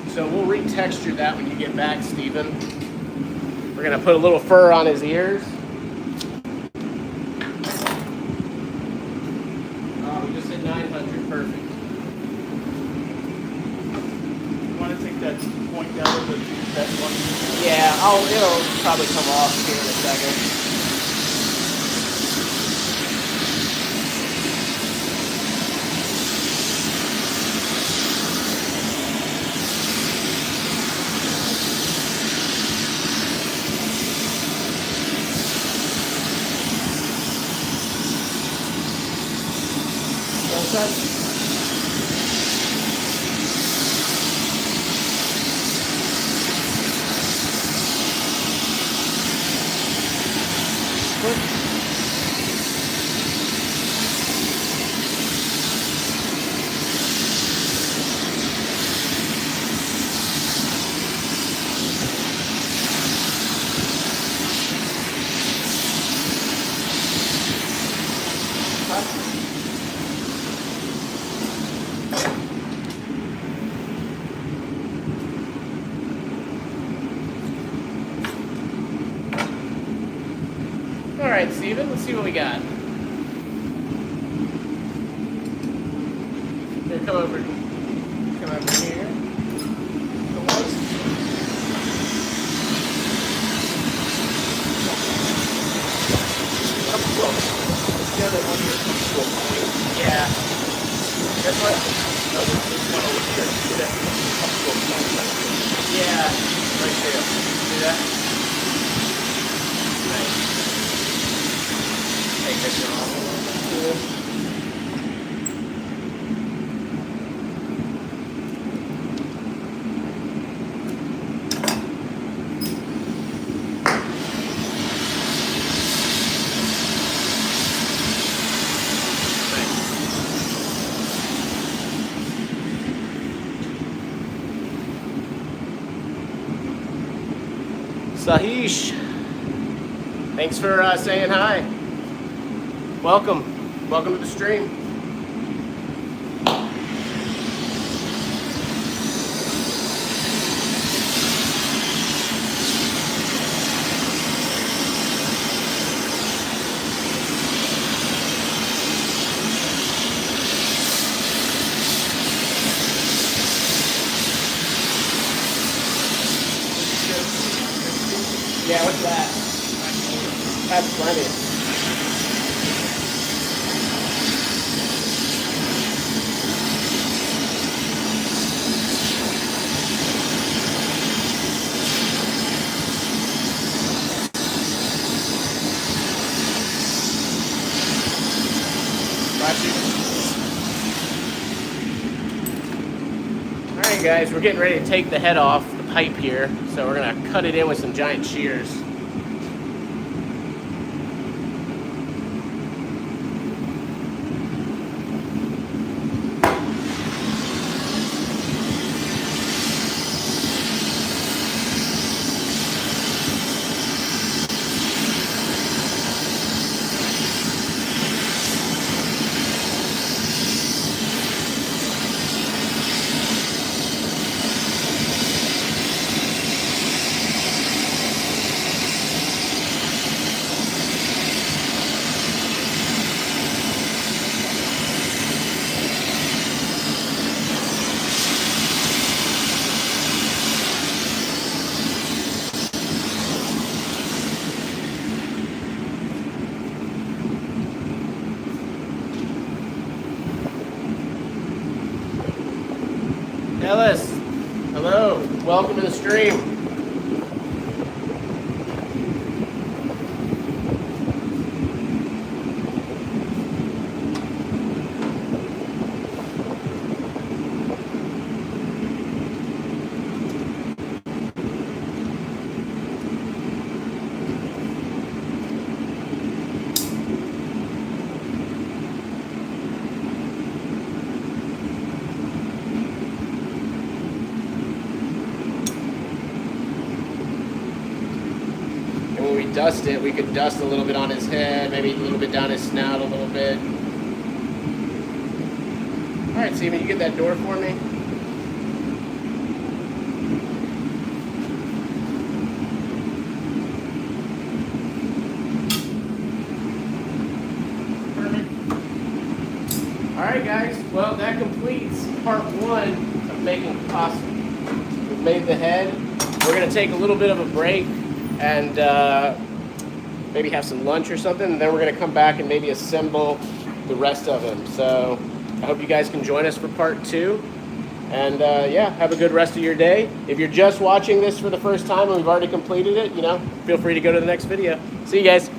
so we'll retexture that when you get back, Steven. We're gonna put a little fur on his ears. Oh, we just hit 900, perfect. You want to take that point down with that one? Yeah, it'll probably come off here in a second. All right, Steven, let's see what we got. Here, come over here. Yeah. Guess what? Yeah. Right there. See that? Nice. Take this one off. Sahish, thanks for saying hi. Welcome to the stream. had plenty. Alright guys, we're getting ready to take the head off the pipe here, so we're going to cut it in with some giant shears. Ellis, hello, welcome to the stream. Dust it, we could dust a little bit on his head, maybe a little bit down his snout a little bit. Alright, Steven, you get that door for me? Perfect. Alright guys, well that completes part one of making possum. We've made the head. We're going to take a little bit of a break and maybe have some lunch or something, and then we're going to come back and maybe assemble the rest of him. So I hope you guys can join us for part two, and yeah, have a good rest of your day. If you're just watching this for the first time and we've already completed it, you know, feel free to go to the next video. See you guys.